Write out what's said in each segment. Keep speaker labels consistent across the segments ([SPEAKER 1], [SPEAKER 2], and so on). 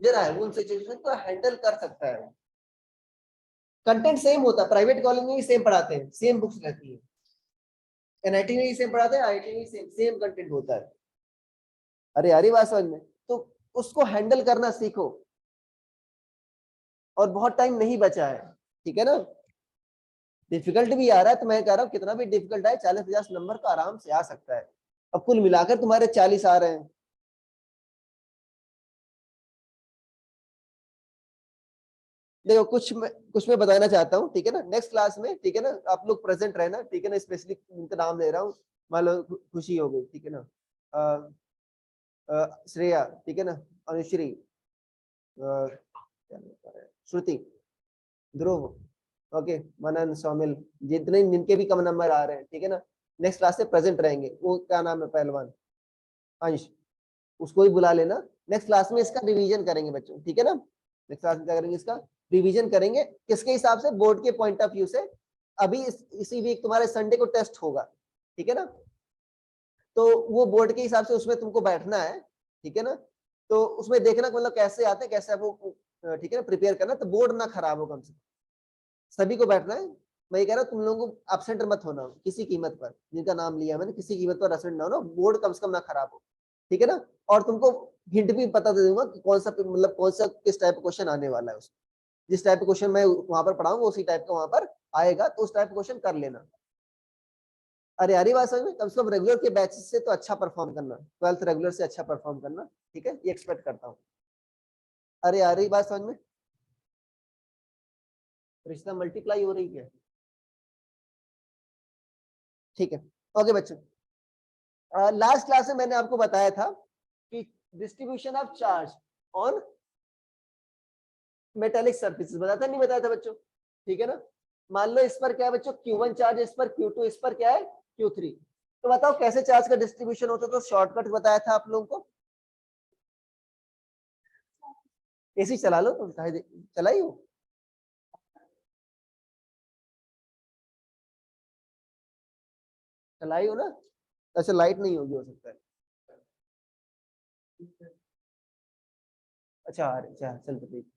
[SPEAKER 1] रहा है उन सिचुएशन को हैंडल कर सकता है। कंटेंट सेम होता है, प्राइवेट कॉलेज में भी सेम पढ़ाते हैं, सेम बुक्स रहती है, एनआईटी में भी सेम पढ़ाते हैं, आईआईटी में भी सेम कंटेंट होता है। अरे यार बात समझ में, तो उसको हैंडल करना सीखो। और बहुत टाइम नहीं बचा है, ठीक है ना। डिफिकल्ट भी आ रहा है तो मैं कह रहा हूँ कितना भी डिफिकल्ट आए 40-50 नंबर का आराम से आ सकता है। अब कुल मिलाकर तुम्हारे 40 आ रहे हैं। देखो कुछ मैं बताना चाहता हूँ, ठीक है ना। नेक्स्ट क्लास में, ठीक है ना, आप लोग प्रेजेंट रहना, ठीक है ना। स्पेशली उनका नाम ले रहा हूँ, मान लो खुशी हो गई, ठीक है ना, श्रेया, ठीक है ना, अनुश्री, श्रुति, ध्रुव, ओके, मनन, सौमिल, जितने जिनके भी कम नंबर आ रहे हैं, ठीक है ना, नेक्स्ट क्लास से प्रेजेंट रहेंगे। वो क्या नाम है, पहलवान अंश, उसको भी बुला लेना। नेक्स्ट क्लास में इसका रिवीजन करेंगे बच्चों, ठीक है ना। नेक्स्ट क्लास में क्या करेंगे, इसका रिवीजन करेंगे। किसके हिसाब से, बोर्ड के पॉइंट ऑफ व्यू से। अभी इसी वीक तुम्हारे संडे को टेस्ट होगा, ठीक है ना। तो वो बोर्ड के हिसाब से उसमें तुमको बैठना है, ठीक है ना। तो उसमें देखना मतलब कैसे आते हैं, कैसे वो, ठीक है ना, प्रिपेयर करना, तो बोर्ड ना खराब हो कम से कम। सभी को बैठना है। मैं ये कह रहा हूँ तुम लोगों को एब्सेंट मत होना किसी कीमत पर, जिनका नाम लिया मैंने, किसी कीमत पर एब्सेंट ना होना, बोर्ड कम से कम ना खराब हो, ठीक है ना। और तुमको हिंट भी पता दे दूंगा कि कौन सा, मतलब कौन सा किस टाइप का क्वेश्चन आने वाला है उसमें। जिस टाइप का क्वेश्चन मैं वहां पर पढ़ाऊंगा उसी टाइप का वहां पर आएगा, तो उस टाइप का क्वेश्चन कर लेना। अरे यारी बात समझ में, कम से कम रेगुलर के बैच से तो अच्छा परफॉर्म करना, 12th रेगुलर से अच्छा परफॉर्म करना, ठीक है, ये एक्सपेक्ट करता हूँ। अरे यारी बात समझ में, रिश्ता मल्टीप्लाई हो रही है, ठीक है। ओके बच्चों, लास्ट क्लास में मैंने आपको बताया था कि distribution of charge on metallic surfaces, बताया था नहीं बताया था बच्चों, ठीक है ना। मान लो इस पर क्या है बच्चों, Q1 चार्ज, इस पर Q2, इस पर क्या है Q3। तो बताओ कैसे चार्ज का डिस्ट्रीब्यूशन होता है, तो शॉर्टकट बताया था आप लोगों को। एसी चला लो तुम, चलाई हो, चलाई हो ना। अच्छा लाइट नहीं होगी, हो सकता है। अच्छा अच्छा चल तो ठीक,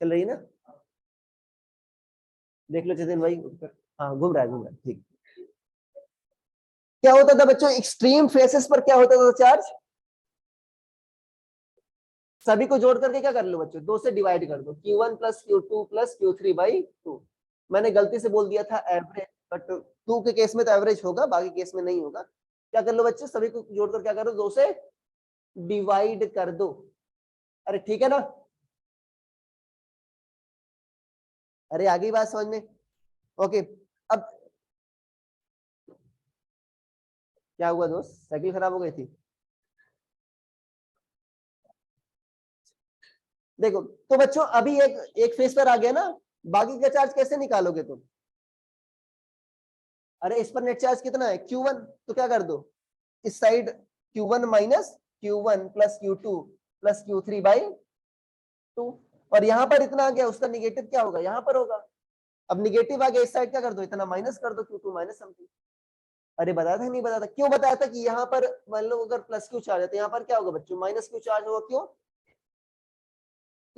[SPEAKER 1] चल रही है ना। देख लो चेतन भाई ऊपर। हाँ घूम रहा है, ठीक। क्या होता था बच्चों, एक्सट्रीम फेसेस पर क्या होता था चार्ज, सभी को जोड़ करके क्या कर लो बच्चों, 2 से डिवाइड कर दो, Q1 plus Q2 plus Q3 by 2। मैंने गलती से बोल दिया था एवरेज, बट 2 के केस में तो एवरेज होगा, बाकी केस में नहीं होगा। क्या कर लो बच्चों, सभी को जोड़कर क्या करो, 2 से डिवाइड कर दो। अरे ठीक है ना। अरे आगे बात समझ में, ओके। अब क्या हुआ दोस्त, साइकिल खराब हो गई थी। देखो तो बच्चों अभी एक एक फेस पर आ गया ना, बाकी का चार्ज कैसे निकालोगे तुम। अरे इस पर नेट चार्ज कितना है, Q1, तो क्या कर दो, इस side Q1 minus Q1 plus Q2 plus Q3 by 2। और यहाँ पर इतना आ गया, उसका निगेटिव क्या होगा, यहाँ पर होगा। अब निगेटिव आ गया, इस साइड क्या कर दो, इतना माइनस कर दो, Q2 माइनस समथिंग। अरे बताया था नहीं बताया था, क्यों बताया था कि यहाँ पर मान लो अगर प्लस क्यू चार्ज है तो यहाँ पर क्या होगा बच्चों, माइनस क्यू चार्ज होगा। क्यों,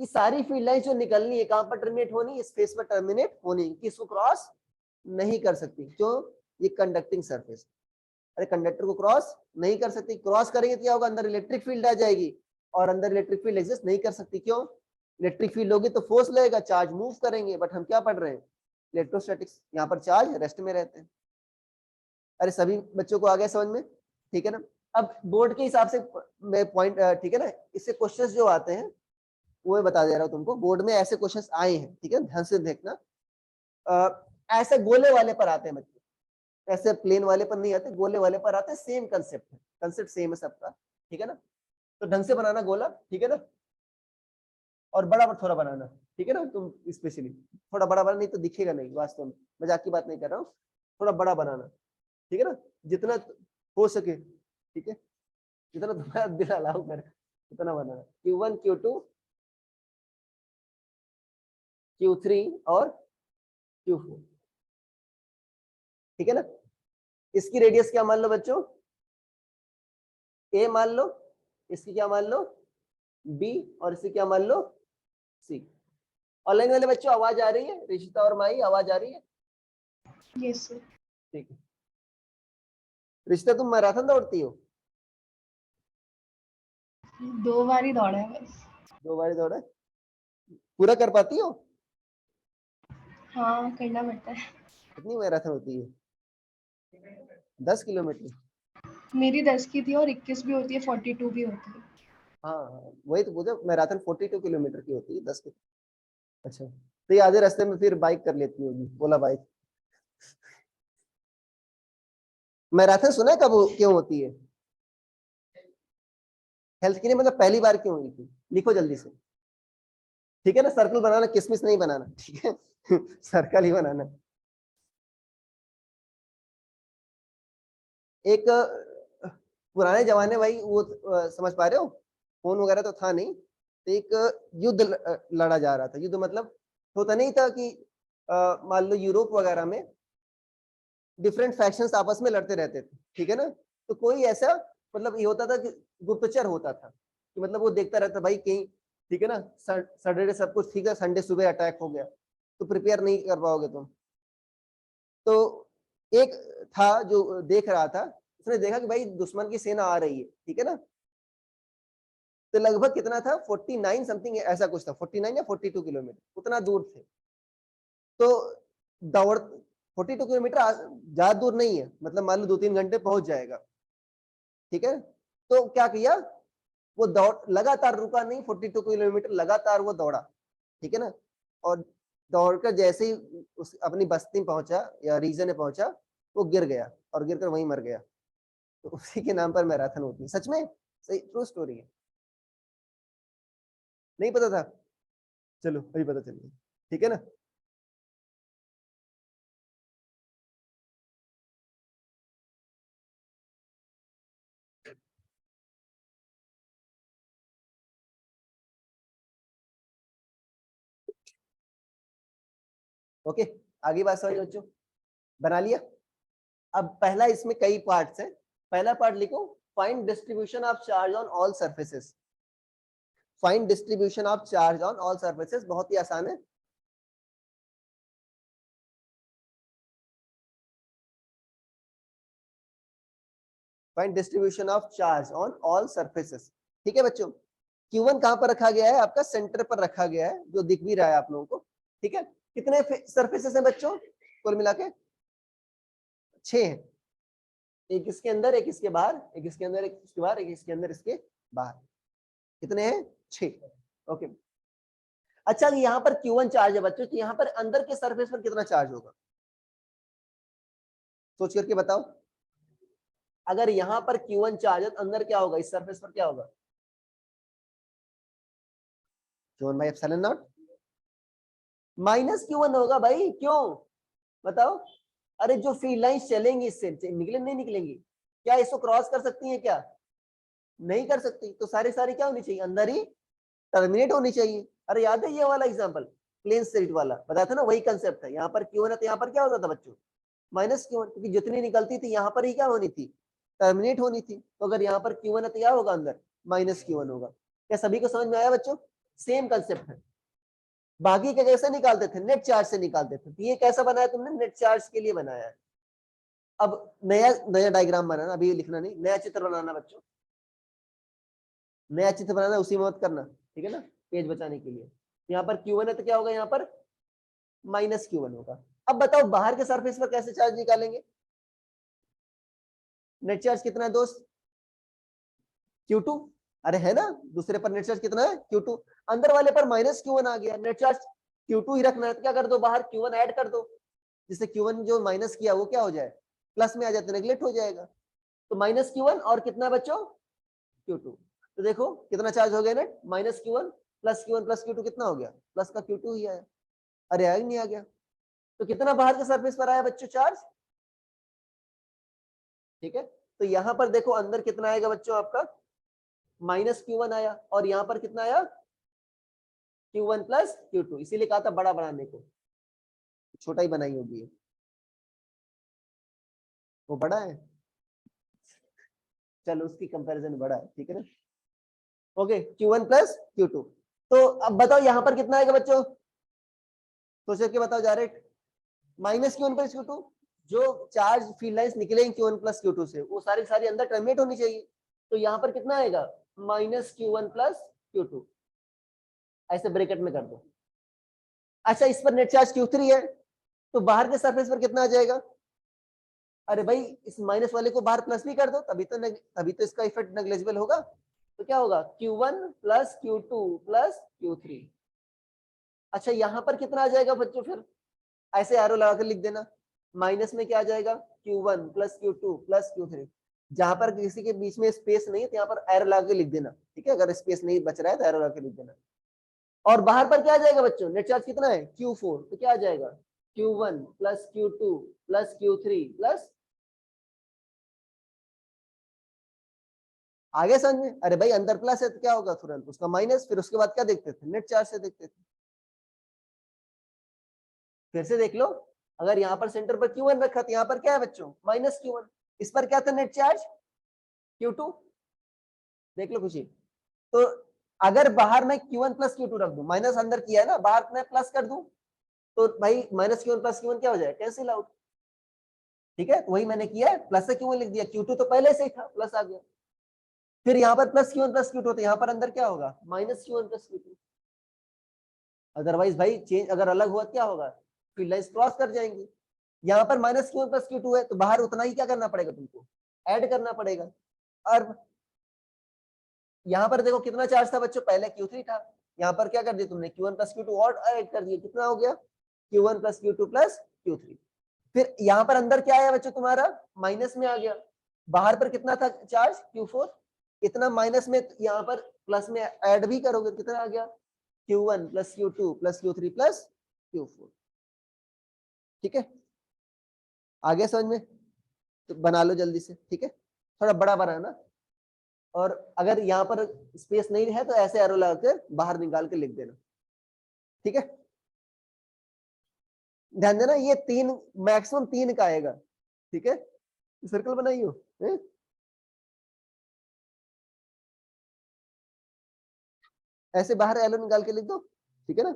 [SPEAKER 1] कि सारी फील्ड लाइन जो निकलनी है कहां पर टर्मिनेट होनी, इस फेस पर टर्मिनेट होनी, किसको क्रॉस नहीं कर सकती। क्यों, ये कंडक्टिंग सरफेस, अरे कंडक्टर को क्रॉस नहीं कर सकती, क्रॉस करेंगे तो क्या होगा, अंदर इलेक्ट्रिक फील्ड आ जाएगी, और अंदर इलेक्ट्रिक फील्ड एग्जिस्ट नहीं कर सकती। क्यों, इलेक्ट्रिक फील्ड होगी तो फोर्स लगेगा, चार्ज मूव करेंगे, बट हम क्या पढ़ रहे हैं, इलेक्ट्रोस्टैटिक्स, यहाँ पर चार्ज रेस्ट में रहते हैं। अरे सभी बच्चों को आ गया समझ में, ठीक है ना। अब बोर्ड के हिसाब से मैं पॉइंट, ठीक है ना, इससे क्वेश्चंस जो आते हैं वो मैं बता दे रहा हूँ तुमको, बोर्ड में ऐसे क्वेश्चंस आए हैं, ठीक है, ध्यान से देखना। ऐसे गोले वाले पर आते हैं बच्चे, ऐसे प्लेन वाले पर नहीं आते, गोले वाले पर आते हैं, सेम कंसेप्ट है, कंसेप्ट सेम है सबका, ठीक है ना। तो ढंग से बनाना गोला, ठीक है ना, और बड़ा बड़ा थोड़ा बनाना, ठीक है ना। तुम स्पेशली थोड़ा बड़ा बनाना, नहीं तो दिखेगा नहीं, वास्तव में मजाक की बात नहीं कर रहा हूँ, थोड़ा बड़ा बनाना, ठीक है ना, जितना हो सके, ठीक है, जितना तुम्हारा दिल अलाउ करे उतना बनाना। Q1 Q2 Q3 और Q4, ठीक है ना। इसकी रेडियस क्या मान लो बच्चों, ए मान लो, इसकी क्या मान लो बी और इसे क्या मान लो सी। ऑनलाइन वाले बच्चों आवाज आ रही है? रिशिता और माई आवाज आ रही है?
[SPEAKER 2] Yes sir.
[SPEAKER 1] ठीक है। रिशिता तुम मैराथन दौड़ती हो?
[SPEAKER 2] 2 बार ही दौड़ा है बस।
[SPEAKER 1] 2 बार दौड़ा है? पूरा कर पाती हो?
[SPEAKER 2] हाँ करना पड़ता है।
[SPEAKER 1] कितनी मैराथन होती है? 10 किलोमीटर?
[SPEAKER 2] मेरी 10 की थी और 21 भी होती है, 42 भी होती है।
[SPEAKER 1] हाँ हाँ, वही तो पूछा, मैराथन 42 किलोमीटर की होती है, 10 की। अच्छा, तो ये आधे रास्ते में फिर बाइक कर लेती होगी, बोला बाइक। मैराथन सुना है कब क्यों होती है? हेल्थ के लिए, मतलब पहली बार क्यों हुई थी? लिखो जल्दी से। ठीक है ना, सर्कल बनाना, किसमिस नहीं बनाना, ठीक है? सर्कल ही बनाना। एक पुराने जमाने, भाई वो समझ पा रहे हो, फोन वगैरह तो था नहीं, तो एक युद्ध लड़ा जा रहा था। युद्ध मतलब होता नहीं था कि मान लो यूरोप वगैरह में डिफरेंट फैक्शंस आपस में लड़ते रहते थे, ठीक है ना? तो कोई ऐसा, मतलब ये होता था कि गुप्तचर होता था, कि मतलब वो देखता रहता भाई कहीं, ठीक है ना, सैटरडे सब कुछ ठीक है, संडे सुबह अटैक हो गया तो प्रिपेयर नहीं कर पाओगे तुम। तो एक था जो देख रहा था, उसने देखा कि भाई दुश्मन की सेना आ रही है, ठीक है ना? तो लगभग कितना था, 49 समथिंग ऐसा कुछ था, 49 या 42 किलोमीटर उतना दूर थे। तो दौड़ 42 किलोमीटर ज्यादा दूर नहीं है, मतलब मान लो 2-3 घंटे पहुंच जाएगा, ठीक है? तो क्या किया, वो दौड़ लगातार रुका नहीं, 42 किलोमीटर लगातार वो दौड़ा, ठीक है ना? और दौड़कर जैसे ही उस अपनी बस्ती में पहुंचा या रीजन में पहुंचा, वो गिर गया और गिरकर वहीं मर गया। तो उसी के नाम पर मैराथन होती है, सच में, सही ट्रू स्टोरी है। नहीं पता था? चलो अभी पता चल गया, ठीक है ना? ओके, आगे बात समझ बच्चों, बना लिया? अब पहला, इसमें कई पार्ट्स हैं। पहला पार्ट लिखो, find distribution of charge on all surfaces. Find distribution of charge on all surfaces, बहुत ही आसान है। Find distribution of charge on all surfaces, ठीक है बच्चों? Q1 कहां पर रखा गया है? आपका सेंटर पर रखा गया है, जो दिख भी रहा है आप लोगों को, ठीक है? कितने सरफेसेस हैं बच्चों कुल मिला के? 6 हैं। एक इसके अंदर, एक इसके बाहर, एक इसके अंदर, एक इसके बाहर, एक इसके अंदर, इसके बाहर। कितने हैं? 6। ओके। अच्छा, यहाँ पर Q1 चार्ज है बच्चों, तो यहाँ पर अंदर के सरफेस पर कितना चार्ज होगा? सोच करके बताओ। अगर यहाँ पर Q1 चार्ज है तो अंदर क्या होगा, इस सरफेस पर क्या होगा? Q1 by epsilon not minus Q1 होगा भाई, क्यों बताओ? अरे जो फील्ड लाइंस चलेंगी इससे, निकले नहीं निकलेंगी? क्या इसको क्रॉस कर सकती है क्या? नहीं कर सकती, तो सारे सारे क्या होनी चाहिए, अंदर ही टर्मिनेट होनी चाहिए। अरे याद है ये वाला एग्जांपल, प्लेन स्ट्रेट वाला बताया था ना, वही कंसेप्ट है। यहाँ पर Q1 है तो यहाँ पर क्या होता था बच्चों? माइनस Q1, क्योंकि जितनी निकलती थी यहाँ पर ही क्या होनी थी, टर्मिनेट होनी थी। तो अगर यहाँ पर Q1 है तो क्या होगा, अंदर माइनस Q1 होगा। क्या सभी को समझ में आया बच्चों? सेम कंसेप्ट है। बाकी के कैसे निकालते थे, नेट चार्ज से निकालते थे, तो ये कैसा बनाया तुमने, नेट चार्ज के लिए बनाया है। अब नया नया डायग्राम बनाना, अभी लिखना नहीं, नया चित्र बनाना बच्चों, नया चित्र बनाना, उसी में मत करना, ठीक है ना, पेज बचाने के लिए। यहाँ पर Q1 है तो क्या होगा, यहाँ पर माइनस Q1 होगा। अब बताओ बाहर के सरफेस पर कैसे चार्ज निकालेंगे? नेट चार्ज कितना है दोस्त? Q2। अरे है ना, दूसरे पर नेट चार्ज कितना है, Q2। अंदर वाले पर माइनस Q1 आ गया, नेट चार्ज Q2 ही रखना है, तो क्या कर दो, बाहर Q1 ऐड कर दो, जिससे Q1 जो माइनस किया वो क्या हो जाए, प्लस में आ जाए, तो नेगलेक्ट हो जाएगा। तो माइनस Q1 और कितना बच्चों, Q2। तो देखो कितना चार्ज हो गया net, minus Q1 plus Q1 plus Q2 कितना हो गया, प्लस का Q2 ही आया। अरे आया नहीं, आ गया। तो कितना बाहर के सरफेस पर आया बच्चों चार्ज, ठीक है? तो यहां पर देखो अंदर कितना आएगा बच्चों आपका, माइनस Q1 आया, और यहां पर कितना आया, Q1 प्लस Q2। इसीलिए कहा था बड़ा बनाने को, छोटा ही बनाई होगी ये। वो बड़ा है, चलो उसकी कंपैरिजन बड़ा है, ठीक है ना? Okay, Q1 plus Q2। तो अब बताओ यहाँ पर कितना आएगा बच्चों, सोच के बताओ direct. Minus Q1 plus Q2, जो चार्ज फील्ड लाइंस निकलेंगे Q1 प्लस Q2 से वो सारी सारी अंदर टर्मिनेट होनी चाहिए। तो यहाँ पर कितना आएगा, माइनस Q1 प्लस Q2, ऐसे ब्रैकेट में कर दो। अच्छा, इस पर नेट चार्ज Q3 है, तो बाहर के सरफेस पर कितना आ जाएगा, अरे भाई इस माइनस वाले को बाहर प्लस भी कर दो, तभी तो इसका इफेक्ट नेग्लिजिबल होगा। तो क्या होगा, Q1 plus Q2 plus Q3। अच्छा, यहाँ पर कितना आ जाएगा बच्चों, फिर ऐसे एरो लगा कर लिख देना। माइनस में क्या आ जाएगा, Q1 plus Q2 plus Q3। जहां पर किसी के बीच में स्पेस नहीं है तो यहाँ पर एरो लगा के लिख देना, ठीक है। अगर स्पेस नहीं बच रहा है तो एरो लगा के लिख देना। और बाहर पर क्या आ जाएगा बच्चों, नेट चार्ज कितना है, Q4, तो क्या आ जाएगा, Q1 plus Q2 plus Q3 plus, आगे समझ में। अरे भाई अंदर प्लस है तो क्या होगा, तुरंत उसका माइनस, फिर उसके बाद क्या देखते थे, नेट चार्ज से देखते थे। फिर से देख लो, अगर यहाँ पर सेंटर पर Q1 रखा तो यहाँ पर क्या है बच्चों, माइनस Q1। इस पर क्या था, नेट चार्ज Q2। देख लो खुशी। तो अगर बाहर मैं Q1 प्लस Q2 रख दूं, माइनस अंदर किया है ना, बाहर मैं प्लस कर दूं, तो भाई माइनस Q1 प्लस Q1 क्या हो जाए, कैंसिल आउट। ठीक है, तो वही मैंने किया है, प्लस से Q1 लिख दिया, Q2 तो पहले से ही था, प्लस आ गया। फिर यहाँ पर प्लस Q1 प्लस Q2, तो यहाँ पर अंदर क्या होगा, minus Q1 plus Q2। Otherwise भाई चेंज अगर अलग हुआ क्या होगा, फिर लाइंस क्रॉस कर जाएंगी। यहाँ पर माइनस Q1 प्लस Q2 है, तो बाहर उतना ही क्या करना पड़ेगा तुमको, ऐड करना पड़ेगा। और यहाँ पर देखो कितना चार्ज था बच्चों, पहले Q3 था, यहाँ पर क्या कर दिया तुमने, Q1 प्लस Q2 और ऐड कर दिया, कितना हो गया, Q1 plus Q2 plus Q3। फिर यहाँ पर अंदर क्या आया बच्चों तुम्हारा, माइनस में आ गया। बाहर पर कितना था चार्ज, Q4, इतना माइनस में, यहाँ पर प्लस में ऐड भी करोगे, कितना आ गया, Q1 plus Q2 plus Q3 plus Q4। ठीक है, आगे समझ में, तो बना लो जल्दी से, ठीक है। थोड़ा बड़ा बना है ना, और अगर यहाँ पर स्पेस नहीं है तो ऐसे एरो लगा के बाहर निकाल के लिख देना, ठीक है। ध्यान देना, ये तीन मैक्सिमम 3 का आएगा, ठीक है। सर्कल बनाइयो, ऐसे बाहर एरो निकाल के लिख दो, ठीक है ना,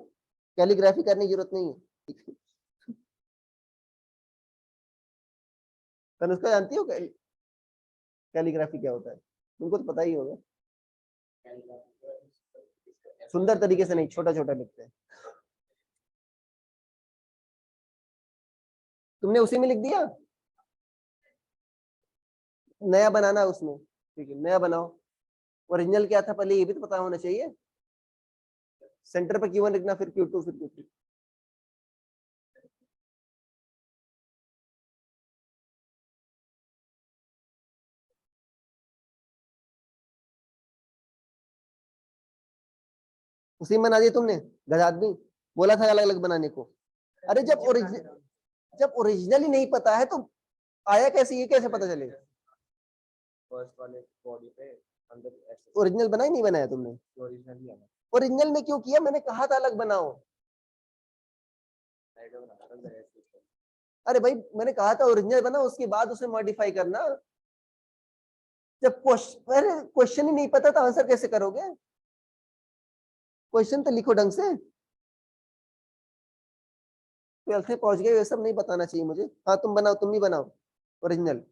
[SPEAKER 1] कैलीग्राफी करने की जरूरत नहीं है। तनुष्का जानती हो कैलीग्राफी क्या होता है, तुमको तो पता ही होगा। सुंदर तरीके से नहीं, छोटा छोटा लिखते हैं। तुमने उसी में लिख दिया, नया बनाना उसमें, ठीक है, नया बनाओ। ओरिजिनल क्या था पहले ये भी तो पता होना चाहिए। सेंटर पर Q1 लिखना, फिर Q2 फिर Q3। उसी में बना दिया तुमने, गधा आदमी, बोला था अलग अलग बनाने को। अरे जब ओरिजिनल ही नहीं पता है तो आया कैसे, ये कैसे पता चलेगा,
[SPEAKER 3] फर्स्ट वाले बॉडी पे अंदर ऐसे
[SPEAKER 1] ओरिजिनल बना ही नहीं बनाया तुमने।
[SPEAKER 3] ओरिजिनल ही आना
[SPEAKER 1] ओरिजिनल में क्यों किया, मैंने कहा था अलग बनाओ।
[SPEAKER 3] साइड में बनाना अंदर ऐसे।
[SPEAKER 1] अरे भाई मैंने कहा था ओरिजिनल बना, उसके बाद उसे मॉडिफाई करना। जब क्वेश्चन ही नहीं पता तो आंसर कैसे करोगे, क्वेश्चन तो लिखो ढंग से। 12th में पहुंच गए, ये सब नहीं बताना चाहिए मुझे। हाँ तुम बनाओ, तुम भी बनाओ ओरिजिनल।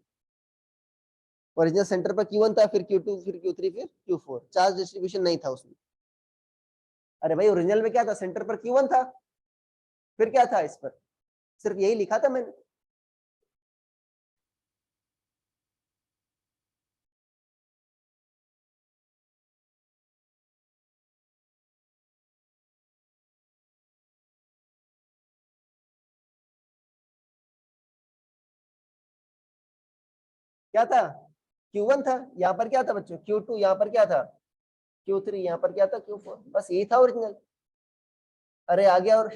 [SPEAKER 1] ओरिजिनल सेंटर पर Q1 था, फिर Q2 फिर Q3 फिर Q4, चार्ज डिस्ट्रीब्यूशन नहीं था उसमें। अरे भाई ओरिजिनल में क्या था, सेंटर पर Q1 था, फिर क्या था इस पर, सिर्फ यही लिखा था मैंने। क्या था, Q1 था, यहाँ पर क्या था बच्चों, Q2, यहाँ पर क्या था Q3, यहाँ पर क्या था Q4, बस यही था ओरिजिनल। अरे आ गया, और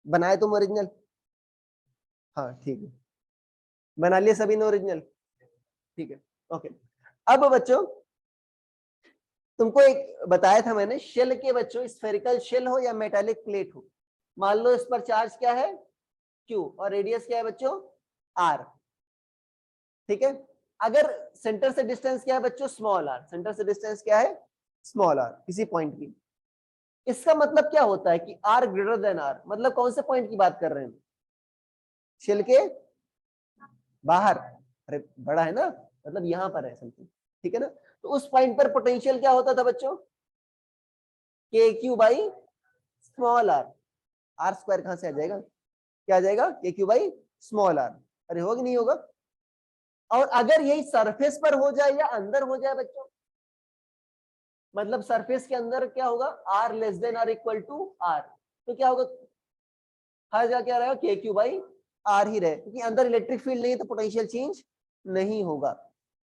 [SPEAKER 1] बनाए तुम ओरिजिनल, हाँ ठीक है, बना लिए सभी ने ओरिजिनल, ठीक है, ओके। अब बच्चों तुमको एक बताया था मैंने, शेल के बच्चों, स्फेरिकल शेल हो या मेटालिक प्लेट हो, मान लो इस पर चार्ज क्या है Q और रेडियस क्या है बच्चों R, ठीक है। अगर सेंटर से डिस्टेंस क्या है बच्चों, स्मॉल आर, सेंटर से डिस्टेंस क्या है, स्मॉल आर, किसी पॉइंट की, इसका मतलब क्या होता है कि आर ग्रेटर देन आर, मतलब कौन से पॉइंट की बात कर रहे हैं, शेल के बाहर, अरे बड़ा है ना, मतलब यहां पर है समथिंग, ठीक है ना। तो उस पॉइंट पर पोटेंशियल क्या होता था बच्चों, K Q by small r, r square कहां से आ जाएगा, क्या आ जाएगा, के क्यू बाई स्मॉल आर, अरे होगा कि नहीं होगा। और अगर यही सरफेस पर हो जाए या अंदर हो जाए बच्चों, मतलब सरफेस के अंदर क्या होगा, r less than r equal to r, तो क्या होगा, हर जगह क्या रहेगा, के क्यू बाई आर ही रहे, क्योंकि अंदर इलेक्ट्रिक फील्ड नहीं है तो पोटेंशियल चेंज नहीं होगा,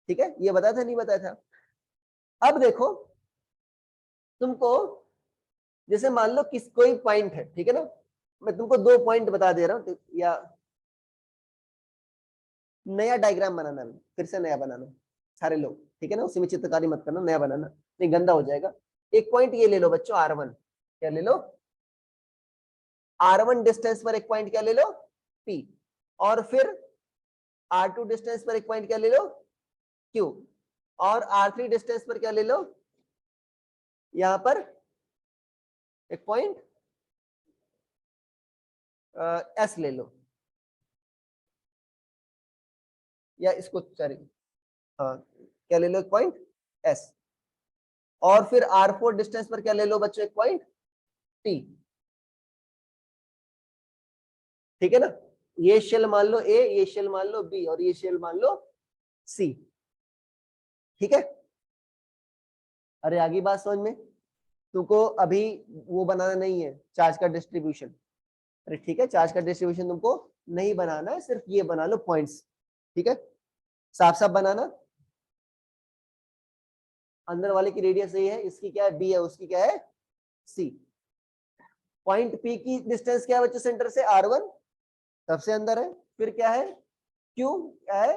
[SPEAKER 1] ठीक है, ये बताया था नहीं बताया था। अब देखो तुमको, जैसे मान लो किस कोई पॉइंट है, ठीक है ना, मैं तुमको 2 पॉइंट बता दे रहा हूं, या नया डायग्राम बनाना है, फिर से नया बनाना सारे लोग, ठीक है ना, उसी में चित्रकारी मत करना, नया बनाना नहीं गंदा हो जाएगा। एक पॉइंट ये ले लो बच्चों R1, क्या ले लो, R1 डिस्टेंस पर एक पॉइंट क्या ले लो P, और फिर R2 डिस्टेंस पर एक पॉइंट क्या ले लो Q, और R3 डिस्टेंस पर क्या ले लो, यहां पर एक पॉइंट S ले लो, या इसको सॉरी, हाँ क्या ले लो, एक पॉइंट S, और फिर R4 डिस्टेंस पर क्या ले लो बच्चों, एक पॉइंट T, ठीक है ना। ये शेल मान लो A, ये शेल मान लो B, और ये शेल मान लो C, ठीक है। अरे आगे बात समझ में, तुमको अभी वो बनाना नहीं है चार्ज का डिस्ट्रीब्यूशन, अरे ठीक है, चार्ज का डिस्ट्रीब्यूशन तुमको नहीं बनाना है, सिर्फ ये बना लो पॉइंट्स, ठीक है, साफ साफ बनाना। अंदर वाले की रेडियस ये है, इसकी क्या है B है, उसकी क्या है C, पॉइंट P की डिस्टेंस क्या है बच्चों, सेंटर से R1 सबसे अंदर है, फिर क्या है Q, क्या है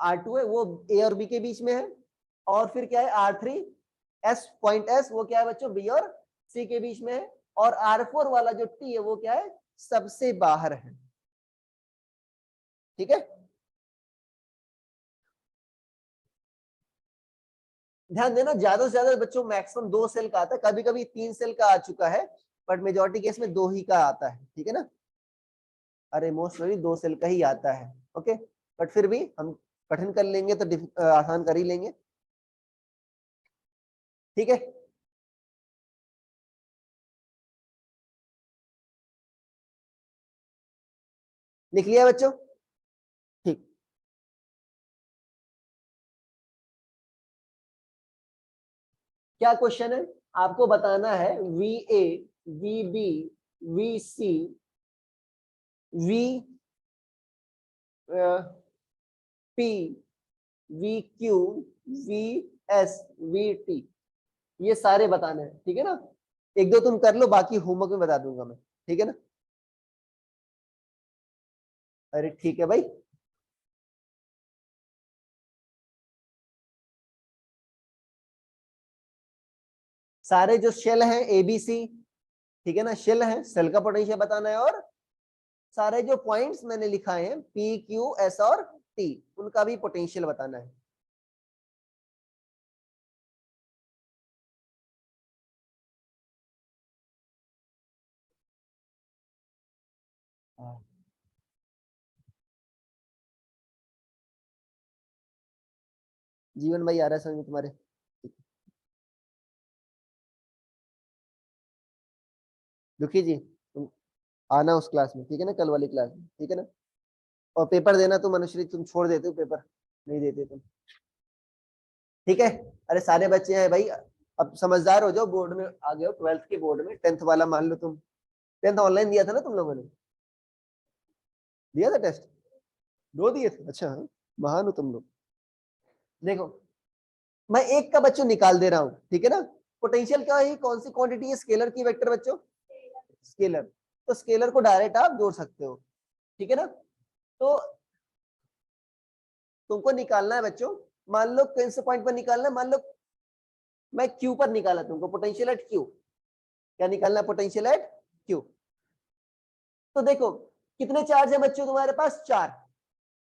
[SPEAKER 1] R2 है, वो A और B के बीच में है, और फिर क्या है R3, S पॉइंट S वो क्या है बच्चों B और C के बीच में है, और R4 वाला जो T है वो क्या है, सबसे बाहर है, ठीक है। ध्यान देना, ज्यादा से ज्यादा बच्चों मैक्सिमम 2 सेल का आता है, कभी कभी 3 सेल का आ चुका है, बट मेजोरिटी केस में 2 ही का आता है, ठीक है ना, अरे मोस्टली 2 सेल का ही आता है, ओके, बट फिर भी हम कठिन कर लेंगे तो आसान कर ही लेंगे, ठीक है। लिख लिया बच्चों, ठीक, क्या क्वेश्चन है, आपको बताना है VA, VB, VC, VP, VQ, VS, VT, ये सारे बताने हैं, ठीक है ना, एक दो तुम कर लो, बाकी होमवर्क में बता दूंगा मैं, ठीक है ना। अरे ठीक है भाई, सारे जो शेल हैं ABC, ठीक है ना, शेल है, सेल का पोटेंशियल बताना है, और सारे जो पॉइंट्स मैंने लिखाए हैं PQ S और T, उनका भी पोटेंशियल बताना है। जीवन भाई आ रहा है समझ में तुम्हारे, दुखी जी तुम आना उस क्लास में, ठीक है ना, कल वाली क्लास में, ठीक है ना, और पेपर देना तुम अनुश्री, तुम छोड़ देते हो पेपर, नहीं देते तुम, ठीक है। अरे सारे बच्चे हैं भाई, अब समझदार हो जाओ, बोर्ड में आ गए हो, 12th के बोर्ड में, 10th वाला मान लो तुम, 10th ऑनलाइन दिया था ना तुम लोगों ने, दिया था टेस्ट, 2 दिए थे, अच्छा हाँ, महान हो तुम लोग। देखो मैं एक का बच्चों निकाल दे रहा हूं, ठीक है ना, पोटेंशियल क्या है, कौन सी क्वांटिटी है, स्केलर की वेक्टर बच्चों, स्केलर, तो स्केलर को डायरेक्ट आप जोड़ सकते हो, ठीक है ना। तो तुमको निकालना है बच्चों, मान लो कौन से पॉइंट पर निकालना है, मान लो मैं Q पर निकाला तुमको, पोटेंशियल एट Q, क्या निकालना है, पोटेंशियल एट Q। तो देखो कितने चार्ज है बच्चों तुम्हारे पास, 4,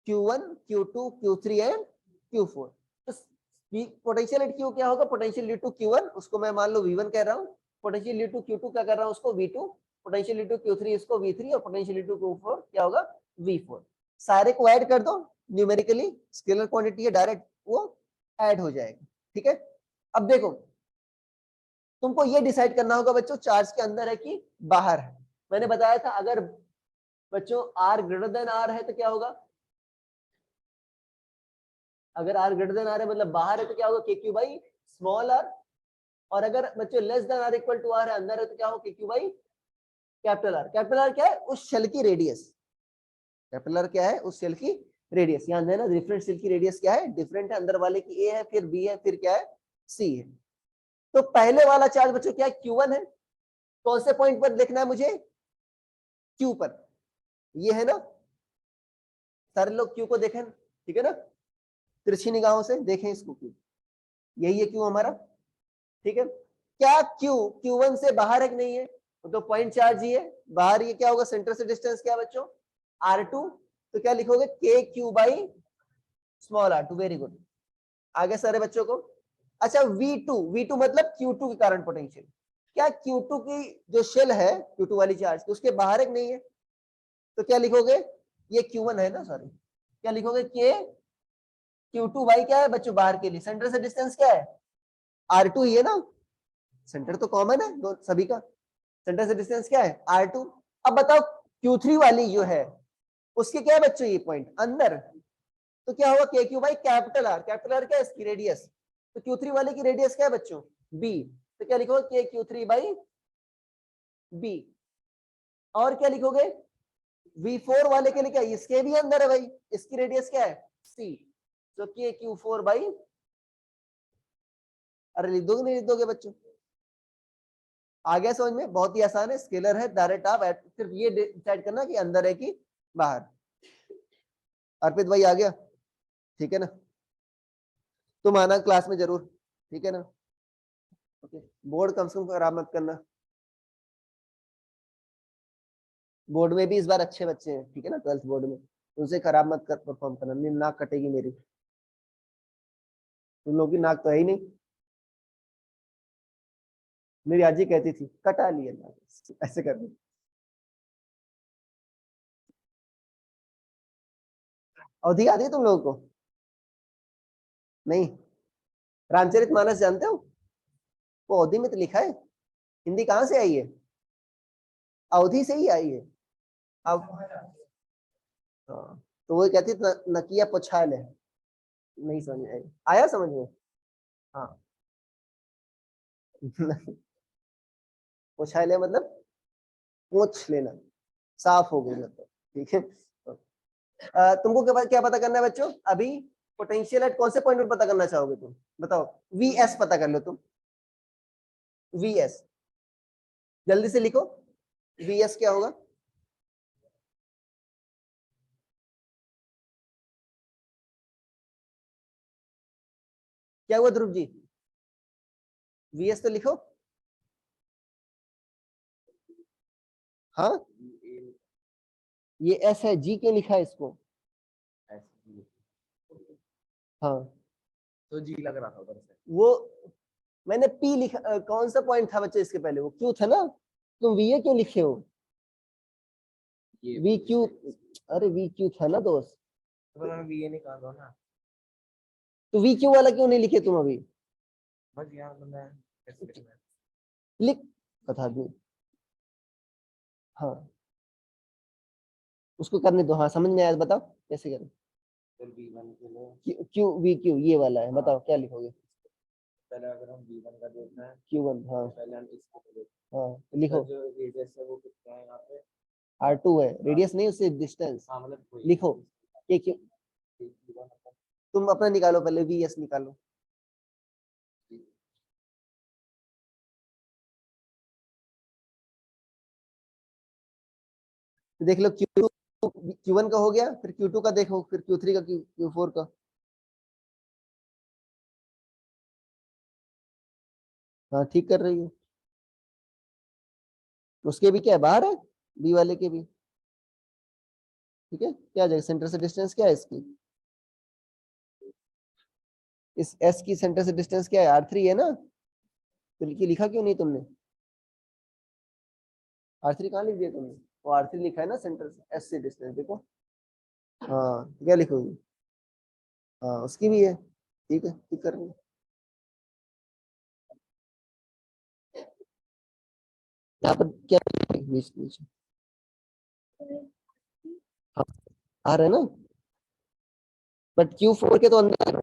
[SPEAKER 1] Q1, Q2, Q3 and Q4। तो पोटेंशियल एट Q क्या होगा? पोटेंशियल ड्यू टू Q1 उसको मैं मान लो V1 कह रहा हूँ, पोटेंशियल ड्यू टू Q2 क्या कर रहा हूँ उसको V2, potential due to Q3 इसको V3 और पोटेंशियल ड्यू टू Q4 क्या होगा? V4। सारे को ऐड कर दो, न्यूमेरिकली स्केलर क्वांटिटी है, डायरेक्ट वो ऐड हो जाएगा। ठीक है, अब देखो तुमको ये डिसाइड करना होगा बच्चों चार्ज के अंदर है कि बाहर है। मैंने बताया था अगर बच्चों R ग्रेटर देन R है तो क्या होगा? अगर R ग्रेटर देन R है मतलब बाहर है तो क्या होगा? KQ by small r। और अगर बच्चों less than R equal to R है, अंदर है तो क्या होगा? KQ by capital R। Capital R क्या है? उस शेल की रेडियस। कैपिटल R क्या है? उस शेल की रेडियस। ध्यान देना डिफरेंट शेल की रेडियस क्या है? डिफरेंट है। अंदर वाले की A है, फिर B है, फिर क्या है? C है। तो पहले वाला चार्ज बच्चों क्या है? Q1 है। कौन से पॉइंट पर लिखना है मुझे? Q पर। ये है ना, सारे लोग Q को देखें, ठीक है ना, तिरछी निगाहों से देखें इसको। Q यही है Q हमारा, ठीक है। क्या Q Q1 से बाहर है कि नहीं है? तो पॉइंट चार्ज ही है बाहर। ये क्या होगा? सेंटर से डिस्टेंस क्या बच्चों? R2। तो क्या लिखोगे? KQ by small r2। Very good, आगे सारे बच्चों को। अच्छा V2 मतलब Q2 के कारण पोटेंशियल। क्या Q2 की जो शेल है, Q2 वाली चार्ज, तो उसके बाहर है कि नहीं है? तो क्या लिखोगे? ये Q1 है ना, सॉरी, क्या लिखोगे? K Q2 बाई क्या है बच्चों? बाहर के लिए सेंटर से डिस्टेंस क्या है? R2 ही है ना, सेंटर तो कॉमन है दो सभी का। सेंटर से डिस्टेंस क्या है? R2। अब बताओ Q3 वाली जो है उसके क्या है बच्चों? ये पॉइंट अंदर। तो क्या होगा? KQ by capital R। Capital R क्या है? इसकी रेडियस। तो Q3 वाले की रेडियस क्या है बच्चों? B। तो क्या लिखोगे? KQ3 by B। और क्या लिखोगे? V4 वाले के लिए क्या? इसके भी अंदर है भाई, इसकी रेडियस क्या है? C। तो KQ4 बाई, अरे लिख दोगे नहीं लिख दोगे बच्चों? आ गया समझ में? बहुत ही आसान है, स्केलर है, डायरेक्ट आप सिर्फ ये डिसाइड करना कि अंदर है कि बाहर। अर्पित भाई आ गया? ठीक है ना, तुम आना क्लास में जरूर, ठीक है ना? ओके, बोर्ड कम से कम खराब मत करना। बोर्ड में भी इस बार अच्छे बच्चे हैं, ठीक है ना, 12th बोर्ड में, उनसे खराब मत कर परफॉर्म करना, नहीं नाक कटेगी मेरी। तुम लोग की नाक तो है ही नहीं। मेरी आजी कहती थी कटा लिया नाक, ऐसे कर दी। अवधि आती है तुम लोगों को? नहीं? रामचरितमानस जानते हो? वो अवधि में तो लिखा है। हिंदी कहाँ से आई है? अवधि से ही आई है। अब हाँ, तो वो कहती थी नकिया पुछाल है। नहीं समझ में आई? आया समझ में? हाँ पुछाल है मतलब पूछ लेना, साफ हो गई मतलब, ठीक है। तुमको क्या पता करना है बच्चों अभी? पोटेंशियल एट कौन से पॉइंट पर पता करना चाहोगे तुम? बताओ। VS पता कर लो तुम। VS जल्दी से लिखो। VS क्या होगा? क्या हुआ ध्रुव जी? VS तो लिखो। हाँ, ये S है, G क्यों लिखा है इसको? हाँ
[SPEAKER 3] तो जी लग रहा था उधर से।
[SPEAKER 1] वो मैंने P लिखा, कौन सा पॉइंट था बच्चे इसके पहले? वो Q था ना, तुम VA क्यों लिखे हो?
[SPEAKER 3] ये
[SPEAKER 1] VQ, अरे VQ था ना दोस्त,
[SPEAKER 3] तो मैंने भी ये नहीं कहा था ना।
[SPEAKER 1] तो VQ वाला क्यों नहीं लिखे तुम अभी?
[SPEAKER 3] बस यार मैंने कैसे लिखना है?
[SPEAKER 1] लिख, बता दू। हाँ उसको करने दो, हाँ समझ में आया, बताओ कैसे करें।
[SPEAKER 3] फिर B1 के लिए
[SPEAKER 1] क्यू VQ ये वाला है, बताओ क्या लिखोगे?
[SPEAKER 3] पहले अगर हम B1 का देखना है
[SPEAKER 1] Q1, हाँ
[SPEAKER 3] तो पहले हम इसको देखते
[SPEAKER 1] हाँ
[SPEAKER 3] हैं।
[SPEAKER 1] लिखो।
[SPEAKER 3] जो रेडियस है वो कितना है यहाँ पे?
[SPEAKER 1] R2 है, रेडियस नहीं उससे डिस्टेंस।
[SPEAKER 3] हाँ मतलब वही
[SPEAKER 1] लिखो कि क्यों,
[SPEAKER 3] B1
[SPEAKER 1] तुम अपना निकालो पहले, VS निकालो। देख लो Q1 का हो गया, फिर Q2 का देखो, फिर Q3 का, Q4 का। हाँ ठीक कर रही हो। उसके भी क्या है? बाहर है, B वाले के भी। ठीक है, क्या आ जाएगा, सेंटर से डिस्टेंस क्या है इसकी, इस एस की सेंटर से डिस्टेंस क्या है, r3 है ना, तो लिखा क्यों नहीं तुमने, r3 कहाँ लिख दिया तुमने, वो r3 लिखा है ना सेंटर से, एस से डिस्टेंस देखो, हाँ तो क्या लिखोगे, हाँ उसकी भी है, ठीक है, ठीक कर रही है। यहाँ पर क्या बीच बीच हाँ, आ रहा है ना, बट Q4 के तो अंदर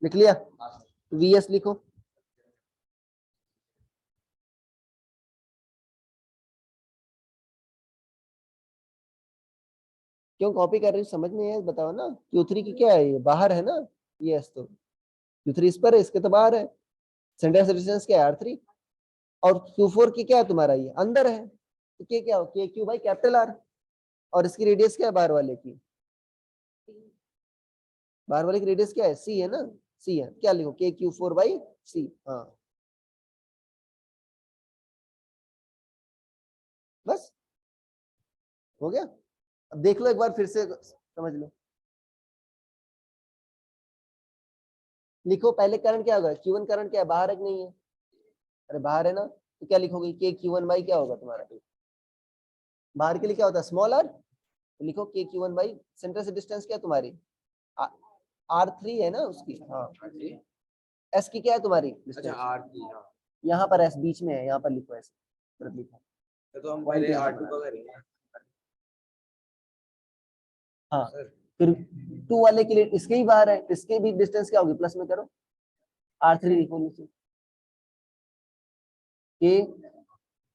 [SPEAKER 1] लिख लिया, VS लिखो, क्यों कॉपी कर रही हो, समझ नहीं है बताओ ना, Q3 की क्या है, ये बाहर है ना, ये एस तो Q3 इस पर है, इसके तो बाहर है, सेंटर से डिस्टेंस क्या है r3, और Q4 की क्या है तुम्हारा, ये अंदर है, तो के क्या हो, के क्यू बाई कैपिटल R, और इसकी रेडियस क्या है बाहर वाले की, बाहर वाले की रेडियस क्या है, C है ना, C है, क्या लिखो KQ4/C, हाँ बस हो गया। अब देख लो एक बार फिर से समझ लो, लिखो पहले करंट क्या होगा, Q1 करंट क्या है, बाहर है कि नहीं है, अरे बाहर है ना, तो क्या लिखोगे, KQ1 क्या होगा तुम्हारा, बाहर के लिए क्या होता है स्मॉल r, तो लिखो KQ1 सेंटर से डिस्टेंस क्या है तुम्हारी, R3 है ना उसकी, हाँ S की क्या है तुम्हारी
[SPEAKER 3] अच्छा
[SPEAKER 1] डिस्टेंस,
[SPEAKER 3] R3, हाँ
[SPEAKER 1] यहाँ पर S बीच में है, यहाँ पर लिखो S लिखो,
[SPEAKER 3] तो हम पहले R2 का करेंगे
[SPEAKER 1] हाँ
[SPEAKER 3] सर।
[SPEAKER 1] फिर 2 वाले के लिए इसके ही बाहर है, इसके भी डिस्टेंस क्या होगी, प्लस में करो, R3 लिखो नीचे, K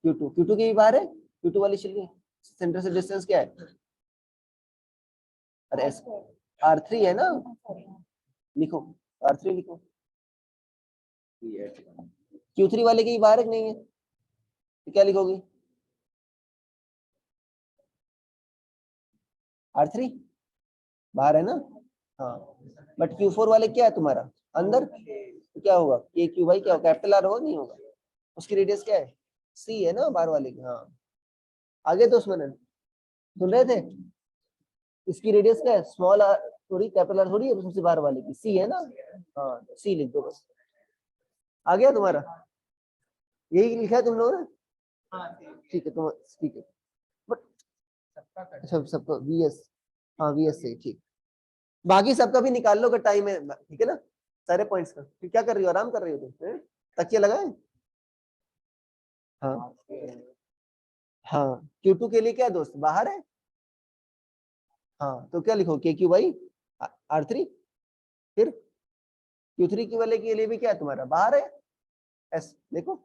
[SPEAKER 1] Q2 के भी बाहर है, Q2 वाली चलिए, सेंटर से डिस्टेंस क्या है, अरे S R3 है ना, लिखो R3 लिखो, Q3 वाले के भी बाहर है कि नहीं है, तो क्या लिखोगी, R3 बाहर है ना, हाँ बट Q4 वाले क्या है तुम्हारा अंदर, तो क्या होगा, KQ भाई क्या होगा, कैपिटल R होगा नहीं होगा, उसकी रेडियस क्या है, C है ना बाहर वाले की, हाँ आगे तो उसमें सुन रहे थे, इसकी रेडियस क्या है, स्मॉल r थोड़ी, कैपिटल R थोड़ी है, सबसे बाहर वाले की C है ना, हाँ C लिख दो बस, आ गया तुम्हारा, यही लिखा है तुम लोगों ने, ठीक है तुम, ठीक है बट अच्छा सबका VS, हाँ VS से ठीक, बाकी सबका भी निकाल लो अगर टाइम है, ठीक है ना, सारे पॉइंट्स का, फिर क्या कर रही हो, आराम कर रही हो तुम, तकिया लगाए, हाँ हाँ Q2 के लिए क्या है दोस्त, बाहर है, हाँ तो क्या लिखो KQ/R3, फिर Q3 की वाले के लिए भी क्या है तुम्हारा, बाहर है, S देखो,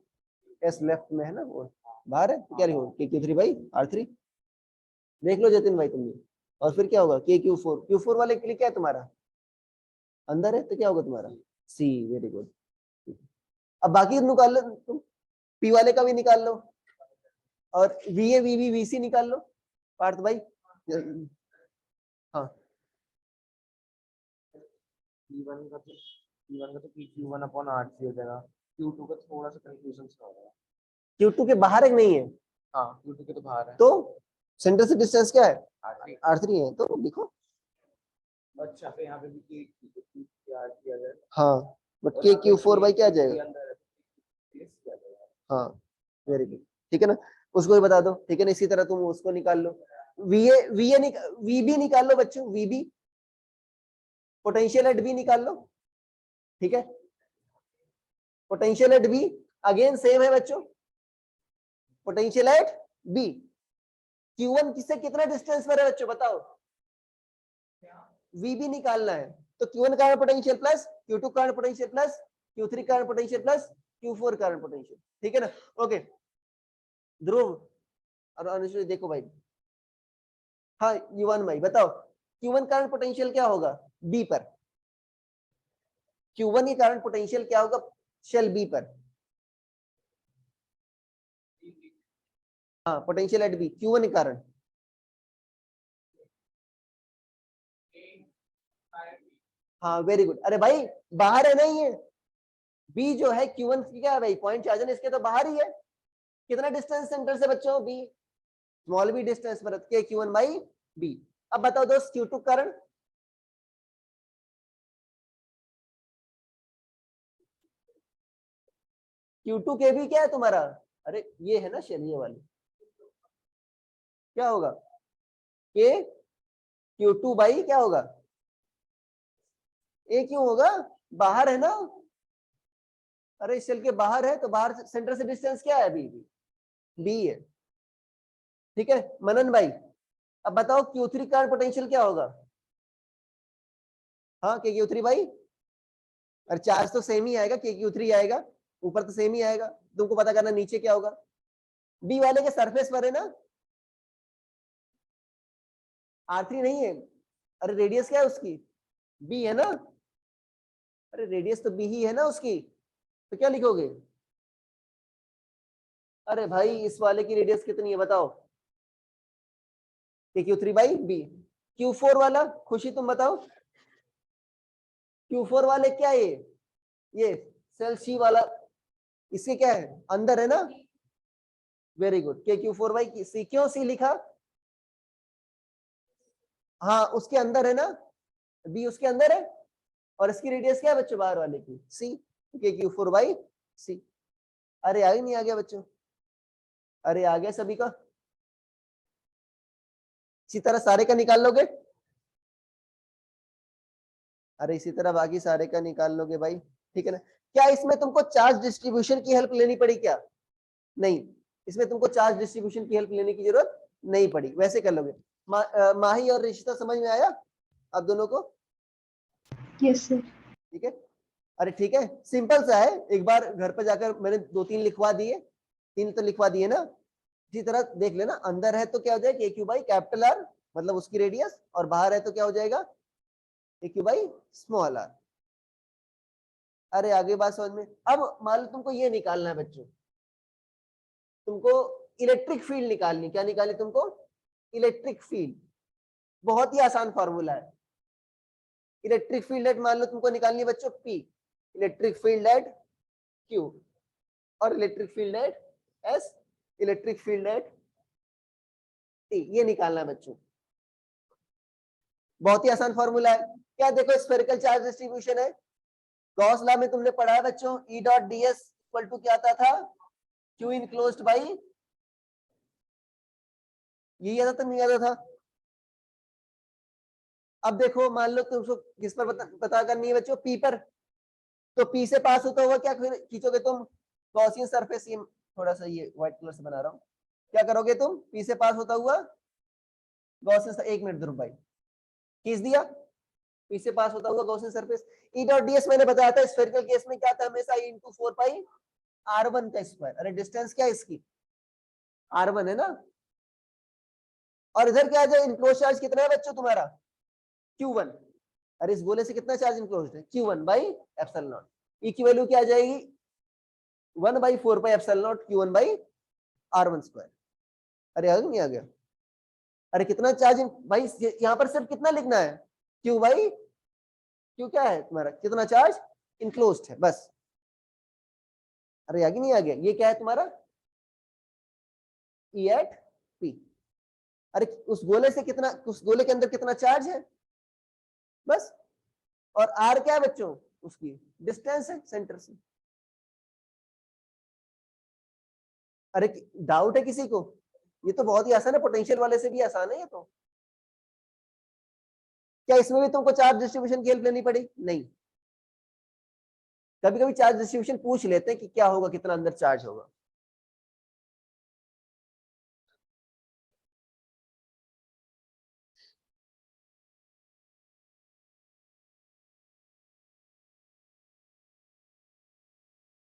[SPEAKER 1] S लेफ्ट में है ना वो, बाहर है, तो क्या लिखो KQ3/R3, देख लो जतिन भाई तुमने, और फिर क्या होगा Q4 वाले के लिए क्या है तुम्हारा, अंदर है, तो क्या होगा तुम्हारा C, वेरी गुड, अब बाकी निकाल लो तुम, P वाले का भी निकाल लो, और VA VB VC निकाल लो पार्थ भाई, हाँ
[SPEAKER 3] P1 का तो PQ1/R3 हो जाएगा, Q2 का थोड़ा सा कंफ्यूजन सा हो रहा है,
[SPEAKER 1] Q2 के बाहर एक नहीं है,
[SPEAKER 3] हाँ Q2 के तो बाहर है,
[SPEAKER 1] तो सेंटर से डिस्टेंस क्या है,
[SPEAKER 3] R3,
[SPEAKER 1] R3 है, तो लिखो,
[SPEAKER 3] अच्छा फिर यहाँ पे भी R3 आ जाएगा,
[SPEAKER 1] हाँ बट KQ4 क्या आ जाएगा, हाँ वेरी गुड, ठीक है ना, उसको भी बता दो, ठीक है ना, इसी तरह तुम उसको निकाल लो, VB निकाल लो बच्चों, VB पोटेंशियल एट B निकाल लो, ठीक है, potential at B again same है बच्चों, पोटेंशियल एट B, Q1 किससे कितना डिस्टेंस पर है बच्चों बताओ, VB निकालना है, तो Q1 का पोटेंशियल प्लस Q2 का पोटेंशियल प्लस Q3 का पोटेंशियल प्लस Q4 का पोटेंशियल, ठीक है ना, ओके ध्रुव और अनुश्री देखो भाई, हाँ युवान भाई बताओ, Q1 करंट पोटेंशियल क्या होगा B पर, Q1 के करंट पोटेंशियल क्या होगा शेल B पर, हाँ पोटेंशियल एट B Q1 के कारण, हाँ वेरी गुड, अरे भाई बाहर है नहीं है, B जो है Q1 की क्या है भाई, पॉइंट चार्ज है इसके तो बाहर ही है, कितना डिस्टेंस सेंटर से बच्चों, बी, स्मॉल बी डिस्टेंस पर के Q1 बाई बी। अब बताओ दोस्त Q2 करंट, Q2 के भी क्या है तुम्हारा, अरे ये है ना शेल, ये वाली, क्या होगा के Q2 बाई क्या होगा, ए क्यों होगा, बाहर है ना, अरे सेल के बाहर है तो बाहर सेंटर से डिस्टेंस क्या है, बी, बी है, ठीक है मनन भाई। अब बताओ Q3 का पोटेंशियल क्या होगा, हाँ के Q3 भाई, और चार्ज तो सेम ही आएगा, के Q3 आएगा, ऊपर तो सेम ही आएगा, तुमको पता करना नीचे क्या होगा, बी वाले के सरफेस पर है ना, R3 नहीं है, अरे रेडियस क्या है उसकी, बी है ना, अरे रेडियस तो बी ही है ना उसकी, तो क्या लिखोगे, अरे भाई इस वाले की रेडियस कितनी है बताओ, के Q3 बाई बी। Q4 वाला खुशी तुम बताओ, Q4 वाले क्या है, ये सेल सी वाला, इसके क्या है अंदर है ना, वेरी गुड, के Q4 बाई सी, क्यों सी लिखा, हाँ उसके अंदर है ना, बी उसके अंदर है, और इसकी रेडियस क्या है बच्चों बाहर वाले की, सी, के Q4 बाई सी। अरे आ ही नहीं आ गया बच्चों, अरे आ गया सभी का, इसी तरह सारे का निकाल लोगे, अरे इसी तरह बाकी सारे का निकाल लोगे भाई, ठीक है ना। क्या इसमें तुमको चार्ज डिस्ट्रीब्यूशन की हेल्प लेनी पड़ी क्या, नहीं, इसमें तुमको चार्ज डिस्ट्रीब्यूशन की हेल्प लेने की जरूरत नहीं पड़ी, वैसे कर लोगे। माही और रिश्ता समझ में आया आप दोनों को,
[SPEAKER 2] यस सर।
[SPEAKER 1] ठीक है, अरे ठीक है सिंपल सा है, एक बार घर पे जाकर मैंने 2-3 लिखवा दिए, 3 तो लिखवा दिए ना, इसी तरह देख लेना, अंदर है तो क्या हो जाएगा के क्यू बाई कैपिटल आर, मतलब उसकी रेडियस, और बाहर है तो क्या हो जाएगा के क्यू बाई स्मॉल आर। अरे आगे बात समझ में। अब मान लो तुमको ये निकालना है बच्चों, तुमको इलेक्ट्रिक फील्ड निकालनी, क्या निकालनी तुमको, इलेक्ट्रिक फील्ड, बहुत ही आसान फॉर्मूला है, इलेक्ट्रिक फील्ड एट मान लो तुमको निकालनी है बच्चों P, electric field eight Q, और electric field eight S, electric field eight T, ये निकालना है बच्चों, बहुत ही आसान फॉर्मूला है। क्या देखो स्फेरिकल चार्ज डिस्ट्रीब्यूशन है, गॉस लॉ में तुमने पढ़ा है बच्चों, E dot ds equal to क्या आता था, Q इनक्लोज्ड बाई, यही आता था नहीं आता था। अब देखो मान लो तुमको किस पर पता करनी है बच्चों, P पर, तो P से पास होता हुआ क्या खींचोगे तुम, गॉसियन सरफेस, ये थोड़ा सा ये व्हाइट कलर से बना रहा हूँ, क्या करोगे तुम, P से पास होता हुआ गॉसियन, 1 मिनट ध्रुव भाई, खींच दिया, P से पास होता हुआ Gaussian surface. E dot ds मैंने बताया था स्फेरिकल केस में क्या था, हमेशा E into 4 पाई R1 का स्क्वायर, अरे डिस्टेंस क्या है इसकी, R1 है ना, और इधर क्या है, इनक्लोज चार्ज कितना है बच्चों तुम्हारा, Q1, अरे इस गोले से कितना चार्ज इनक्लोज है, Q1 by epsilon not, E की वैल्यू क्या आ जाएगी 1/4 pi epsilon not Q1 by R1 square. अरे आ नहीं आ गया, अरे कितना चार्ज भाई, यहाँ पर सिर्फ कितना लिखना है, Q बाई Q क्या है तुम्हारा, कितना चार्ज इनक्लोज्ड है बस, अरे आगे नहीं आ गया, ये क्या है तुम्हारा E एट P, अरे उस गोले से कितना, उस गोले के अंदर कितना चार्ज है बस, और R क्या है बच्चों, उसकी डिस्टेंस है सेंटर से। अरे डाउट है किसी को, ये तो बहुत ही आसान है, पोटेंशियल वाले से भी आसान है ये तो, क्या इसमें भी तुमको चार्ज डिस्ट्रीब्यूशन की हेल्प लेनी पड़ी, नहीं, कभी कभी चार्ज डिस्ट्रीब्यूशन पूछ लेते हैं कि क्या होगा, कितना अंदर चार्ज होगा,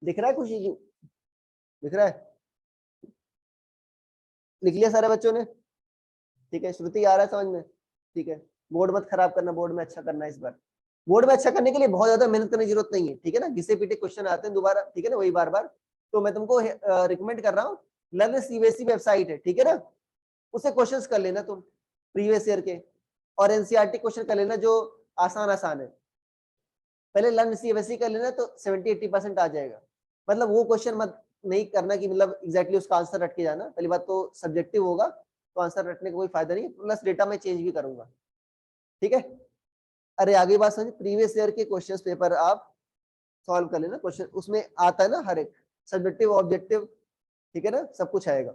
[SPEAKER 1] दिख रहा है खुशी जी, दिख रहा है, लिख लिया सारे बच्चों ने, ठीक है, श्रुति आ रहा है समझ में, ठीक है, बोर्ड मत खराब करना, बोर्ड में अच्छा करना इस बार, बोर्ड में अच्छा करने के लिए बहुत ज्यादा मेहनत करने की जरूरत नहीं है, ठीक है ना, घिसे पीटे क्वेश्चन आते हैं दोबारा, ठीक है ना, वही बार बार, तो मैं तुमको रिकमेंड कर रहा हूँ, लर्न सीबीएसई वेबसाइट है, ठीक है ना, उसे क्वेश्चंस कर लेना तुम प्रीवियस ईयर के, और एनसीईआरटी क्वेश्चन कर लेना जो आसान आसान है, पहले लर्न सीबीएसई कर लेना तो 70-80% आ जाएगा, मतलब वो क्वेश्चन मत नहीं करना कि मतलब एग्जैक्टली उसका आंसर रट के जाना, पहली बात तो सब्जेक्टिव होगा तो आंसर रटने का कोई फायदा नहीं, प्लस डेटा में चेंज भी करूंगा, ठीक है। अरे आगे बात समझ, प्रीवियस ईयर के क्वेश्चन पेपर आप सॉल्व कर लेना, क्वेश्चन उसमें आता है ना हर एक, सब्जेक्टिव ऑब्जेक्टिव, ठीक है ना, सब कुछ आएगा।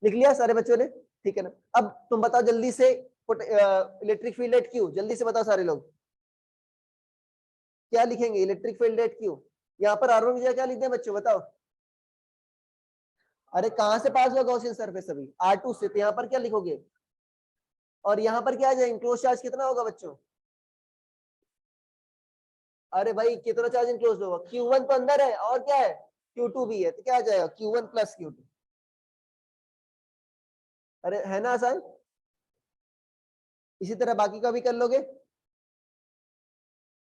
[SPEAKER 1] लिख लिया सारे बच्चों ने, ठीक है ना। अब तुम बताओ जल्दी से, इलेक्ट्रिक फील्ड एट क्यू, जल्दी से बताओ सारे लोग क्या लिखेंगे, इलेक्ट्रिक फील्ड एट क्यू। यहाँ पर R1 की जगह क्या लिखते हैं बच्चों, बताओ। अरे कहां से पास हुआ गॉसियन सरफेस अभी, R2 से, तो यहाँ पर क्या लिखोगे, और यहाँ पर क्या आ जाए, इंक्लोज चार्ज कितना होगा बच्चों। अरे भाई कितना चार्ज इंक्लोज होगा, Q1 तो अंदर है और क्या है, Q2 भी है, तो क्या आ जाएगा Q1 प्लस Q2। अरे है ना आसान। इसी तरह बाकी का भी कर लोगे।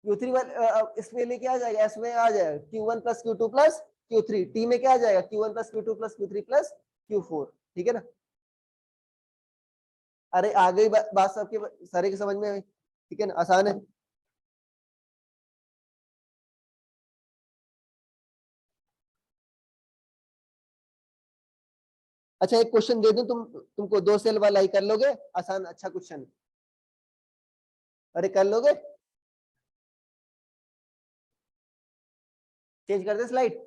[SPEAKER 1] Q3 इसमें लिए क्या आ जाएगा, एस में आ जाएगा Q1 plus Q2 plus Q3, T में क्या आ जाएगा Q1 plus Q2 plus Q3 plus Q4, ठीक है ना। अरे आ गई बात सबके सारे के समझ में आई, ठीक है ना, आसान है। अच्छा एक क्वेश्चन दे दूं तुमको, 2 सेल वाला ही कर लोगे, आसान अच्छा क्वेश्चन। अरे कर लोगे, चेंज कर दे स्लाइड,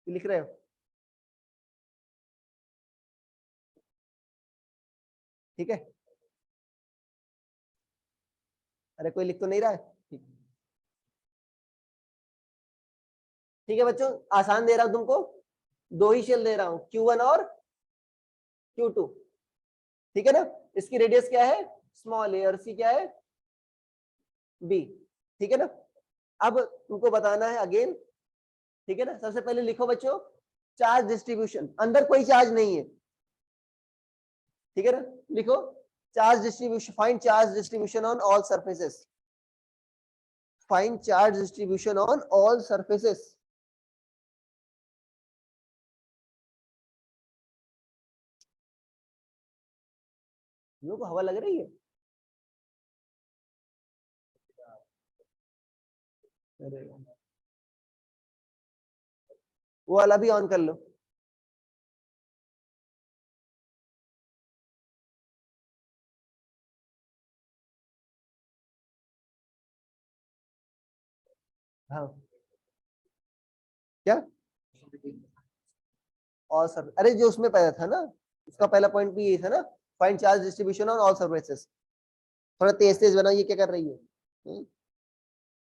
[SPEAKER 1] लिख रहे हो। ठीक है, अरे कोई लिख तो नहीं रहा है, ठीक है बच्चों, आसान दे रहा हूं तुमको, 2 ही शेल दे रहा हूं, Q1 और Q2, ठीक है ना। इसकी रेडियस क्या है, स्मॉल ए, और सी क्या है, बी, ठीक है ना। अब तुमको बताना है अगेन, ठीक है ना। सबसे पहले लिखो बच्चों, चार्ज डिस्ट्रीब्यूशन, अंदर कोई चार्ज नहीं है, ठीक है ना। लिखो charge distribution, find charge distribution on all surfaces, find charge distribution on all surfaces. लोगों को हवा लग रही है, अरे वो वाला भी ऑन कर लो। हाँ क्या, और सर अरे जो उसमें पहला था ना, उसका पहला पॉइंट भी ये था ना, find charge distribution on all surfaces. थोड़ा तेज तेज बनाओ, ये क्या कर रही है,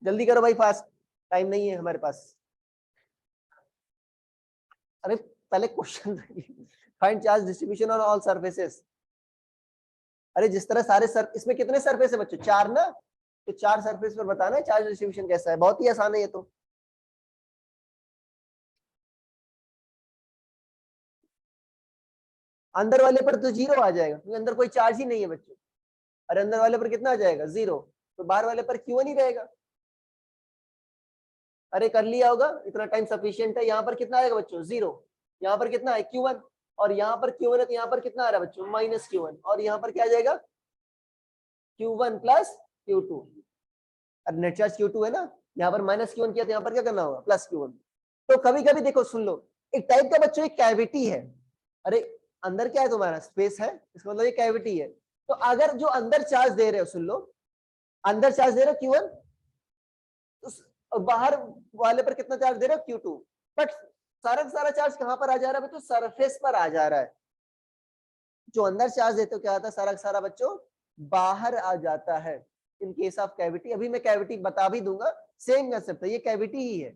[SPEAKER 1] जल्दी करो भाई, फास्ट, टाइम नहीं है हमारे पास। अरे पहले question find charge distribution on all surfaces. अरे जिस तरह सारे सर, इसमें कितने सरफेस है बच्चों, 4 ना, तो 4 सरफेस पर बताना है चार्ज डिस्ट्रीब्यूशन कैसा है, बहुत ही आसान है ये तो। अंदर वाले पर तो 0 आ जाएगा क्योंकि अंदर कोई चार्ज ही नहीं है बच्चों। अरे अंदर वाले पर कितना आ जाएगा, 0, तो बाहर वाले पर Q1 ही रहेगा। अरे कर लिया होगा, इतना टाइम सफिशियंट है। यहाँ पर कितना आएगा बच्चों, 0, यहाँ पर कितना है Q1, और यहाँ पर Q1 है, तो यहाँ पर कितना आ रहा है बच्चों, माइनस Q1, और यहाँ पर क्या आ जाएगा Q1 प्लस Q2। अब नेट चार्ज Q2 है ना, यहाँ पर माइनस Q1 किया, तो यहाँ पर क्या करना होगा, प्लस Q1। तो कभी कभी देखो, सुन लो, एक टाइप का बच्चों एक कैविटी है, अरे अंदर क्या है तुम्हारा, स्पेस है, इसका मतलब ये कैविटी है। तो अगर जो अंदर चार्ज दे रहे हो, सुन लो, अंदर चार्ज दे रहे हो Q1, तो बाहर वाले पर कितना चार्ज दे रहे हो, Q2, बट सारा का सारा चार्ज कहां पर आ जा रहा है बच्चों, सरफेस पर आ जा रहा है। जो अंदर चार्ज देते हो क्या आता है, सारा का सारा बच्चों बाहर आ जाता है। इन केस ऑफ कैविटी, अभी मैं कैविटी बता भी दूंगा, सेम कंसेप्ट है, ये कैविटी ही है।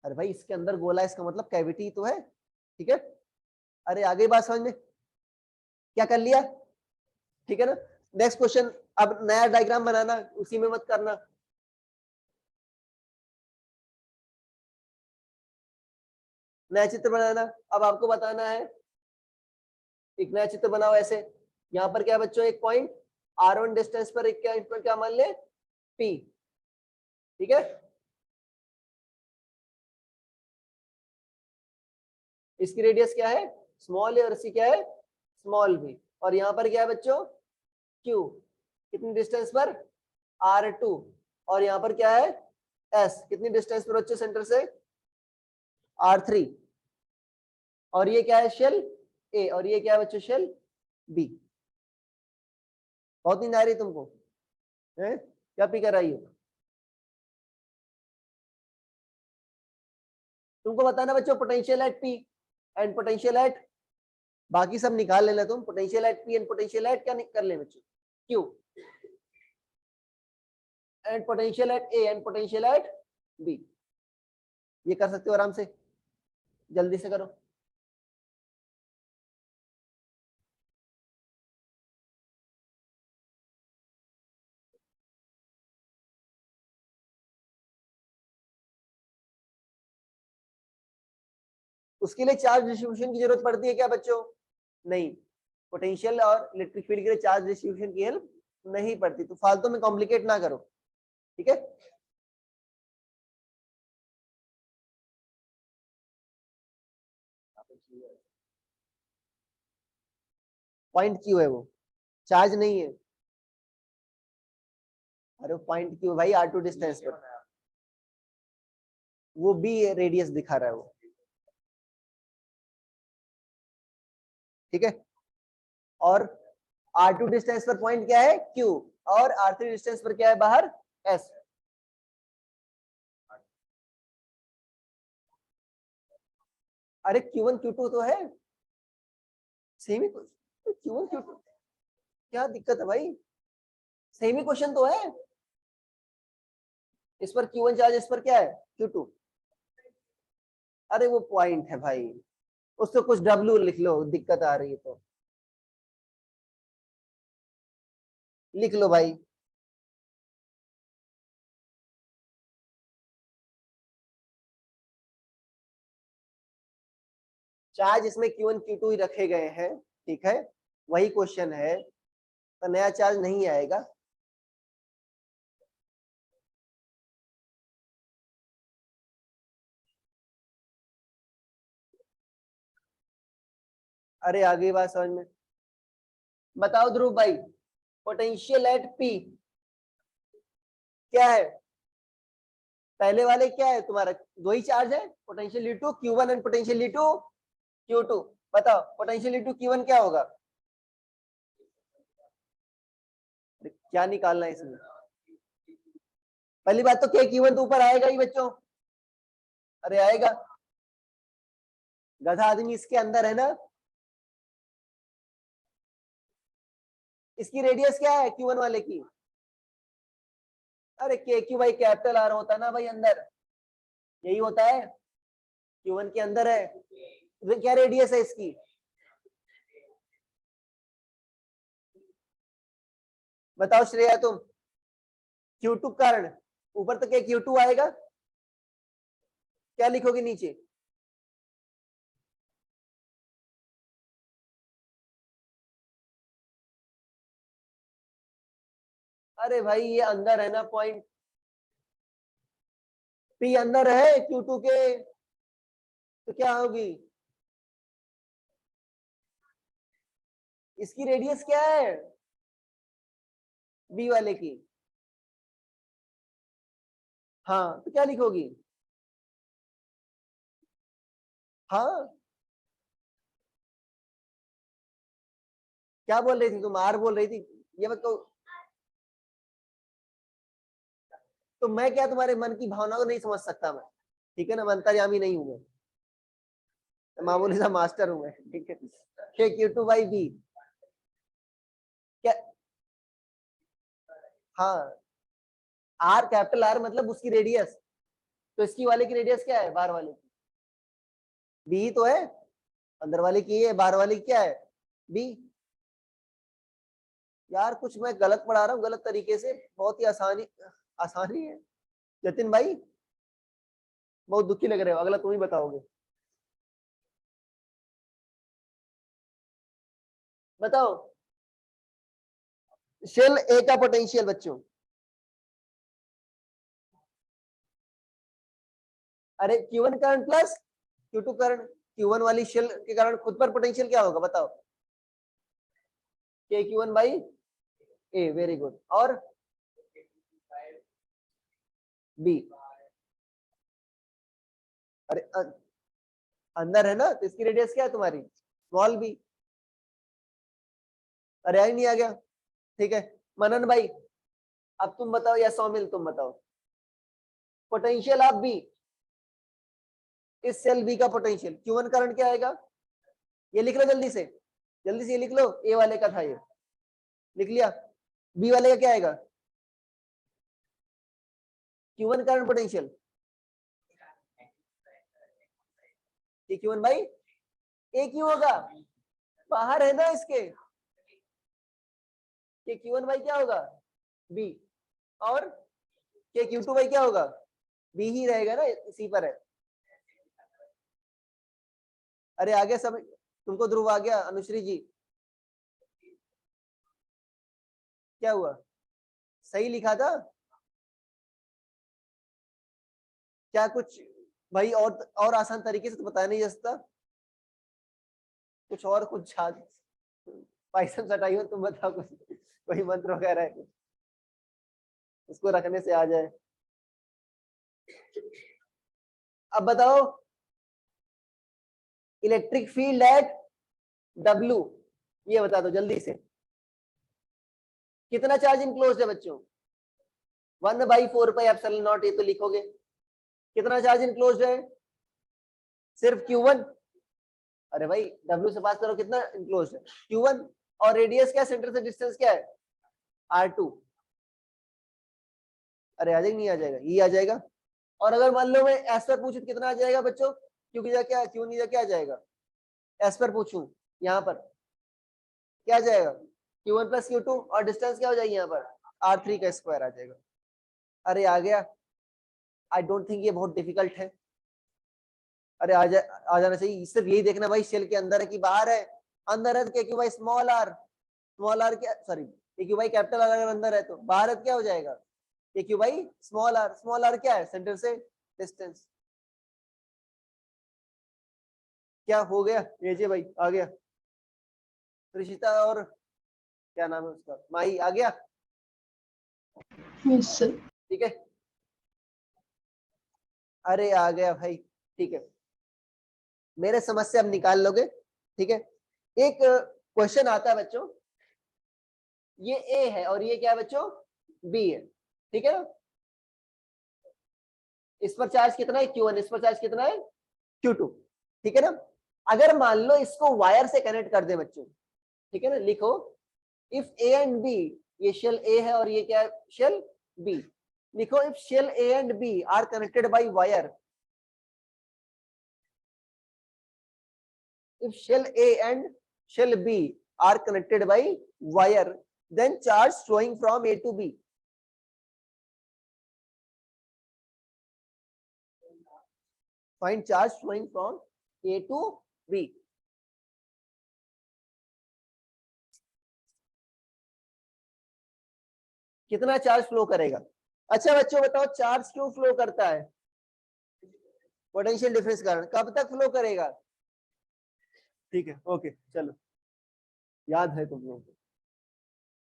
[SPEAKER 1] अरे भाई इसके अंदर गोला है, इसका मतलब कैविटी ही तो है, ठीक है। अरे आगे बात समझ में, क्या कर लिया, ठीक है ना। नेक्स्ट क्वेश्चन, अब नया डायग्राम बनाना, उसी में मत करना। नया चित्र बनाना, अब आपको बताना है, एक नया चित्र बनाओ ऐसे। यहाँ पर क्या है बच्चों, एक पॉइंट R1 डिस्टेंस पर एक क्या मान ले, P, ठीक है। इसकी रेडियस क्या है, स्मॉल है, और इसकी क्या है, स्मॉल भी। और यहाँ पर क्या है बच्चों, Q, कितनी डिस्टेंस पर, R2, और यहाँ पर क्या है S, कितनी डिस्टेंस पर बच्चों सेंटर से, R3, और ये क्या है शेल ए, और ये क्या है बच्चों शेल बी। बहुत नींद आ रही है तुमको है? क्या पी कर आई हो? तुमको बताना बच्चों potential at P and potential at, बाकी सब निकाल लेना तुम, potential at P and potential at क्या कर ले बच्चों Q, and potential at A and potential at B. ये कर सकते हो आराम से, जल्दी से करो। उसके लिए चार्ज डिस्ट्रीब्यूशन की जरूरत पड़ती है क्या बच्चों? नहीं, पोटेंशियल और इलेक्ट्रिक फील्ड के लिए चार्ज डिस्ट्रीब्यूशन की हेल्प नहीं पड़ती, तो फालतू में कॉम्प्लिकेट ना करो, ठीक है। पॉइंट क्यू है वो, चार्ज नहीं है। अरे पॉइंट क्यू भाई आर टू डिस्टेंस पर, वो बी रेडियस दिखा रहा है वो, ठीक है। और R2 डिस्टेंस पर पॉइंट क्या है Q, और R3 डिस्टेंस पर क्या है बाहर S। अरे Q1 Q2 तो है सेम ही, Q1 Q2 क्या दिक्कत है भाई, सेम ही क्वेश्चन तो है। इस पर Q1 चार्ज, इस पर क्या है Q2। अरे वो पॉइंट है भाई, उसको कुछ W लिख लो, दिक्कत आ रही है तो लिख लो भाई। चार्ज इसमें Q1 Q2 ही रखे गए हैं, ठीक है, वही क्वेश्चन है, तो नया चार्ज नहीं आएगा। अरे आगे बात समझ में, बताओ ध्रुव भाई, पोटेंशियल एट पी क्या है? पहले वाले क्या है तुम्हारा, दो ही चार्ज है, potential E2 Q1 and potential E2 Q2। बताओ पोटेंशियल E2 Q1 क्या होगा? क्या निकालना है इसमें? पहली बात तो क्या Q1 तो ऊपर आएगा ही बच्चों, अरे आएगा, गधा आदमी इसके अंदर है ना। इसकी रेडियस क्या है Q1 वाले की? अरे के क्यू भाई कैपिटल आर होता है ना भाई अंदर, यही होता है, Q1 के अंदर है, क्या रेडियस है इसकी? बताओ श्रेया तुम, Q2 कारण ऊपर तो क्या Q2 आएगा, क्या लिखोगे नीचे? अरे भाई ये अंदर है ना पॉइंट, पी अंदर है Q2 के, तो क्या होगी? इसकी रेडियस क्या है बी वाले की? हाँ तो क्या लिखोगी? हाँ क्या बोल रही थी तुम, आर बोल रही थी, ये बताओ। तो मैं क्या तुम्हारे मन की भावना को नहीं समझ सकता मैं, ठीक है ना, मैं अंतर्यामी नहीं हूं मैं मामूली सा मास्टर हूं मैं, ठीक है। Q2 बाई बी क्या? हाँ आर कैपिटल आर मतलब उसकी रेडियस, तो इसकी वाले की रेडियस क्या है बाहर वाले की? बी तो है, अंदर वाले की है, बाहर वाले की क्या है बी। यार कुछ मैं गलत पढ़ा रहा हूँ गलत तरीके से, बहुत ही आसानी आसानी है। जतिन भाई बहुत दुखी लग रहे हो, अगला तुम ही बताओगे, बताओ। शेल ए का पोटेंशियल बच्चों, अरे Q1 current plus Q2 current, Q1 वाली शेल के कारण खुद पर पोटेंशियल क्या होगा बताओ? के Q1 by A, very good. और बी, अरे अंदर है ना, तो इसकी रेडियस क्या है तुम्हारी, स्मॉल बी। अरे आई नहीं आ गया, ठीक है। मनन भाई अब तुम बताओ, या सौमिल तुम बताओ, पोटेंशियल ऑफ बी, इस सेल बी का पोटेंशियल Q1 करंट क्या आएगा, ये लिख लो जल्दी से, जल्दी से ये लिख लो, ए वाले का था ये, लिख लिया। बी वाले का क्या आएगा, Q1 करंट पोटेंशियल, ये Q1 भाई ए क्यों होगा, बाहर है ना इसके, के Q1 भाई क्या होगा बी, और के Q2 भाई क्या होगा बी ही रहेगा ना, इसी पर है। अरे आगे सब, तुमको ध्रुव आ गया, अनुश्री जी क्या हुआ, सही लिखा था क्या कुछ भाई, और आसान तरीके से तो बताया नहीं जा सकता, कुछ और कुछ पाइथन सटाइयो, तुम बताओ कुछ, कोई मंत्र वगैरह है कुछ, उसको रखने से आ जाए। अब बताओ इलेक्ट्रिक फील्ड एट W, ये बता दो जल्दी से, कितना चार्ज इनक्लोज्ड है बच्चों, 1/4πε0, ये तो लिखोगे। कितना चार्ज इनक्लोज्ड है, सिर्फ Q1, अरे भाई W से पास करो, कितना इनक्लोज्ड है Q1, और रेडियस क्या है, सेंटर से डिस्टेंस क्या है R2। अरे आ जाएगा, नहीं आ जाएगा, ये आ जाएगा। और अगर मान लो मैं एस पर पूछूं कितना आ जाएगा बच्चों, क्योंकि जा क्या, क्यों नहीं जा क्या आ जाएगा, एस पर पूछूं यहाँ पर क्या आ जाएगा, Q1 + Q2, और डिस्टेंस क्या हो जाएगी यहाँ पर R3 का स्क्वायर आ जाएगा। अरे आ गया, आई डोंट थिंक ये बहुत डिफिकल्ट है। अरे आ जाना चाहिए, सिर्फ यही देखना भाई शेल के अंदर है कि बाहर है, अंदर है तो के क्यू भाई स्मॉल आर क्या, सॉरी के क्यू भाई कैपिटल आर, अगर अंदर है तो बाहर है तो क्या हो जाएगा के क्यू भाई स्मॉल आर क्या है, सेंटर से डिस्टेंस। क्या हो गया, ये जे भाई आ गया, ऋषिता और क्या नाम है उसका, माही आ गया,
[SPEAKER 2] यस सर।
[SPEAKER 1] ठीक है। अरे आ गया भाई, ठीक है, मेरे समझ से अब निकाल लोगे, ठीक है। एक क्वेश्चन आता है बच्चों, ये ए है और ये क्या है बच्चों, बी है, ठीक है ना। इस पर चार्ज कितना है Q1, इस पर चार्ज कितना है Q2, ठीक है ना। अगर मान लो इसको वायर से कनेक्ट कर दे बच्चों, ठीक है ना, लिखो इफ ए एंड बी, ये शेल ए है और ये क्या है शेल बी, लिखो if shell A and B are connected by wire, if shell A and shell B are connected by wire, then charge flowing from A to B. Find charge flowing from A to B. कितना charge flow करेगा। अच्छा बच्चों बताओ charge क्यों flow करता है, potential difference कारण, कब तक फ्लो करेगा, ठीक है ओके चलो, याद है तुम लोगों को,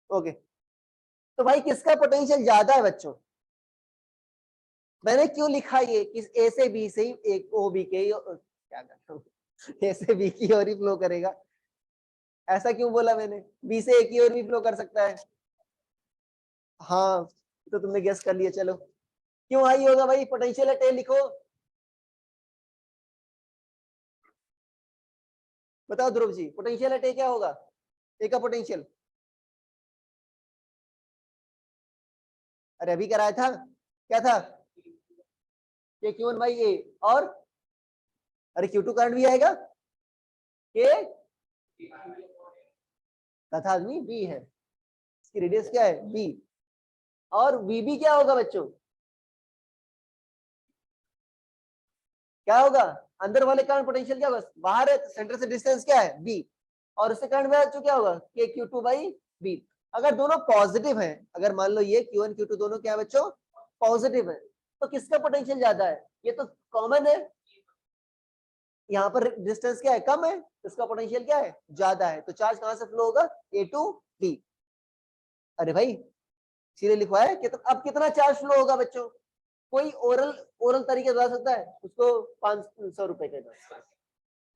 [SPEAKER 1] ओके। तो भाई किसका पोटेंशियल ज्यादा है बच्चों, मैंने क्यों लिखा ये कि ए से बी से ही एक ओ बी के क्या करता हूँ, ए से बी की ओर ही फ्लो करेगा, ऐसा क्यों बोला मैंने, बी से ए की ओर भी फ्लो कर सकता है। हाँ तो तुमने गेस कर लिया, चलो क्यों हाई होगा भाई, पोटेंशियल एट ए लिखो, बताओ ध्रुव जी, पोटेंशियल एट ए क्या होगा, ए का पोटेंशियल, अरे अभी कराया था, क्या था ये Q1 बाई ए, और अरे Q2 करंट भी आएगा, के तथा आदमी बी है, इसकी रेडियस क्या है बी, और वीबी क्या होगा बच्चों, क्या होगा, अंदर वाले करंट पोटेंशियल क्या होगा, बाहर है सेंटर से डिस्टेंस क्या है बी, और उससे करंट बच्चों क्या होगा के Q2 बाई बी। अगर दोनों पॉजिटिव हैं, अगर मान लो ये Q1 Q2 दोनों क्या है बच्चों पॉजिटिव है, तो किसका पोटेंशियल ज्यादा है, ये तो कॉमन है, यहाँ पर डिस्टेंस क्या है कम है, इसका पोटेंशियल क्या है ज्यादा है, तो चार्ज कहां से फ्लो होगा ए टू बी। अरे भाई सीधे लिखवाया है अब कितना चार्ज फ्लो होगा बच्चों, कोई ओरल तरीके बता सकता है उसको, 500 रुपए के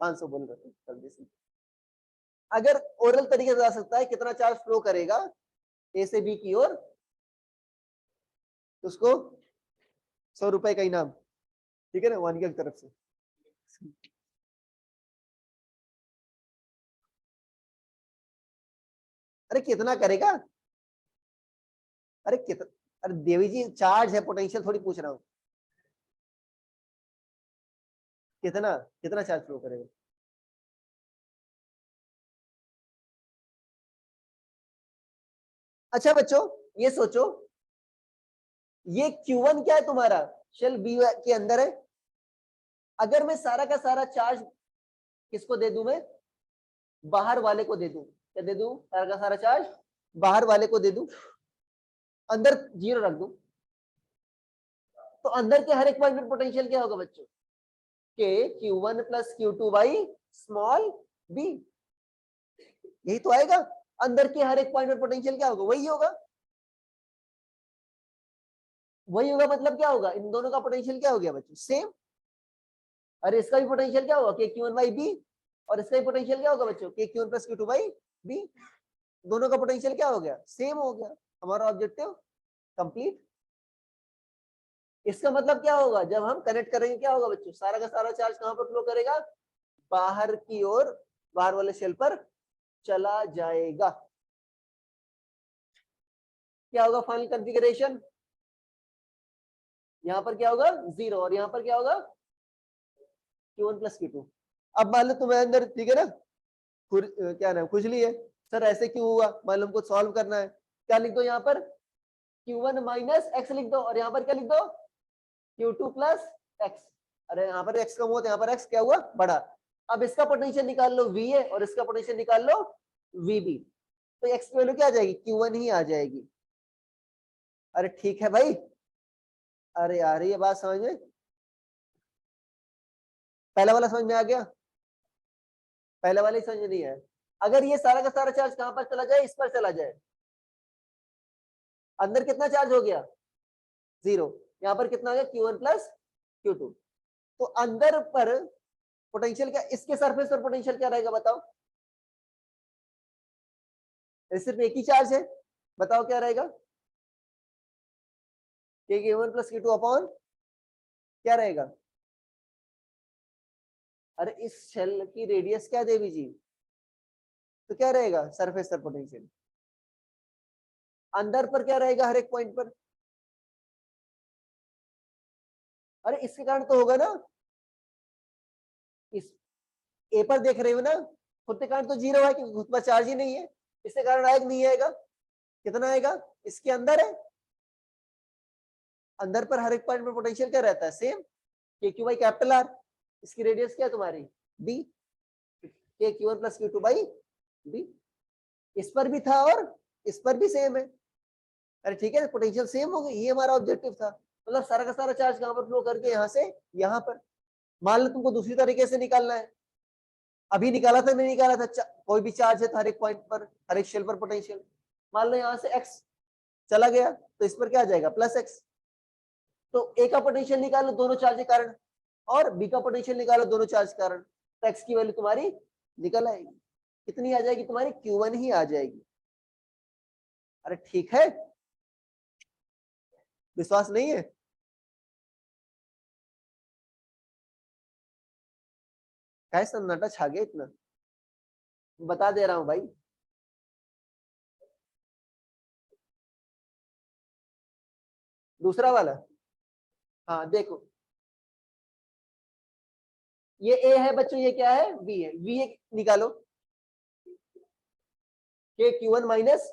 [SPEAKER 1] 500 बोल रहे थे जल्दी से। अगर ओरल तरीके से जा सकता है कितना चार्ज फ्लो करेगा ए से बी की ओर, तो उसको 100 रुपए का इनाम, ठीक है ना, वानिका की तरफ से। अरे कितना करेगा, अरे कितना, अरे देवी जी चार्ज है, पोटेंशियल थोड़ी पूछ रहा हूँ। कितना कितना चार्ज फ्लो करेगा? अच्छा बच्चों ये सोचो, ये Q1 क्या है तुम्हारा, शेल बी के अंदर है। अगर मैं सारा का सारा चार्ज किसको दे दूं, मैं बाहर वाले को दे दूं, क्या दे दूं, सारा का सारा चार्ज बाहर वाले को दे दूं, अंदर 0 रख दूं, तो अंदर के हर एक पॉइंट पर पोटेंशियल क्या होगा बच्चों, के Q1 plus Q2 by small B, यही तो आएगा। अंदर के हर एक पॉइंट पर पोटेंशियल क्या होगा, वही होगा, वही होगा। मतलब क्या होगा, इन दोनों का पोटेंशियल क्या हो गया बच्चों, सेम। अरे इसका भी पोटेंशियल क्या होगा, के Q1 बाई बी, और इसका भी पोटेंशियल क्या होगा बच्चों, के Q1 plus Q2 by B. दोनों का पोटेंशियल क्या हो गया, सेम हो गया। हमारा ऑब्जेक्टिव कंप्लीट। इसका मतलब क्या होगा, जब हम कनेक्ट करेंगे क्या होगा बच्चों, सारा का सारा चार्ज कहां पर फ्लो करेगा, बाहर की ओर, बाहर वाले शेल पर चला जाएगा। क्या होगा फाइनल कॉन्फ़िगरेशन, यहां पर क्या होगा 0, और यहां पर क्या होगा Q1 प्लस Q2। अब मान लो तुम्हें अंदर, ठीक है ना, क्या नाम खुजली है, सर ऐसे क्यों हुआ, मान लो हमको सॉल्व करना है, क्या लिख दो यहाँ पर, Q1 माइनस एक्स लिख दो, और यहाँ पर क्या लिख दो, Q2 प्लस एक्स। अरे यहाँ पर एक्स कम हुआ तो यहाँ पर एक्स क्या हुआ, बड़ा। अब इसका पोटेंशियल निकाल लो V है, और इसका पोटेंशियल निकाल लो VB, तो एक्स की वैल्यू क्या आ जाएगी, Q1 ही आ जाएगी। अरे ठीक है भाई, अरे यार ये बात समझ में, पहला वाला समझ में आ गया, पहले वाले समझ में नहीं आया। अगर ये सारा का सारा चार्ज कहां पर चला जाए, इस पर चला जाए, अंदर कितना चार्ज हो गया 0, यहाँ पर कितना आ गया Q1 प्लस Q2, तो अंदर पर पोटेंशियल क्या, इसके सरफेस पर पोटेंशियल क्या रहेगा बताओ, सिर्फ एक ही चार्ज है, बताओ क्या रहेगा, K1 प्लस Q2 अपॉन क्या रहेगा। अरे इस शेल की रेडियस क्या देवी जी, तो क्या रहेगा सरफेस पर पोटेंशियल, अंदर पर क्या रहेगा हर एक पॉइंट पर। अरे इसके कारण तो होगा ना, इस ए पर देख रहे हो ना, खुद के कारण तो 0 है क्योंकि खुद पर चार्ज ही नहीं है, इसके कारण आएगा नहीं आएगा, कितना आएगा, इसके अंदर है, अंदर पर हर एक पॉइंट पर पोटेंशियल क्या रहता है, सेम, के क्यू बाई कैपिटल आर, इसकी रेडियस क्या है तुम्हारी बी, के Q1 plus Q2 by B. इस पर भी था और इस पर भी सेम है। अरे ठीक है, पोटेंशियल सेम हो गई, ये हमारा ऑब्जेक्टिव था। मतलब सारा का सारा चार्ज कहां पर फ्लो करके यहाँ से यहाँ पर। मान लो तुमको दूसरी तरीके से निकालना है, अभी निकाला था नहीं निकाला था, कोई भी चार्ज है तो हर एक पॉइंट पर, हर एक शेल पर पोटेंशियल, मान लो यहाँ से एक्स चला गया तो इस पर क्या आ जाएगा प्लस एक्स, तो ए का पोटेंशियल निकालो दोनों चार्ज के कारण, और बी का पोटेंशियल निकालो दोनों चार्ज के कारण, तो एक्स की वैल्यू तुम्हारी निकल आएगी, कितनी आ जाएगी तुम्हारी Q1 ही आ जाएगी। अरे ठीक है, विश्वास नहीं है, कैसे सन्नाटा छा गया इतना, बता दे रहा हूं भाई। दूसरा वाला, हाँ देखो, ये ए है बच्चों, ये क्या है बी है, बी निकालो, के Q1 माइनस,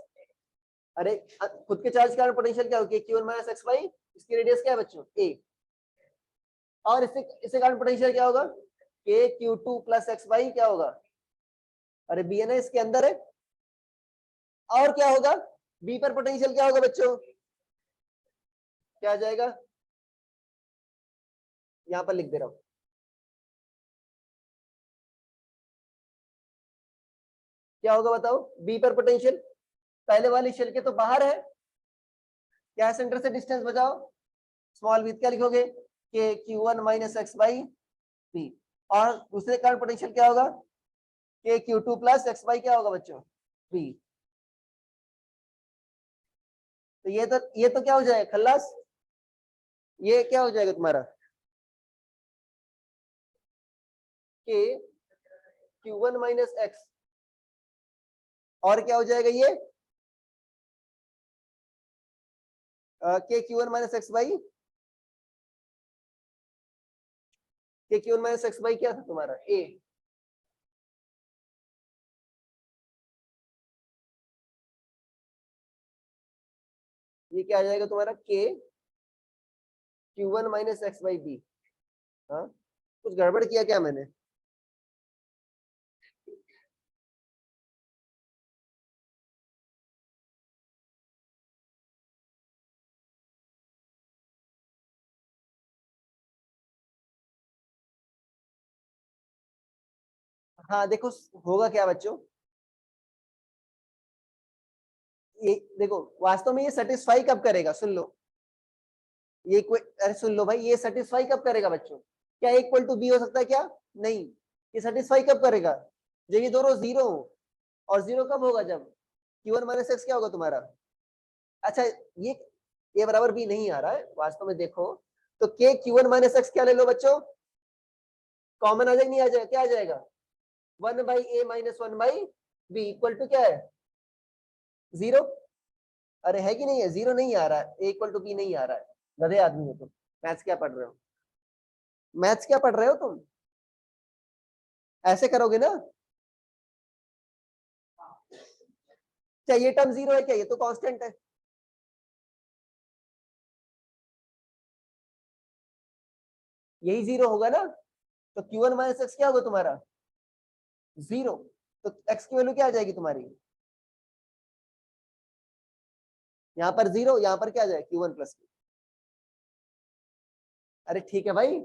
[SPEAKER 1] अरे खुद के चार्ज के कारण पोटेंशियल क्या होगी, Q1 माइनस एक्स बाई, इसकी रेडियस क्या है बच्चों ए, और इसके कारण पोटेंशियल क्या होगा, के Q2 प्लस एक्स बाई क्या होगा, अरे बी है ना इसके अंदर है, और क्या होगा बी पर पोटेंशियल क्या होगा बच्चों, क्या आ जाएगा, यहां पर लिख दे रहा हूं, क्या होगा बताओ, बी पर पोटेंशियल पहले वाली शेल के तो बाहर है, क्या है सेंटर से डिस्टेंस बचाओ, स्मॉल बी क्या लिखोगे, के Q1 minus x by B, और दूसरे कारण पोटेंशियल क्या होगा, K Q two plus x by क्या होगा बच्चों, बी। तो ये तो क्या हो जाएगा खल्लास, ये क्या हो जाएगा तुम्हारा K Q one minus x, और क्या हो जाएगा ये k Q one minus x by, k Q one minus x by क्या था तुम्हारा ए, ये क्या आ जाएगा तुम्हारा K Q one minus x by B. हाँ कुछ गड़बड़ किया क्या मैंने, हाँ देखो होगा क्या बच्चों, ये देखो वास्तव में ये सेटिस्फाई कब करेगा, सुन लो ये कोई, अरे सुन लो भाई, ये सेटिस्फाई कब करेगा बच्चों, क्या इक्वल टू बी हो सकता है क्या, नहीं, ये सेटिस्फाई कब करेगा जब ये दोनों जीरो हो, और जीरो कब होगा जब क्यू वन माइनस एक्स क्या होगा तुम्हारा, अच्छा ये बराबर बी नहीं आ रहा है वास्तव में, देखो तो K Q one minus x क्या ले लो बच्चों, कॉमन आ जाएगा नहीं आ जाएगा, क्या आ जाएगा one by A minus one by B equal to क्या है जीरो, अरे है कि नहीं है, जीरो नहीं आ रहा है, ए इक्वल टू बी नहीं आ रहा है, गधे आदमी हो तुम, मैथ्स क्या पढ़ रहे हो, मैथ्स क्या पढ़ रहे हो तुम, ऐसे करोगे ना, क्या ये टर्म जीरो है क्या, ये तो कांस्टेंट है, यही जीरो होगा ना, तो क्यू वन माइनस एक्स क्या होगा तुम्हारा जीरो, तो एक्स की वैल्यू क्या आ जाएगी तुम्हारी, यहाँ पर जीरो, यहाँ पर क्या आ जाएगा क्यू वन प्लस, अरे ठीक है भाई,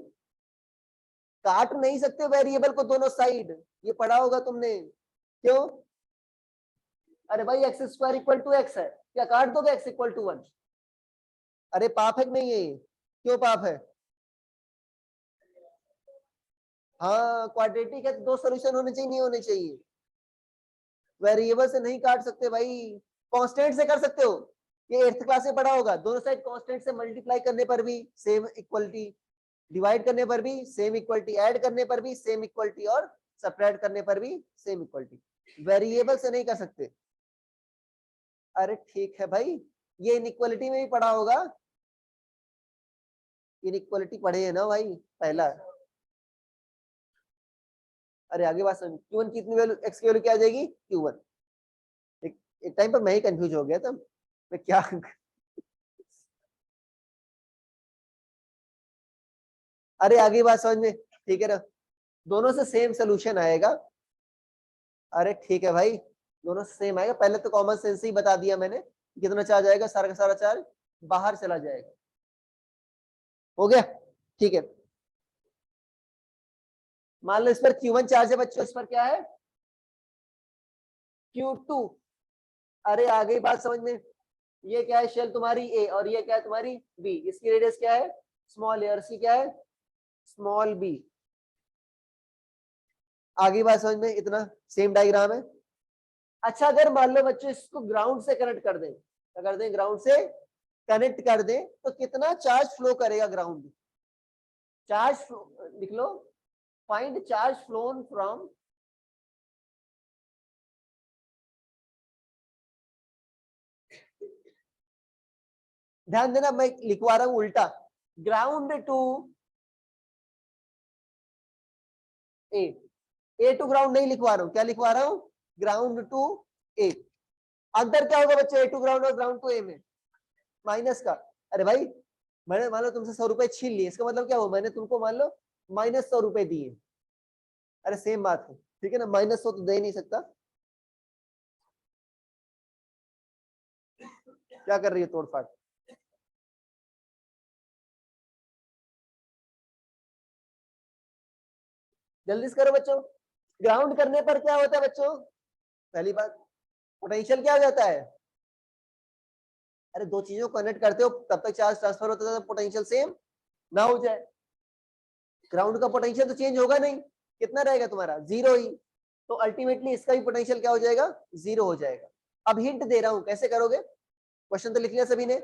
[SPEAKER 1] काट नहीं सकते वेरिएबल को दोनों साइड, ये पढ़ा होगा तुमने, क्यों, अरे भाई x square equal to x है, क्या काट दोगे एक्स इक्वल टू वन, अरे पाप है कि नहीं है, क्यों पाप है, हाँ क्वाड्रेटिक है तो दो सोल्यूशन होने चाहिए, नहीं होने चाहिए, वेरिएबल से नहीं काट सकते भाई, कांस्टेंट से कर सकते हो, ये 8th क्लास में पढ़ा होगा, दोनों साइड कांस्टेंट से मल्टीप्लाई करने पर भी सेम इक्वलिटी, डिवाइड करने पर भी सेम इक्वलिटी, ऐड करने पर भी सेम इक्वलिटी, और सब्ट्रैक्ट करने पर भी सेम इक्वलिटी, वेरिएबल से नहीं कर सकते, अरे ठीक है भाई, ये इनइक्वलिटी में भी पढ़ा होगा, इनइक्वलिटी पढ़े है ना भाई पहला, अरे आगे बात समझ, Q1 की इतनी वैल्यू, एक्स की वैल्यू क्या आ जाएगी Q1, एक टाइम पर मैं ही कंफ्यूज हो गया था, मैं क्या अरे आगे बात समझ में, ठीक है ना, दोनों से सेम सोल्यूशन आएगा, अरे ठीक है भाई, दोनों से सेम आएगा, पहले तो कॉमन सेंस ही बता दिया मैंने, कितना चार्ज आएगा, सारा का सारा चार्ज बाहर चला जाएगा, हो गया, ठीक है, मान लो इस पर Q1 चार्ज है बच्चों, इस पर क्या है Q2, अरे आ गई बात समझ में, ये क्या है शेल तुम्हारी ए, और ये क्या है तुम्हारी बी, इसकी रेडियस क्या है स्मॉल ए, और इसकी क्या है स्मॉल बी, आगे बात समझ में, इतना सेम डायग्राम है, अच्छा अगर मान लो बच्चों इसको ग्राउंड से कनेक्ट कर दें, क्या कर दें, ग्राउंड से कनेक्ट कर दें, तो कितना चार्ज फ्लो करेगा ग्राउंड, चार्ज लिख लो, फाइंड चार्ज फ्लोन फ्रॉम, ध्यान देना मैं लिखवा रहा हूं उल्टा, ground to A to ground नहीं लिखवा रहा हूं, क्या लिखवा रहा हूं, ग्राउंड टू ए, अंतर क्या होगा बच्चों ए टू ग्राउंड और ग्राउंड टू ए में, माइनस का, अरे भाई मैंने मान लो तुमसे 100 रुपए छीन लिए, इसका मतलब क्या हुआ, मैंने तुमको मान लो -100 रुपए दिए, अरे सेम बात है, ठीक है ना, -100 तो दे नहीं सकता, क्या कर रही है तोड़फाड़, जल्दी से करो बच्चों, ग्राउंड करने पर क्या होता है बच्चों, पहली बात पोटेंशियल क्या हो जाता है, अरे दो चीजों को कनेक्ट करते हो तब तक चार्ज ट्रांसफर होता है, पोटेंशियल सेम ना हो जाए, ग्राउंड का पोटेंशियल तो चेंज होगा नहीं, कितना रहेगा तुम्हारा, जीरो ही। तो अल्टीमेटली इसका भी पोटेंशियल क्या हो जाएगा, जीरो हो जाएगा। अब हिंट दे रहा हूं, कैसे करोगे, क्वेश्चन तो लिख लिया सभी ने,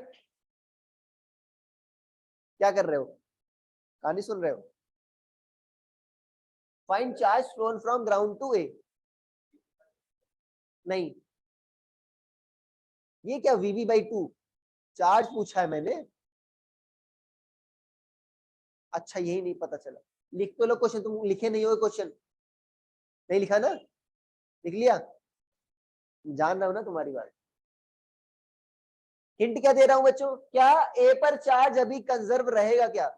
[SPEAKER 1] क्या कर रहे हो, कहानी सुन रहे हो। Find charge flown from ground to A, नहीं ये क्या VV/2 चार्ज पूछा है मैंने, अच्छा यही नहीं पता चला, लिख तो लो क्वेश्चन, तुम लिखे नहीं हो क्वेश्चन, नहीं लिखा ना, लिख लिया, जान रहा हूं ना तुम्हारी बात। हिंट क्या दे रहा हूं बच्चों, क्या ए पर चार्ज अभी कंजर्व रहेगा क्या,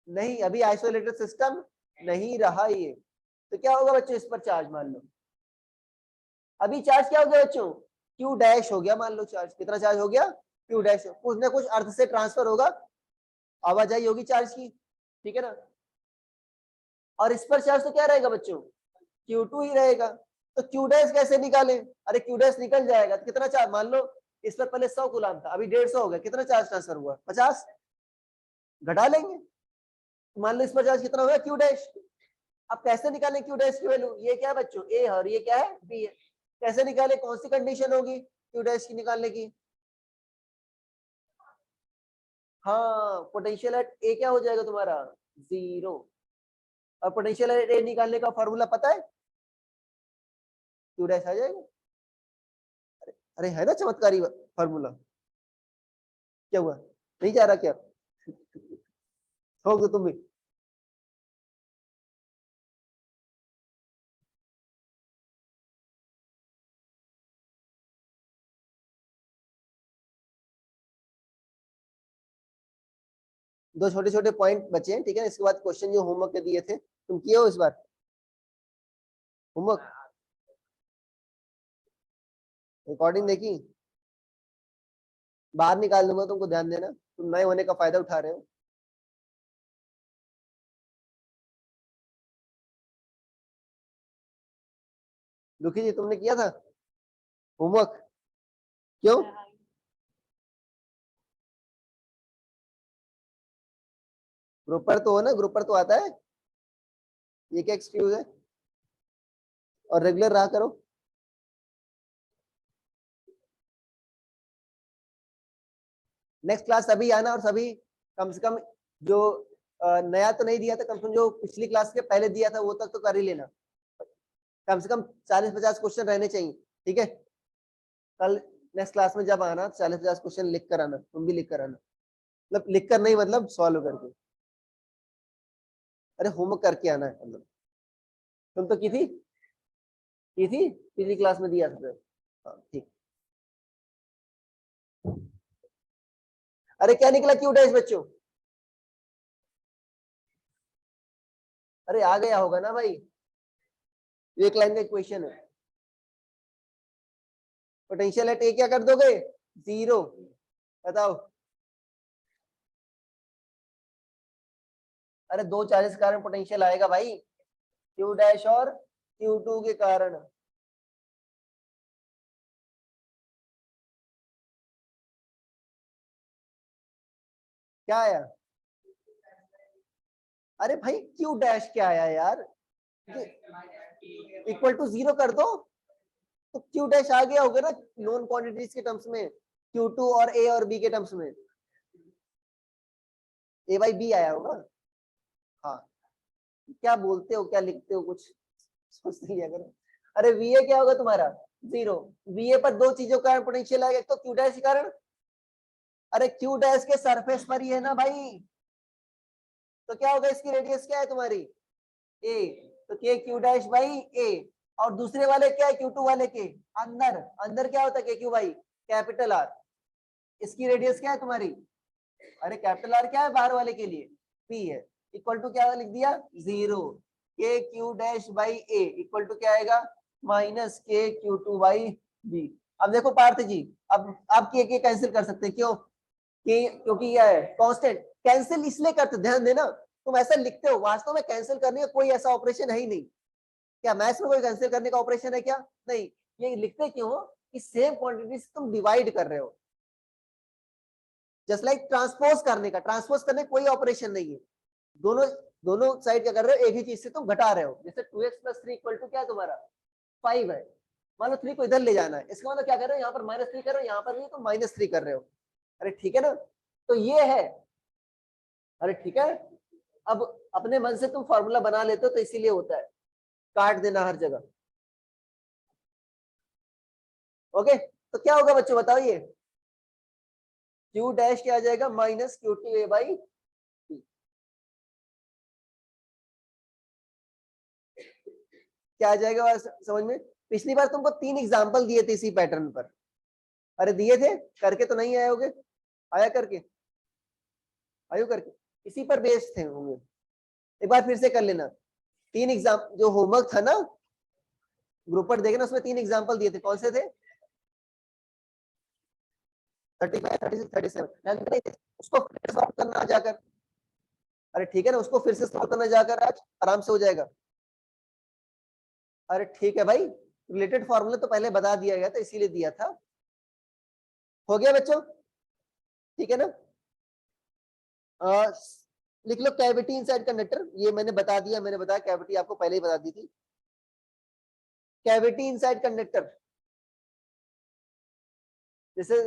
[SPEAKER 1] नहीं, अभी आइसोलेटेड सिस्टम नहीं रहा ये, तो क्या होगा बच्चों इस पर चार्ज, मान लो अभी चार्ज क्या हो गया बच्चों, Q डैश हो गया, मान लो चार्ज, कितना चार्ज हो गया, Q डैश, कुछ ना कुछ अर्थ से ट्रांसफर होगा, आवाजाही होगी चार्ज की, ठीक है ना, और इस पर चार्ज तो क्या रहेगा बच्चों, Q2 ही रहेगा, तो Q डैश कैसे निकालें, अरे Q डैश निकल जाएगा, तो कितना चार्ज, मान लो इस पर पहले 100 कूलाम था, अभी 150 हो गया, कितना चार्ज ट्रांसफर हुआ, 50, घटा लेंगे, मान लो इस पर चार्ज कितना होगा, Q डैश। अब कैसे निकालें Q डैश की वैल्यू, ये क्या है बच्चों, A है और ये क्या है, B है, कैसे निकाले, कौन सी कंडीशन होगी Q डैश की निकालने की, हाँ पोटेंशियल एट ए क्या हो जाएगा तुम्हारा, जीरो, और पोटेंशियल एट ए निकालने का फॉर्मूला पता है, Q डैश आ जाएगा, अरे है ना चमत्कारी फॉर्मूला, क्या हुआ, नहीं जा रहा क्या, हो गए तुम भी, दो छोटे छोटे पॉइंट बचे हैं, ठीक है, इसके बाद क्वेश्चन जो होमवर्क के दिए थे तुम किए हो इस बार होमवर्क, रिकॉर्डिंग देखी, बाहर निकाल दूंगा तुमको, ध्यान देना, तुम नए होने का फायदा उठा रहे हो, दुखी जी तुमने किया था होमवर्क, क्यों, ग्रुप पर तो हो ना, ग्रुप पर तो आता है, ये क्या एक्सक्यूज है, और रेगुलर रहा करो, नेक्स्ट क्लास सभी आना, और सभी कम से कम जो नया तो नहीं दिया था, कम से कम जो पिछली क्लास के पहले दिया था वो तक तो कर ही लेना, कम से कम 40-50 क्वेश्चन रहने चाहिए, ठीक है, कल नेक्स्ट क्लास में जब आना 40-50 क्वेश्चन लिख कर आना, तुम भी लिख कर आना, मतलब लिख कर नहीं, मतलब सॉल्व करके, अरे होमवर्क करके आना है, मतलब तुम तो की थी पिछली क्लास में दिया था, हाँ ठीक, अरे क्या निकला क्यू डैश बच्चों, अरे आ गया होगा ना भाई, एक लाइन का इक्वेशन है, पोटेंशियल एट ए क्या कर दोगे, जीरो, बताओ, अरे दो चार्जेस के कारण पोटेंशियल आएगा भाई, क्यू डैश और Q2 के कारण, क्या आया, अरे भाई Q डैश क्या आया यार, इक्वल टू जीरो कर दो, तो Q डैश आ गया होगा ना नॉन क्वांटिटीज के टर्म्स में, Q2 और A और B के टर्म्स में, A/B आया होगा, हाँ, क्या बोलते हो, क्या लिखते हो, कुछ सोच लिया करो, अरे VA क्या होगा तुम्हारा, जीरो, VA पर दो चीजों का पोटेंशियल आएगा, एक तो Q डैश के कारण, अरे Q डैश के सरफेस पर ही है ना भाई, तो क्या होगा, इसकी रेडियस क्या है तुम्हारी, A, तो K Q dash by A, और दूसरे वाले क्या है, Q2 वाले के अंदर, अंदर क्या होता है KQ बाई कैपिटल R, इसकी रेडियस क्या है तुम्हारी, अरे कैपिटल R क्या है बाहर वाले के लिए, P है, इक्वल टू क्या लिख दिया, zero, K Q dash by A equal to क्या आएगा, minus K Q2 by B। अब देखो पार्थ जी, अब आप K कैंसिल कर सकते हैं, क्यों, क्योंकि यह है कांस्टेंट, कैंसिल इसलिए करते, ध्यान देना, तुम ऐसा लिखते हो, वास्तव में कैंसिल करने का कोई ऐसा ऑपरेशन है ही नहीं, क्या मैथ्स में कोई कैंसिल करने का ऑपरेशन है क्या, नहीं, ये लिखते क्यों हो कि सेम क्वांटिटी से तुम डिवाइड कर रहे हो, जस्ट लाइक ट्रांसपोज करने का, ट्रांसपोज करने कोई ऑपरेशन नहीं है, दोनों दोनों साइड क्या कर रहे हो, एक ही चीज से तुम घटा रहे हो। जैसे 2x + 3 = क्या है तुम्हारा 5 है, मान लो 3 को इधर ले जाना है, इसका मतलब क्या कर रहे हो, यहाँ पर -3 कर रहे हो, यहाँ पर भी तो -3 कर रहे हो। अरे ठीक है ना, तो ये है। अरे ठीक है, अब अपने मन से तुम फॉर्मूला बना लेते हो तो इसीलिए होता है, काट देना हर जगह। ओके, तो क्या होगा बच्चों बताओ, ये Q डैश क्या आ जाएगा -Q2a/P। क्या आ जाएगा समझ में? पिछली बार तुमको 3 एग्जाम्पल दिए थे इसी पैटर्न पर। अरे दिए थे, करके तो नहीं आए होगे, आया करके, आयु करके, इसी पर बेस्ड थे होंगे। एक बार फिर से कर लेना। 3 एग्जाम जो होमवर्क था ना ग्रुप पर देखना, उसमें 3 एग्जाम्पल दिए थे, कौन से थे? 35, 36, 37। उसको फिर से सॉल्व करना आ जाकर। अरे ठीक है ना, उसको फिर से सॉल्व करना जाकर, आज आराम से हो जाएगा। अरे ठीक है भाई, रिलेटेड फॉर्मूला तो पहले बता दिया गया था, इसीलिए दिया था। हो गया बच्चों, ठीक है ना? लिख लो कैविटी इनसाइड कंडक्टर, ये मैंने बता दिया, मैंने बताया कैविटी आपको पहले ही बता दी थी। कैविटी इनसाइड कंडक्टर, जैसे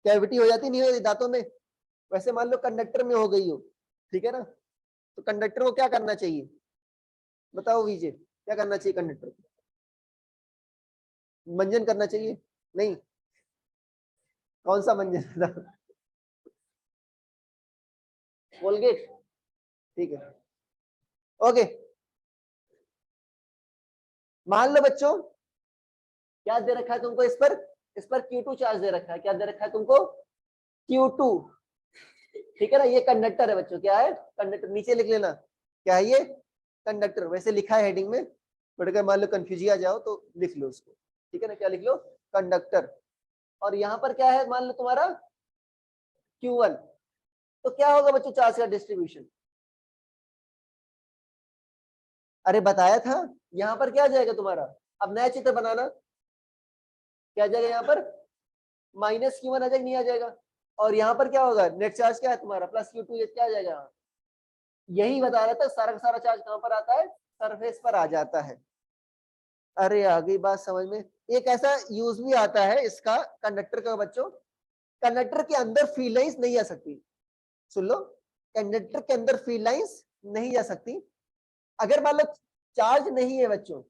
[SPEAKER 1] कैविटी हो जाती नहीं हो दांतों में, वैसे मान लो कंडक्टर में हो गई हो, ठीक है ना? तो कंडक्टर को क्या करना चाहिए बताओ विजय, क्या करना चाहिए कंडक्टर को? मंजन करना चाहिए? नहीं, कौन सा मंजन? कोलगेट, ठीक है। ओके, मान लो बच्चों क्या दे रखा है तुमको, इस पर Q2 चार्ज दे रखा है। क्या दे रखा है तुमको? Q2, ठीक है ना? ये कंडक्टर है बच्चों, क्या है? कंडक्टर। नीचे लिख लेना क्या है ये, कंडक्टर। वैसे लिखा है हेडिंग में, बट अगर मान लो कंफ्यूज आ जाओ तो लिख लो उसको, ठीक है ना? क्या लिख लो? कंडक्टर। और यहाँ पर क्या है मान लो तुम्हारा Q1। तो क्या होगा बच्चों चार्ज का डिस्ट्रीब्यूशन? अरे बताया था, यहाँ पर क्या आ जाएगा तुम्हारा, अब नया चित्र बनाना, क्या आ जाएगा यहाँ पर? -Q1 आ जाएगा, नहीं आ जाएगा? और यहाँ पर क्या होगा, नेट चार्ज क्या है तुम्हारा +Q2, ये क्या आ जाएगा? यही बता रहा था, सारा का सारा चार्ज कहाँ पर आता है? सरफेस पर आ जाता है। अरे आ गई बात समझ में? एक ऐसा यूज भी आता है इसका कंडक्टर का बच्चों, कंडक्टर के अंदर फील्ड लाइंस नहीं आ सकती। सुन लो, कंडक्टर के अंदर फील्ड लाइंस नहीं जा सकती। अगर मान लो चार्ज नहीं है बच्चों,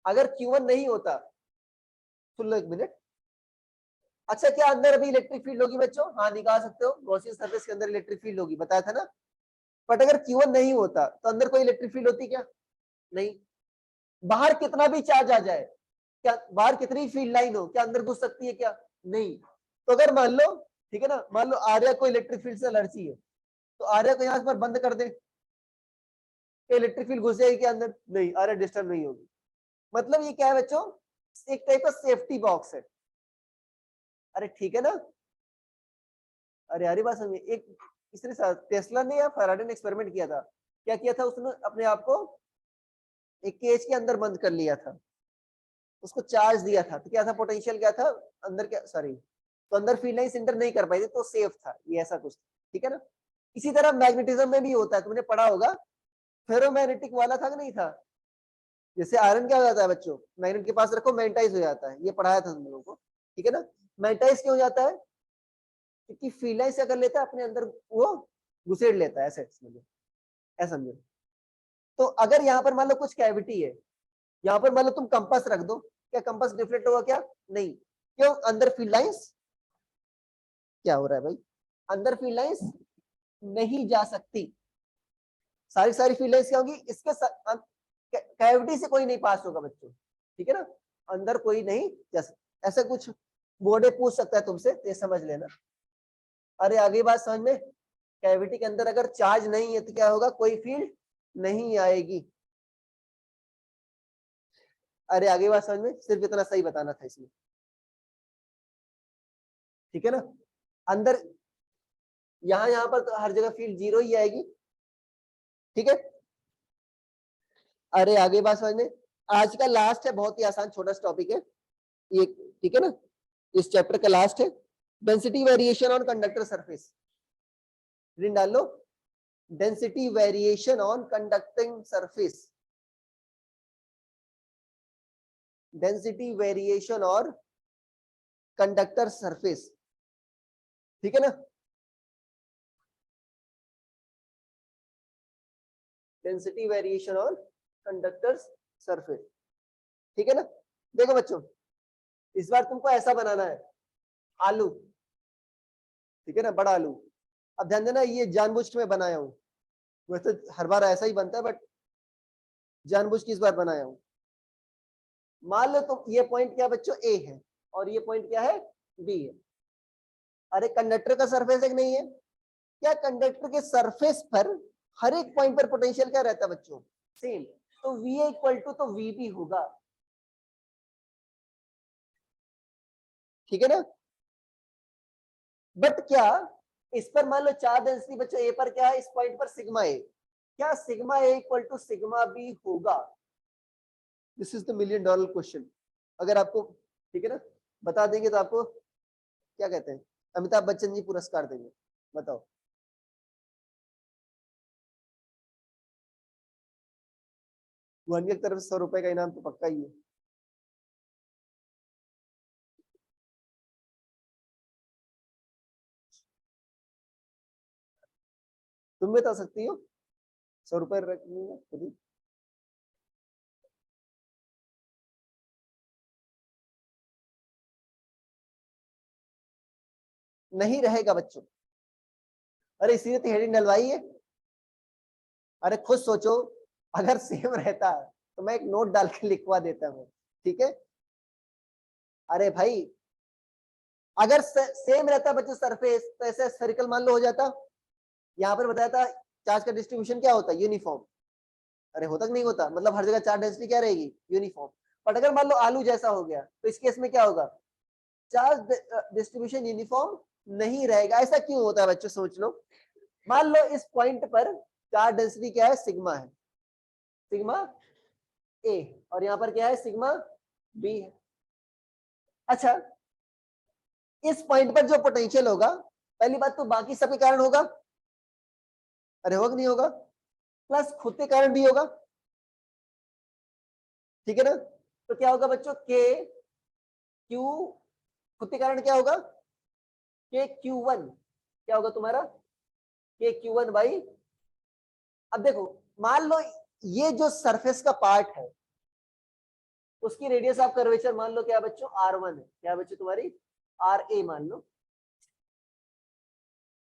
[SPEAKER 1] अगर Q1 नहीं होता, सुन लो एक मिनट। अच्छा, क्या अंदर अभी इलेक्ट्रिक फील्ड होगी बच्चों? हाँ निकाल सकते हो, गॉसियन सरफेस के अंदर इलेक्ट्रिक फील्ड होगी, बताया था ना। बट अगर Q1 नहीं होता तो अंदर कोई इलेक्ट्रिक फील्ड होती क्या? नहीं। बाहर कितना भी चार्ज आ जाए, क्या बाहर कितनी फील्ड लाइन हो, क्या अंदर घुस सकती है क्या? नहीं। तो अगर मान लो, ठीक है ना, मान लो आर्या को इलेक्ट्रिक फील्ड से एलर्जी है, तो आर्या को यहाँ पर बंद कर दे, इलेक्ट्रिक फील्ड घुस जाएगी क्या अंदर? नहीं, आर्या डिस्टर्ब नहीं होगी। मतलब ये क्या है बच्चों, एक टाइप का सेफ्टी बॉक्स है। अरे ठीक है ना? अरे यार बात समझिए, एक इसने टेस्ला ने या फैराडे ने एक्सपेरिमेंट किया था। क्या किया था उसने? अपने आप को एक केज के अंदर बंद कर लिया था, उसको चार्ज दिया था, तो क्या था पोटेंशियल, क्या था अंदर, क्या सॉरी, तो अंदर फील्ड लाइंस इंटर नहीं कर पाई थी, तो सेफ था ये, ऐसा कुछ, ठीक है ना? इसी तरह मैग्नेटिज्म में भी होता है, तुमने पढ़ा होगा, फेरोमैग्नेटिक वाला था कि नहीं था? जैसे आयरन क्या हो जाता है बच्चों, मैग्नेट के पास रखो मैग्नेटाइज हो जाता है, ये पढ़ाया था तुम लोगों को, ठीक है ना? मैग्नेटाइज क्यों हो जाता है? क्योंकि फील्ड लाइन से कर लेता है अपने अंदर, वो घुसेड़ लेता है, ऐसे समझो, ऐसा समझो। तो अगर यहाँ पर मान लो कुछ कैविटी है, यहाँ पर मान लो तुम कंपास रख दो, क्या कंपास डिफ्लेक्ट होगा क्या? नहीं। क्यों? अंदर फील्ड लाइंस, क्या हो रहा है भाई, अंदर फील्ड लाइंस नहीं जा सकती। सारी सारी फील्ड लाइंस क्या होगी, इसके कैविटी से कोई नहीं पास होगा बच्चों, ठीक है ना? अंदर कोई नहीं जा सकता। ऐसा कुछ बोर्डे पूछ सकता है तुमसे, तो ये समझ लेना। अरे आगे बात समझ में? कैविटी के अंदर अगर चार्ज नहीं है तो क्या होगा, कोई फील्ड नहीं आएगी। अरे आगे बात समझ में? सिर्फ इतना सही बताना था इसमें, ठीक है ना? अंदर यहाँ पर तो हर जगह फील्ड 0 ही आएगी, ठीक है? अरे आगे बात समझ में? आज का लास्ट है, बहुत ही आसान छोटा सा टॉपिक है ये, ठीक है ना? इस चैप्टर का लास्ट है, density variation on conductor surface. Read डाल लो, density variation on conducting surface, density variation और कंडक्टर सरफेस, ठीक है ना, density variation on conductor surface, ठीक है ना। देखो बच्चों, इस बार तुमको ऐसा बनाना है, आलू, ठीक है ना, बड़ा आलू। अब ध्यान देना, ये जानबूझ के मैं बनाया हूं, वैसे हर बार ऐसा ही बनता है, बट जानबूझ के इस बार बनाया हूं। मान लो तुम, ये पॉइंट क्या बच्चों, ए है, और ये पॉइंट क्या है, बी है। अरे कंडक्टर का सरफेस एक नहीं है क्या, कंडक्टर के सरफेस पर हर एक पॉइंट पर पोटेंशियल क्या रहता है बच्चों, सेम। तो V इक्वल टू तो V भी होगा, ठीक है ना। बट क्या इस पर मान लो चार्ज डेंसिटी बच्चों ए पर क्या है, इस पॉइंट पर सिग्मा ए, क्या sigma A equal to sigma B होगा? This is the $1 million question. अगर आपको, ठीक है ना, बता देंगे तो आपको क्या कहते हैं, अमिताभ बच्चन जी पुरस्कार देंगे। बताओ, वन की तरफ से 100 रुपए का इनाम तो पक्का ही है। तुम बता सकती हो, 100 रुपए रखेंगे खुद ही। नहीं रहेगा बच्चों, अरे इसीलिए तो हेडिंग डलवाई है। अरे खुद सोचो, अगर सेम रहता तो मैं एक नोट डाल के लिखवा देता हूँ, ठीक है। अरे भाई, अगर सेम रहता बच्चों सरफेस, तो ऐसे सर्कल मान लो हो जाता। यहाँ पर बताया था चार्ज का डिस्ट्रीब्यूशन क्या होता है, यूनिफॉर्म। अरे होता कि नहीं होता, मतलब हर जगह चार्ज डेंसिटी क्या रहेगी, यूनिफॉर्म। बट अगर मान लो आलू जैसा हो गया, तो इस केस में क्या होगा, चार्ज डिस्ट्रीब्यूशन यूनिफॉर्म नहीं रहेगा। ऐसा क्यों होता है बच्चों, सोच लो। मान लो इस पॉइंट पर चार्ज डेंसिटी क्या है, सिग्मा है, सिग्मा ए, और यहाँ पर क्या है, सिग्मा बी है। अच्छा, इस पॉइंट पर जो पोटेंशियल होगा, पहली बात तो बाकी सबके कारण होगा, अरे होगा कि नहीं होगा, प्लस खुद के कारण भी होगा, ठीक है ना। तो क्या होगा बच्चों, के क्यू, खुद के कारण क्या होगा, के Q1 क्या होगा तुम्हारा, के Q1 बाई। अब देखो, मान लो ये जो सरफेस का पार्ट है, उसकी रेडियस ऑफ कर्वेचर मान लो क्या बच्चों, R1 है, क्या बच्चों तुम्हारी, RA मान लो,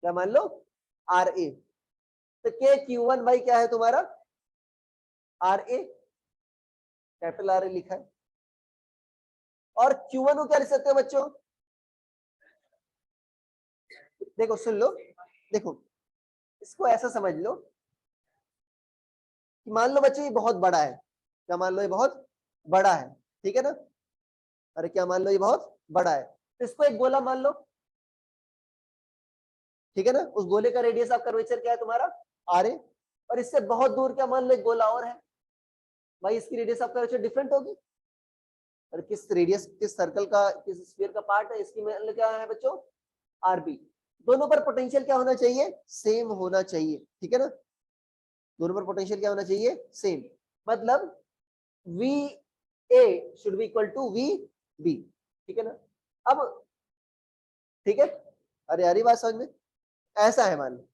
[SPEAKER 1] क्या मान लो, RA। तो के Q1 बाई क्या है तुम्हारा, RA, कैपिटल RA लिखा है। और Q1 को क्या लिख सकते हो बच्चों, देखो सुन लो, देखो इसको ऐसा समझ लो कि मान लो बच्चों ये बहुत बड़ा है, क्या मान लो ये बहुत बड़ा है, ठीक है ना। अरे क्या मान लो ये बहुत बड़ा है, तो इसको एक गोला मान लो, ठीक है ना। उस गोले का रेडियस ऑफ कर्वेचर क्या है तुम्हारा, RA। और इससे बहुत दूर क्या मान लो एक गोला और है, भाई इसकी रेडियस ऑफ कर्वेचर डिफरेंट होगी। और किस रेडियस, किस सर्कल का, किस स्फीयर का पार्ट है, इसकी मान लो क्या है बच्चों, RB। दोनों पर पोटेंशियल क्या होना चाहिए, सेम होना चाहिए, ठीक है ना। दोनों पर पोटेंशियल क्या होना चाहिए, सेम। मतलब VA should be equal to VB, ठीक है ना। अब ठीक है, अरे यार ये बात समझ में, ऐसा है मान लो,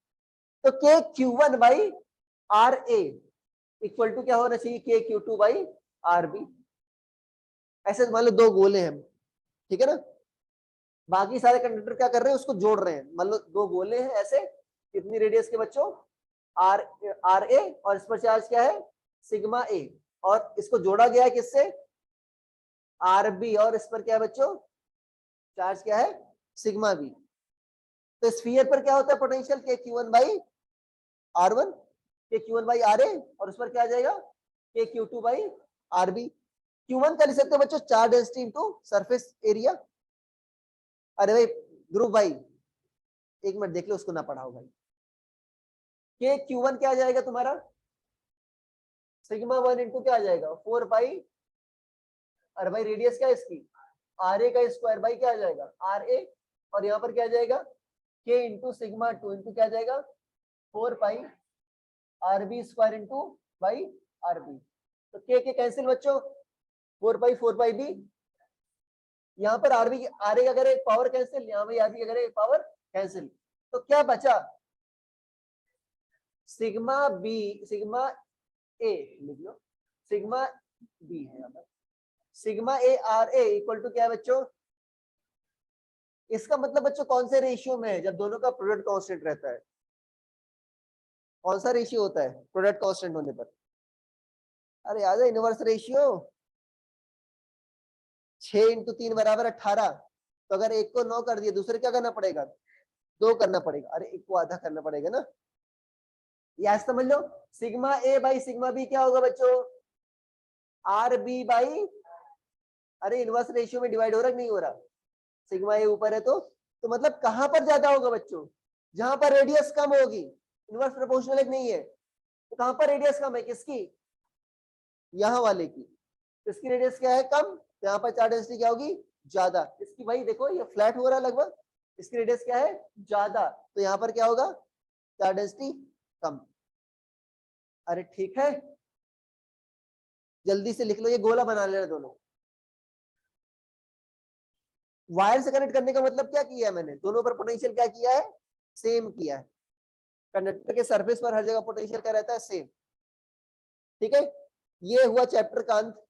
[SPEAKER 1] तो के Q1 by RA equal to क्या होना चाहिए, के Q2 बाई RB। ऐसे मान लो दो गोले हैं, ठीक है ना, बाकी सारे कंडक्टर क्या कर रहे हैं, उसको जोड़ रहे हैं। मान लो दो गोले हैं ऐसे, कितनी रेडियस के बच्चों, RA, और इस पर चार्ज क्या है, सिग्मा ए, और इसको जोड़ा गया है किससे, RB, और इस पर क्या है बच्चों, चार्ज क्या है, सिग्मा बी। तो स्फीयर पर क्या होता है पोटेंशियल, के Q1 बाई R1, के Q1 बाई RA, और उस पर क्या आ जाएगा, के Q2 बाई RB। Q1 का लिख सकते हो बच्चों, charge density into surface area. अरे भाई ध्रुव भाई, एक मिनट देख लो, उसको ना पढ़ाओ भाई। के Q1 क्या आ जाएगा तुम्हारा, सिग्मा 1 इंटू क्या आ जाएगा, 4 पाई, अरे भाई रेडियस क्या है इसकी, RA का स्क्वायर बाई क्या आ जाएगा, RA, और यहाँ पर क्या आ जाएगा, के इंटू सिग्मा 2 इंटू क्या आ जाएगा, 4 पाई RB square into by RB। तो के कैंसिल बच्चों, 4 पाई b, यहाँ पर RB की RA का करें पावर कैंसिल, यहाँ पर RB का करें पावर कैंसिल, तो क्या बचा, सिग्मा बी, सिग्मा ए लिख लो, सिग्मा बी है यहाँ पर, sigma A R A equal to क्या है बच्चों, इसका मतलब बच्चों कौन से रेशियो में है, जब दोनों का प्रोडक्ट कांस्टेंट रहता है, कौन सा रेशियो होता है प्रोडक्ट कांस्टेंट होने पर, अरे याद है इनवर्स रेशियो, 6 इंटू 3 बराबर 18, तो अगर एक को 9 कर दिया दूसरे क्या करना पड़ेगा, 2 करना पड़ेगा, अरे एक को आधा करना पड़ेगा ना, या समझ लो sigma A by sigma B क्या होगा बच्चों, आर बी बाई, अरे इनवर्स रेशियो में डिवाइड हो रहा नहीं हो रहा, सिग्मा ए ऊपर है तो मतलब कहां पर ज्यादा होगा बच्चों, जहां पर रेडियस कम होगी, इनवर्स प्रोपोर्शनल एक नहीं है, तो कहां पर रेडियस कम है, किसकी, यहाँ वाले की, तो इसकी रेडियस क्या है कम, तो यहाँ पर चार्ज डेंसिटी क्या होगी ज्यादा, इसकी भाई देखो ये फ्लैट हो रहा है लगभग, इसकी रेडियस क्या है ज्यादा, तो यहाँ पर क्या होगा चार्ज डेंसिटी कम। अरे ठीक है, जल्दी से लिख लो, ये गोला बना लेना दोनों, वायर से कनेक्ट करने का मतलब क्या किया है मैंने, दोनों पर पोटेंशियल क्या किया है सेम किया है, कंडक्टर के सरफेस पर हर जगह पोटेंशियल क्या रहता है सेम, ठीक है, ये हुआ चैप्टर का अंत।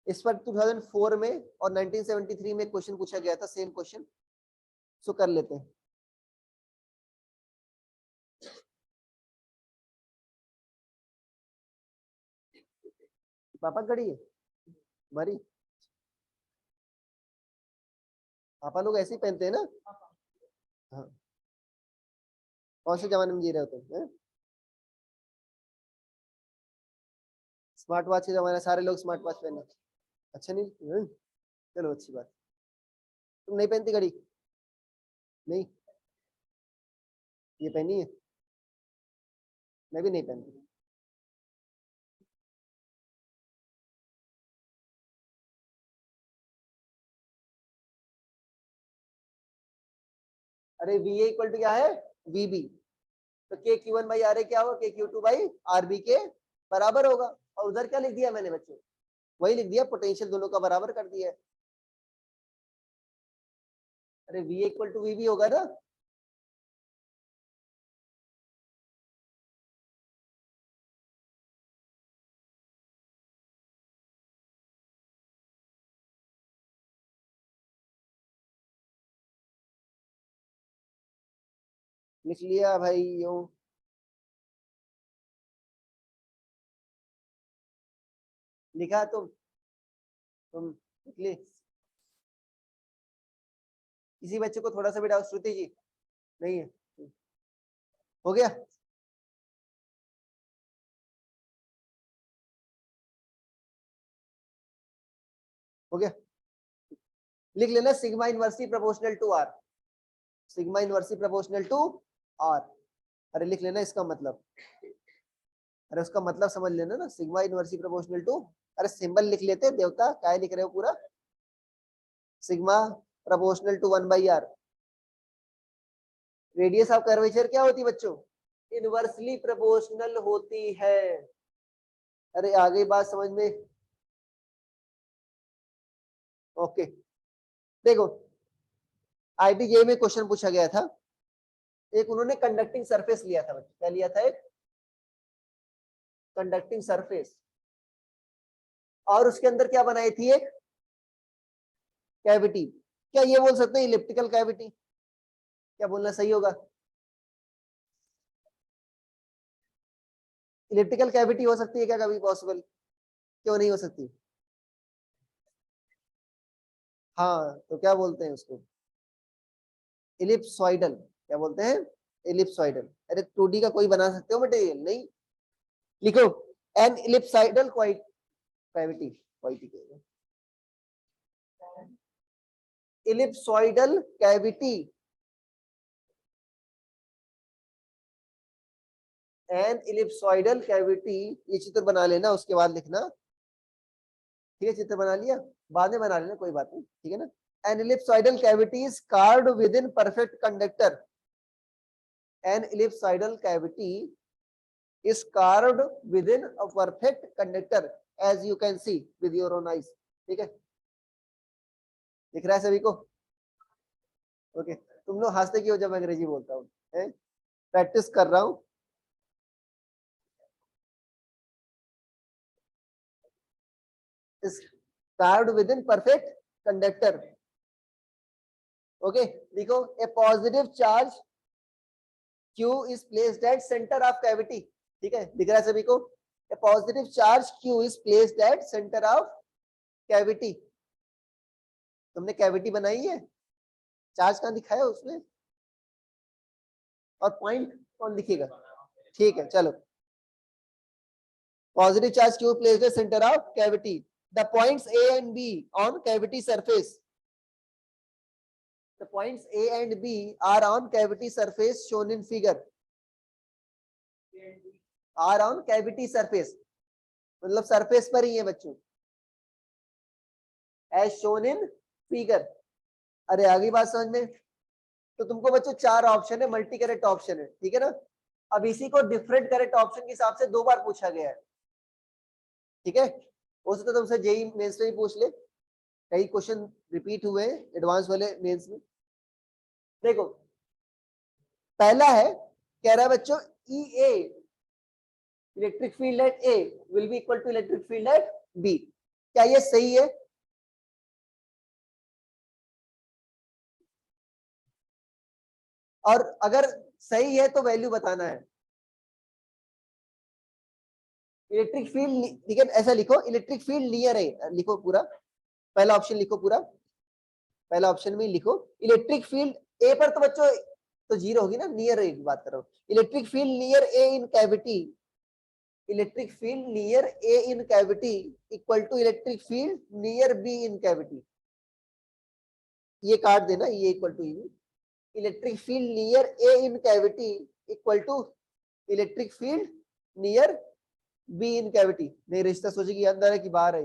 [SPEAKER 1] इस पर 2004 में और 1973 में क्वेश्चन पूछा गया था, सेम क्वेश्चन, सो कर लेते हैं। पापा घड़ी है भरी, पापा लोग ऐसे ही पहनते हैं ना, हाँ, कौन से जमाने में जी रहे होते हैं, स्मार्ट वॉच के जमाने सारे लोग स्मार्ट वॉच पहने, अच्छा नहीं, चलो अच्छी बात, तुम नहीं पहनती घड़ी, नहीं, ये पहनी है, मैं भी नहीं पहनती, अरे वी ए इक्वल टू क्या है वी बी, तो K Q one by R A क्या होगा, K Q two by R B के बराबर होगा, और उधर क्या लिख दिया मैंने बच्चों, वही लिख दिया, पोटेंशियल दोनों का बराबर कर दिया है, अरे V equal to V B होगा ना, लिख लिया भाई यो, लिखा तुम लिख ली, किसी बच्चे को थोड़ा सा भी डाउट, श्रुति जी नहीं है, हो गया, हो गया, लिख लेना sigma inversely proportional to R, sigma inversely proportional to R, अरे लिख लेना इसका मतलब, अरे उसका मतलब समझ लेना ना, सिग्मा इनवर्सली प्रोपोर्शनल टू, अरे सिंबल लिख लेते देवता, क्या लिख रहे हो पूरा, sigma proportional to 1/r, radius of curvature क्या होती बच्चों, इनवर्सली प्रोपोर्शनल होती है, अरे आ गई बात समझ में, ओके, देखो आईटीजे में क्वेश्चन पूछा गया था, एक उन्होंने कंडक्टिंग सरफेस लिया था बच्चों, क्या लिया था, एक कंडक्टिंग सरफेस, और उसके अंदर क्या बनाई थी, एक कैविटी, क्या ये बोल सकते हैं इलिप्टिकल कैविटी, क्या बोलना सही होगा, इलिप्टिकल कैविटी हो सकती है क्या कभी पॉसिबल, क्यों नहीं हो सकती, हाँ तो क्या बोलते हैं उसको, इलिप्सॉइडल, क्या बोलते हैं इलिप्सॉइडल, अरे 2D का कोई बना सकते हो मटेरियल, नहीं, लिखो an ellipsoidal cavity, ellipsoidal cavity, an ellipsoidal cavity, ये चित्र बना लेना उसके बाद लिखना, ठीक है, चित्र बना लिया बाद में बना लेना कोई बात नहीं, ठीक है ना, an ellipsoidal cavity is carved within perfect conductor, an ellipsoidal cavity is carved within a perfect conductor as you can see with your own eyes. ठीक है, दिख रहा है सभी को? ओके, तुम लोग हंसते क्यों जब अंग्रेजी बोलता हूँ? प्रैक्टिस कर रहा हूँ. is carved within perfect conductor. Okay, देखो, a positive charge Q is placed at center of cavity. ठीक है, दिख रहा है सभी को? A positive charge Q is placed at center of cavity. तुमने कैविटी बनाई है? चार्ज कहाँ दिखाया उसमें? और पॉइंट कौन लिखेगा? ठीक है, चलो. Positive charge Q placed at center of cavity. The points A and B on cavity surface. The points A and B are on cavity surface shown in figure. Are on cavity surface. मतलब surface पर ही है बच्चों. As shown in figure. अरे आगे बात समझ में? तो तुमको बच्चों 4 ऑप्शन है, मल्टी करेक्ट ऑप्शन है. ठीक है ना? अब इसी को डिफरेंट करेक्ट ऑप्शन के हिसाब से 2 बार पूछा गया है. ठीक है, हो सकता है तुमसे जेई मेंस में ही पूछ ले. कई क्वेश्चन रिपीट हुए हैं एडवांस वाले मेंस में. देखो, पहला है, कह रहा है बच्चों E A electric field at A will be equal to electric field at B. क्या ये सही है? और अगर सही है तो वैल्यू बताना है. इलेक्ट्रिक फील्ड, ठीक है, ऐसा लिखो, इलेक्ट्रिक फील्ड नियर है. लिखो पूरा, पहला ऑप्शन लिखो पूरा. पहला ऑप्शन में लिखो इलेक्ट्रिक फील्ड ए पर, तो बच्चों तो जीरो होगी ना, नियर ए की बात करो. Electric field near A in cavity, electric field near A in cavity equal to electric field near B in cavity. ये काट देना, ये इक्वल टू ये. Electric field near A in cavity equal to electric field near B in cavity. नहीं, रिश्ता सोचेगी अंदर है कि बाहर है,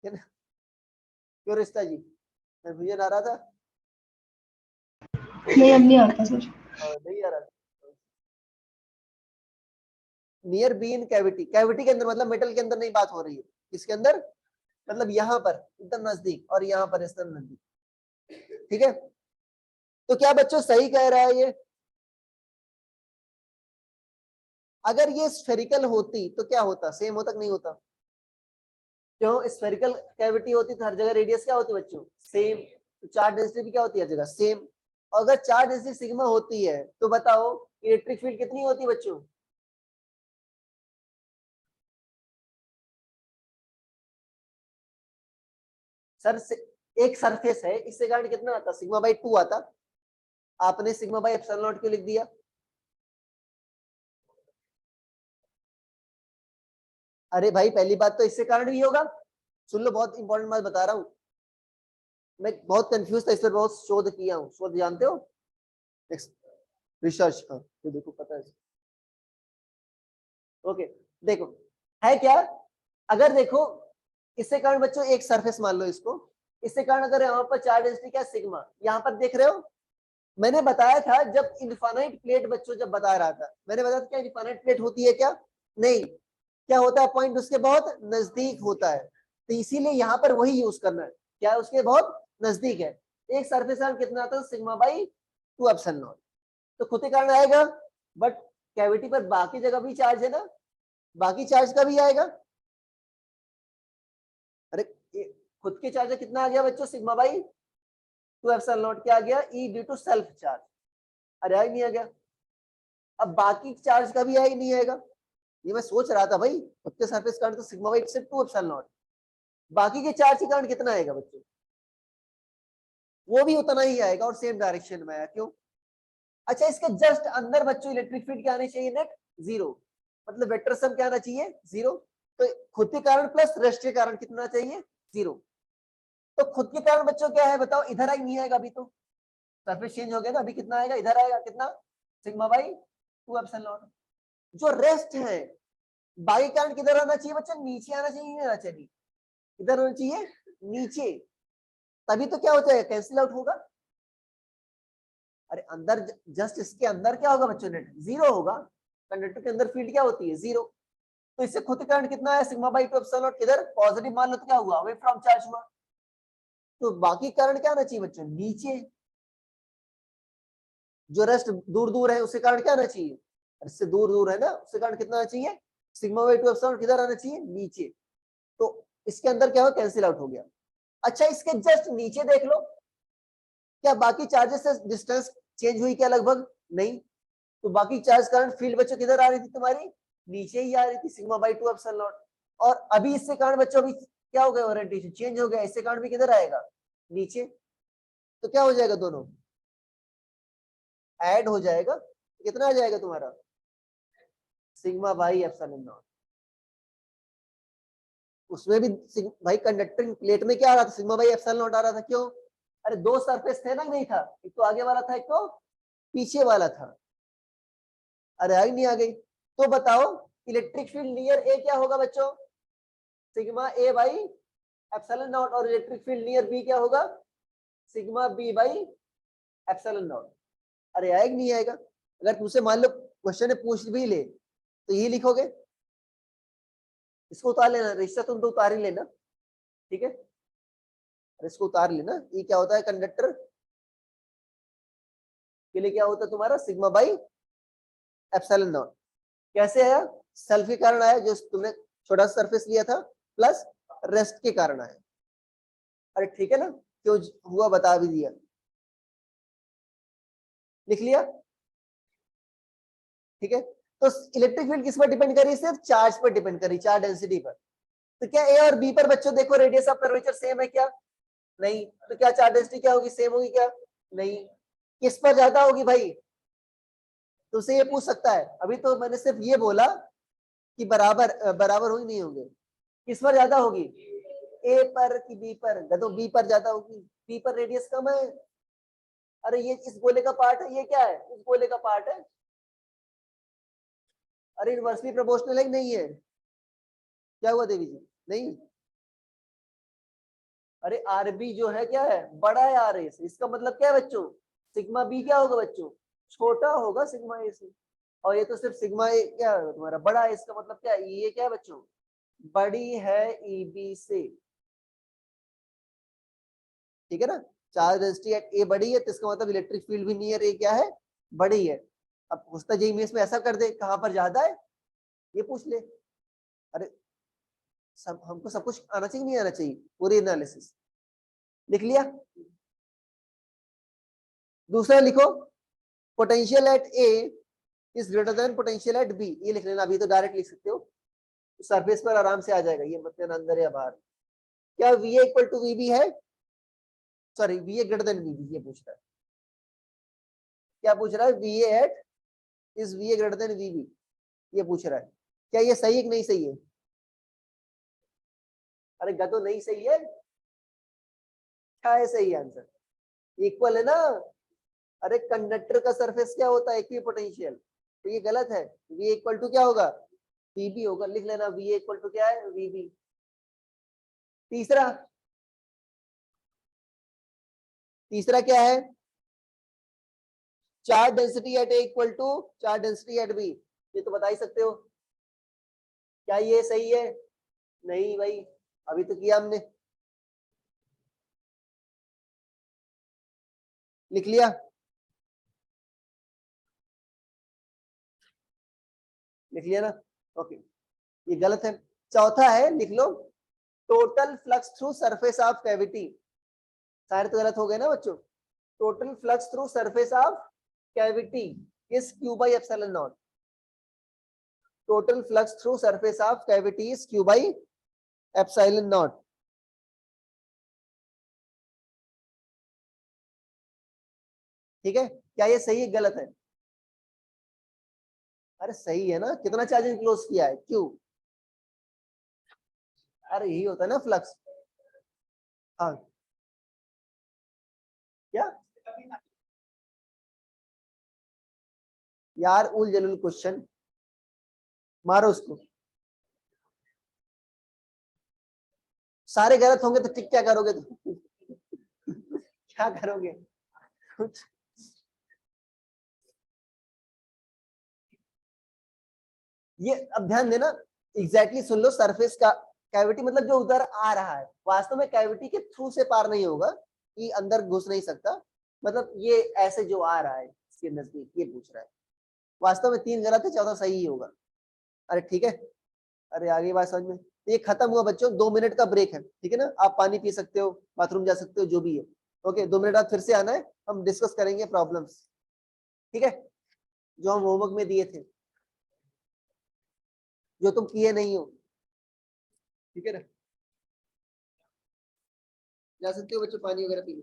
[SPEAKER 1] है ना? क्यों रिश्ता जी, कंफ्यूजन आ रहा था?
[SPEAKER 2] नहीं, अब नहीं आता सर.
[SPEAKER 1] नहीं आ रहा. Near B in cavity, cavity के अंदर मतलब मेटल के अंदर नहीं बात हो रही है. किसके अंदर? मतलब यहाँ पर एकदम नजदीक और यहाँ पर इस तरह नजदीक. ठीक है, तो क्या बच्चों सही कह रहा है ये? अगर ये स्फेरिकल होती तो क्या होता? सेम होता कि नहीं होता? क्यों? स्फेरिकल कैविटी होती तो हर जगह रेडियस क्या होती बच्चों? सेम. तो चार्ज डेंसिटी भी क्या होती है हर जगह? सेम. अगर चार्ज डेंसिटी सिग्मा होती है तो बताओ इलेक्ट्रिक फील्ड कितनी होती है बच्चों? सर एक सरफेस है, इससे कारण कितना आता? सिग्मा बाई 2 आता. आपने सिग्मा बाई एप्सिलॉन नॉट क्यों लिख दिया? अरे भाई, पहली बात तो इससे कारण भी होगा. सुन लो, बहुत इंपॉर्टेंट बात बता रहा हूँ. मैं बहुत कंफ्यूज था इस पर, बहुत शोध किया हूँ. शोध जानते हो? रिसर्च. हाँ, तो देखो पता है. ओके, देखो है क्या. अगर देखो, इससे कारण बच्चों एक सरफेस मान लो इसको, इससे कारण अगर यहाँ पर चार्ज डेंसिटी क्या सिग्मा, यहाँ पर देख रहे हो. मैंने बताया था जब इनफाइनाइट प्लेट, बच्चों जब बता रहा था मैंने बताया था क्या इनफाइनाइट प्लेट होती है क्या? नहीं. क्या होता है? पॉइंट उसके बहुत नजदीक होता है. तो इसीलिए यहाँ पर वही यूज करना है. क्या है? उसके बहुत नजदीक है. एक सरफेस कारण कितना आता है? Sigma by 2 epsilon not. तो खुद के कारण आएगा, बट कैविटी पर बाकी जगह भी चार्ज है ना, बाकी चार्ज का भी आएगा. अरे खुद के चार्ज कितना आ गया बच्चों? Sigma by 2 epsilon not. क्या आ गया? ई ड्यू टू सेल्फ चार्ज. अरे आई नहीं आ गया. अब बाकी चार्ज का भी आई नहीं आएगा. ये मैं सोच रहा था भाई, खुद के सरफेस कारण तो सिग्मा बाई सिर्फ 2 एप्सिलॉन नॉट, बाकी के चार्ज के कारण कितना आएगा बच्चों? वो भी उतना ही आएगा और सेम डायरेक्शन में आया. क्यों? अच्छा, इसके जस्ट अंदर बच्चों इलेक्ट्रिक फील्ड क्या आनी चाहिए? Net zero. मतलब वेक्टर सम क्या आना चाहिए? जीरो. तो खुद के कारण प्लस रेस्ट के कारण कितना चाहिए? जीरो. तो खुद के कारण बच्चों क्या है बताओ? इधर आई नहीं आएगा. अभी तो सरफेस चेंज हो गया ना, अभी कितना आएगा? इधर आएगा. कितना? Sigma by 2 epsilon not. जो रेस्ट है बाई कारण किधर आना चाहिए बच्चों? नीचे आना चाहिए. नहीं आना चाहिए, इधर होना चाहिए नीचे. तभी तो क्या हो जाएगा? कैंसिल आउट होगा. अरे अंदर जस्ट इसके अंदर क्या होगा बच्चों? नेट जीरो होगा. कंडक्टर के अंदर फील्ड क्या होती है, 0। तो इससे खुद करंट कितना है, सिग्मा बाई 2 एप्सिलॉन नॉट, इधर पॉजिटिव मान लो तो क्या हुआ, अवे फ्रॉम चार्ज हुआ। तो बाकी करंट क्या आना चाहिए बच्चों, नीचे। जो रेस्ट दूर दूर है उससे करंट क्या आना चाहिए, इससे दूर दूर है ना, उससे करंट कितना आना चाहिए, सिग्मा बाई 2 एप्सिलॉन किधर आना चाहिए, नीचे। तो इसके अंदर क्या हो, कैंसिल आउट हो गया। अच्छा इसके जस्ट नीचे देख लो, क्या बाकी चार्जेस से डिस्टेंस चेंज हुई क्या, लगभग नहीं। तो बाकी चार्ज करंट फील्ड बच्चों किधर आ रही थी तुम्हारी, नीचे ही आ रही थी, सिग्मा बाई 2 एप्सिलॉन नॉट। और अभी इससे करंट बच्चों अभी क्या हो गया, ओरिएंटेशन चेंज हो गया, इससे करंट भी किधर आएगा, नीचे। तो क्या हो जाएगा, दोनों ऐड हो जाएगा, कितना आ जाएगा तुम्हारा, सिग्मा बाई एप्सिलॉन नॉट। उसमें भी भाई कंडक्टिंग प्लेट में क्या आ रहा था, सिग्मा बाई एप्सिलॉन नॉट आ रहा था, क्यों, अरे दो सरफेस थे ना, नहीं था, एक तो आगे वाला था, एक तो पीछे वाला था। अरे आई नहीं आ गई। तो बताओ इलेक्ट्रिक फील्ड नियर ए क्या होगा बच्चों, sigma A by epsilon naught, और इलेक्ट्रिक फील्ड नियर बी क्या होगा, sigma B by epsilon naught. अरे आएगा नहीं आएगा, अगर तुमसे मान लो क्वेश्चन पूछ भी ले तो यही लिखोगे, इसको उतार लेना, रिश्ता तुम तो उतार ही लेना, ठीक है, इसको उतार लेना। ये क्या होता है, कंडक्टर के लिए क्या होता है तुम्हारा, सिग्मा बाई एप्सिलॉन नॉट। कैसे आया, सेल्फ के कारण आया, जो तुमने छोटा सरफेस लिया था, प्लस रेस्ट के कारण आया। अरे ठीक है ना, क्यों हुआ बता भी दिया, लिख लिया, ठीक है। तो इलेक्ट्रिक फील्ड किस पर डिपेंड करी, सिर्फ चार्ज पर डिपेंड करी, चार्ज डेंसिटी पर। तो क्या ए और बी पर बच्चों देखो रेडियस ऑफ कर्वेचर सेम है क्या, नहीं। तो क्या चार्ज डेंसिटी क्या होगी, सेम होगी क्या, नहीं। किस पर ज्यादा होगी भाई, तो उसे ये पूछ सकता है, अभी तो मैंने सिर्फ ये बोला कि बराबर बराबर होगी नहीं होंगे, किस पर ज्यादा होगी, ए पर कि बी पर, तो बी पर ज्यादा होगी, बी पर रेडियस कम है। अरे ये इस गोले का पार्ट है, ये क्या है, इस गोले का पार्ट है। अरे इनवर्सली प्रोपोर्शनल है कि नहीं है, क्या हुआ देवी जी, नहीं। अरे आर बी जो है क्या है, बड़ा है आर ए से, इसका मतलब क्या है बच्चों, सिग्मा बी क्या होगा बच्चों, छोटा होगा सिग्मा ए से। और ये तो सिर्फ सिग्मा ए क्या है तुम्हारा, बड़ा है, इसका मतलब क्या है, ये क्या है बच्चों, बड़ी है ई बी से, ठीक है ना। चार्ज डेंसिटी एट ए बड़ी है, तो इसका मतलब इलेक्ट्रिक फील्ड भी नियर ए क्या है, बड़ी है। अब पूछता जी में इसमें ऐसा कर दे, कहां पर ज्यादा है, ये पूछ ले। अरे सब हमको सब कुछ आना चाहिए, नहीं आना चाहिए, पूरी एनालिसिस लिख लिया। दूसरा लिखो, potential at A is greater than potential at B, ये लिख लेना, अभी तो डायरेक्ट लिख सकते हो, सरफेस पर आराम से आ जाएगा, ये मतलब अंदर या बाहर। क्या V A equal to V B है, sorry V A greater than V B, ये पूछ रहा है, क्या पूछ रहा है, V A at is V A greater than V B, ये पूछ रहा है। क्या ये सही है कि नहीं सही है, अरे गा तो नहीं सही है, क्या है सही आंसर, इक्वल है ना। अरे कंडक्टर का सरफेस क्या होता है, इक्वी पोटेंशियल, तो ये गलत है, वी इक्वल टू क्या होगा, वीबी होगा, लिख लेना, वी इक्वल टू क्या है, वीबी। तीसरा, तीसरा क्या है, charge density at A equal to charge density at B, ये तो बता ही सकते हो, क्या ये सही है, नहीं भाई, अभी तो किया हमने, लिख लिया, लिख लिया ना, ओके, ये गलत है। चौथा है, लिख लो, total flux through surface of cavity, सारे तो गलत हो गए ना बच्चों, total flux through surface of cavity is Q by epsilon naught, total flux through surface of cavity is Q by epsilon naught, ठीक है। क्या ये सही है गलत है, अरे सही है ना, कितना चार्जिंग क्लोज किया है, क्यू, अरे यही होता है ना फ्लक्स, हाँ क्या यार, उल जलूल क्वेश्चन, मारो उसको, सारे गलत होंगे तो टिक क्या करोगे तुम क्या करोगे कुछ ये अब ध्यान देना, एग्जैक्टली सुन लो, सरफेस का कैविटी मतलब जो उधर आ रहा है, वास्तव में कैविटी के थ्रू से पार नहीं होगा, कि अंदर घुस नहीं सकता, मतलब ये ऐसे जो आ रहा है इसके नजदीक, ये पूछ रहा है। वास्तव में 3 गलत है, 14 सही ही होगा। अरे ठीक है, अरे आगे बात समझ में। ये खत्म हुआ बच्चों, 2 मिनट का ब्रेक है, ठीक है ना, आप पानी पी सकते हो, बाथरूम जा सकते हो, जो भी है। ओके, 2 मिनट बाद फिर से आना है, हम डिस्कस करेंगे प्रॉब्लम्स, ठीक है, जो हम होमवर्क में दिए थे, जो तुम किए नहीं हो, ठीक है ना। जा सकते हो बच्चों, पानी वगैरह पी लो।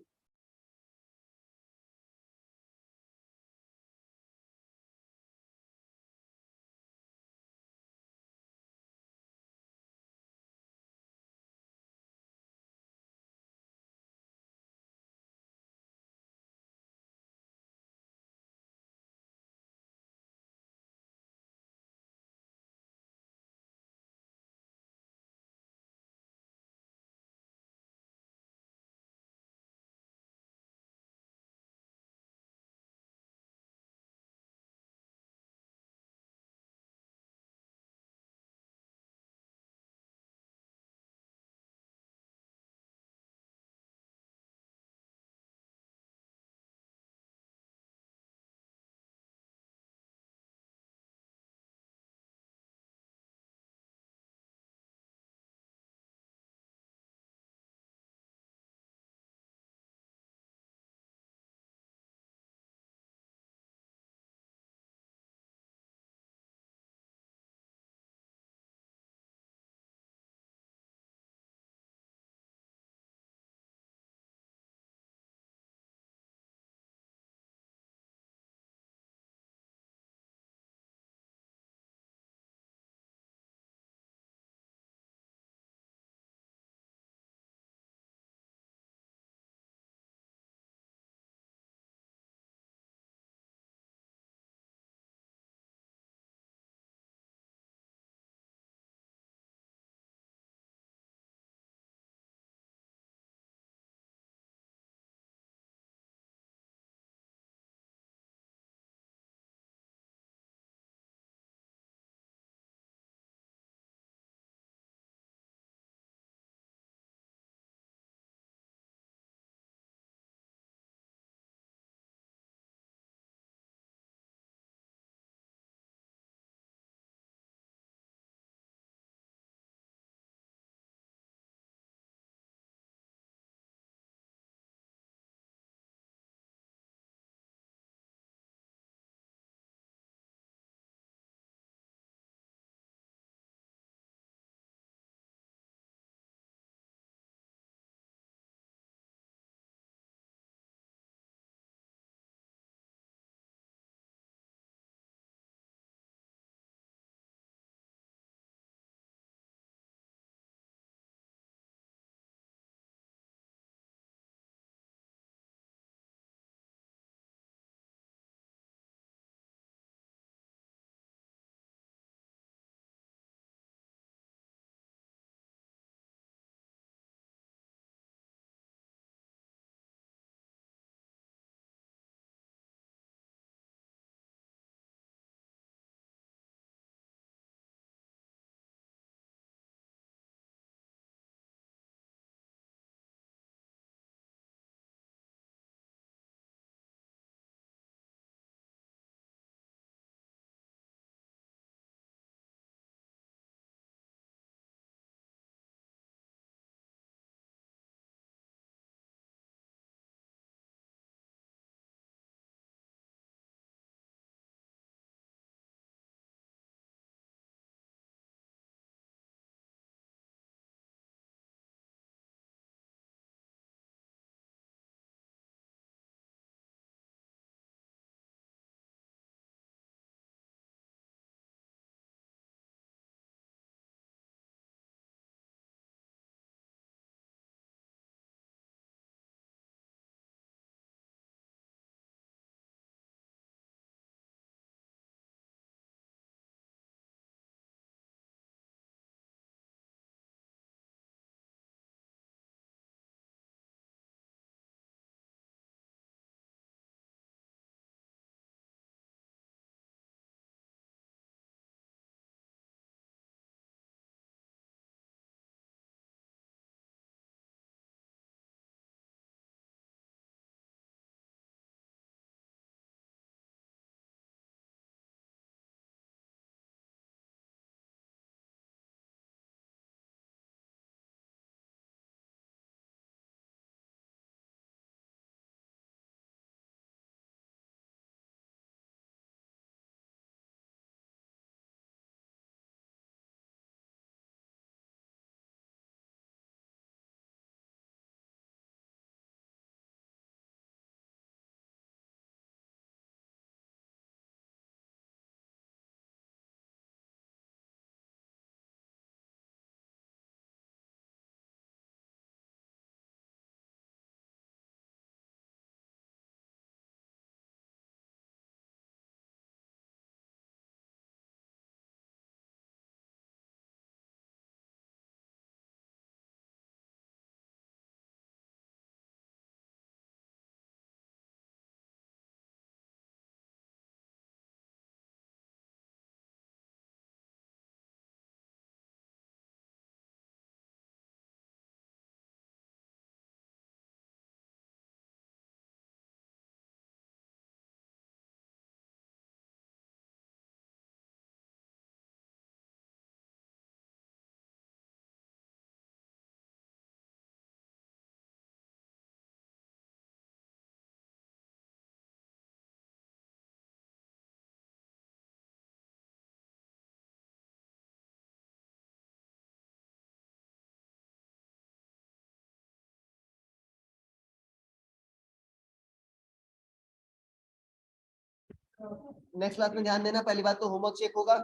[SPEAKER 1] नेक्स्ट क्लास में ध्यान देना, पहली बात तो होमवर्क चेक होगा,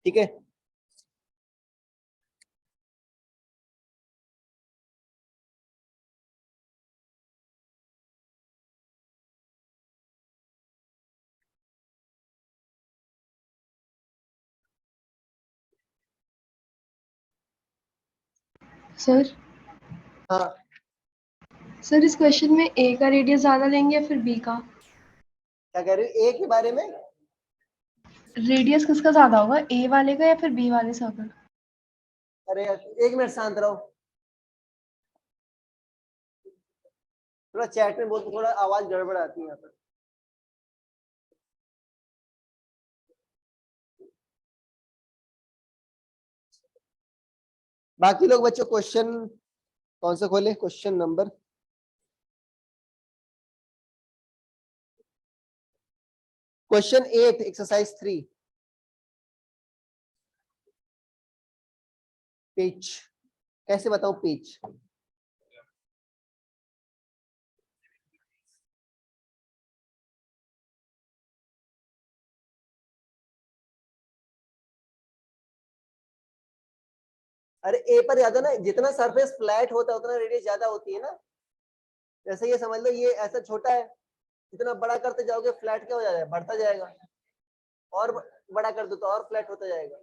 [SPEAKER 1] ठीक है।
[SPEAKER 2] सर
[SPEAKER 1] हाँ
[SPEAKER 2] सर इस क्वेश्चन में ए का रेडियस ज्यादा लेंगे या फिर बी का?
[SPEAKER 1] क्या कह रहे हो ए के बारे में?
[SPEAKER 2] रेडियस किसका ज्यादा होगा, ए वाले का या फिर बी वाले सर्कल?
[SPEAKER 1] अरे एक मिनट शांत रहो, थोड़ा चैट में बोलते, थोड़ा आवाज गड़बड़ आती है यहाँ पर। बाकी लोग बच्चों क्वेश्चन कौन सा खोले? Question number question 8 exercise 3 page, कैसे बताऊं पेज? अरे ए पर याद है ना, जितना सरफेस फ्लैट होता है उतना रेडियस ज्यादा होती है ना। जैसे ये समझ लो, ये ऐसा छोटा है, जितना बड़ा करते जाओगे फ्लैट क्या हो जाएगा, बढ़ता जाएगा, और बड़ा कर दो तो और फ्लैट होता जाएगा,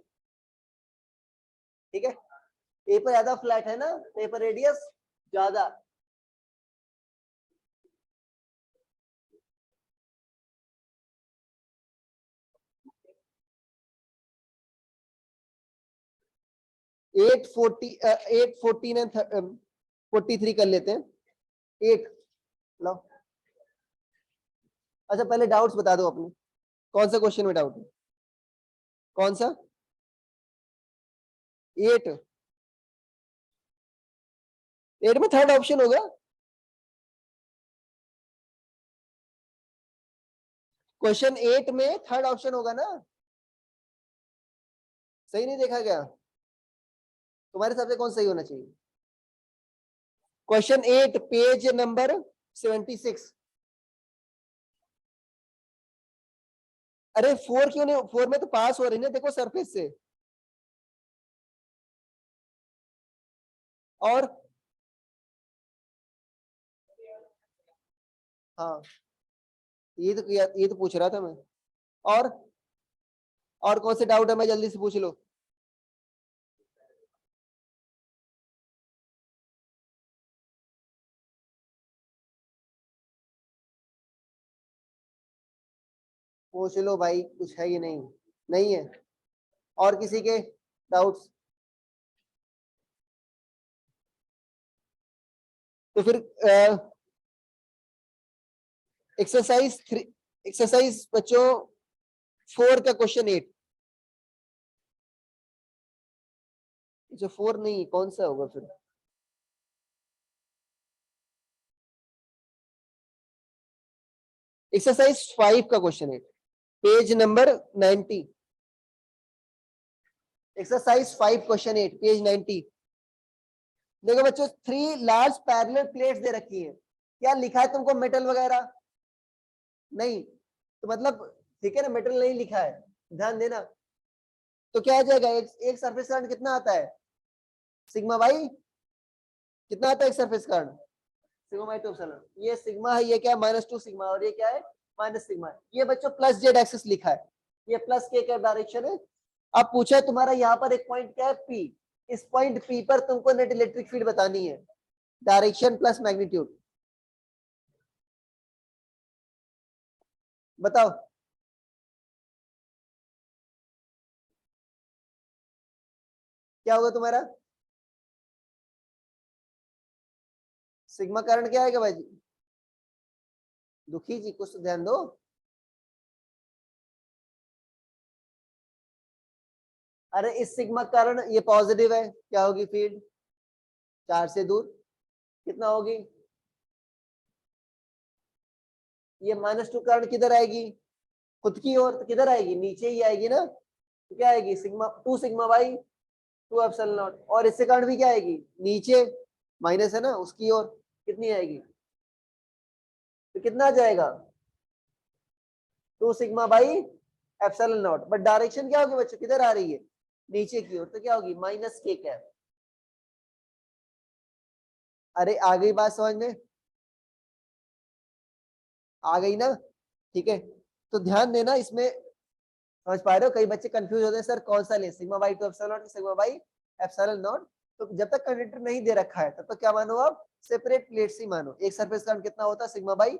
[SPEAKER 1] ठीक है। ए पर ज्यादा फ्लैट है ना, तो ए पर रेडियस ज्यादा। एट 14 एंड 43 कर लेते हैं। 8 लो। अच्छा पहले डाउट्स बता दो अपने, कौन सा क्वेश्चन में डाउट है? कौन सा? 8 8 में थर्ड ऑप्शन होगा। क्वेश्चन 8 में थर्ड ऑप्शन होगा ना, सही नहीं देखा गया? तुम्हारे हिसाब से कौन सही होना चाहिए? Question 8 page number 76। अरे 4 क्यों नहीं? 4 में तो पास हो रही ना, देखो सरफेस से। और हाँ, ये तो पूछ रहा था मैं। और और कौन से डाउट है, मैं जल्दी से पूछ लो। पूछ लो भाई, कुछ है ये? नहीं, नहीं है। और किसी के डाउट्स? तो फिर एक्सरसाइज 3, एक्सरसाइज बच्चों 4 का क्वेश्चन 8। जो 4 नहीं, कौन सा होगा फिर? एक्सरसाइज 5 का question 8 page number 90। Exercise 5 question 8 page 90। देखो बच्चों, 3 लार्ज पैरेलल प्लेट्स दे रखी है, क्या लिखा है तुमको? मेटल वगैरह नहीं, तो मतलब ठीक है ना, मेटल नहीं लिखा है, ध्यान देना। तो क्या आ जाएगा, एक सरफेस करंट कितना आता है? सिग्मा बाई कितना आता है एक surface current? Sigma by 2 epsilon. ये सिग्मा है, ये क्या है? -2 सिग्मा, और ये क्या है? Minus sigma. ये बच्चों प्लस जेड एक्सिस लिखा है, ये प्लस के क्या डायरेक्शन है। अब पूछा है तुम्हारा यहाँ पर एक पॉइंट क्या है, पी। इस पॉइंट पी पर तुमको नेट इलेक्ट्रिक फील्ड बतानी है, डायरेक्शन प्लस मैग्नीट्यूड। बताओ क्या होगा तुम्हारा? सिग्मा करंट क्या आएगा भाई जी? दुखी जी कुछ तो ध्यान दो। अरे इस सिग्मा कारण ये पॉजिटिव है, क्या होगी फील्ड? चार्ज से दूर कितना होगी? ये -2 कारण किधर आएगी? खुद की ओर, तो किधर आएगी? नीचे ही आएगी ना। तो क्या आएगी? Sigma 2 sigma by 2 epsilon naught. और इससे कारण भी क्या आएगी? नीचे माइनस है ना, उसकी ओर कितनी आएगी? तो कितना आ जाएगा? 2 sigma by epsilon not, but direction क्या होगी बच्चों, किधर आ रही है, नीचे की ओर, तो क्या होगी माइनस के कैप। अरे आ गई बात समझ में, आ गई ना, ठीक है। तो ध्यान देना इसमें, समझ पा रहे हो, कई बच्चे कंफ्यूज होते हैं सर कौन सा ले, sigma by 2 epsilon not, sigma by epsilon not. तो जब तक कंडक्टर नहीं दे रखा है तब तक क्या मानो आप, सेपरेट प्लेट्स ही मानो, एक सरफेस करंट कितना होता है सिग्मा बाई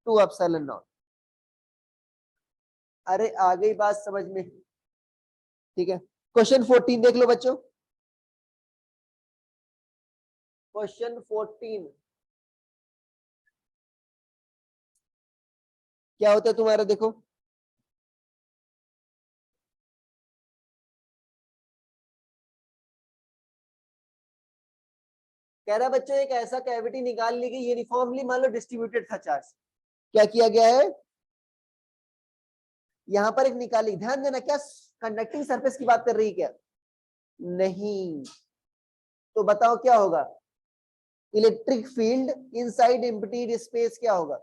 [SPEAKER 1] 2 एप्सिलॉन नॉट। अरे आ गई बात समझ में, ठीक है। क्वेश्चन 14 देख लो बच्चों, क्वेश्चन 14 क्या होता है तुम्हारा, देखो कह रहा है बच्चों एक ऐसा कैविटी निकाल ली गई, यूनिफॉर्मली मान लो डिस्ट्रीब्यूटेड था चार्ज, क्या किया गया है, यहां पर एक निकाली, ध्यान देना क्या कंडक्टिंग सरफेस की बात कर रही है क्या, नहीं, तो बताओ क्या होगा, electric field inside emptied space क्या होगा,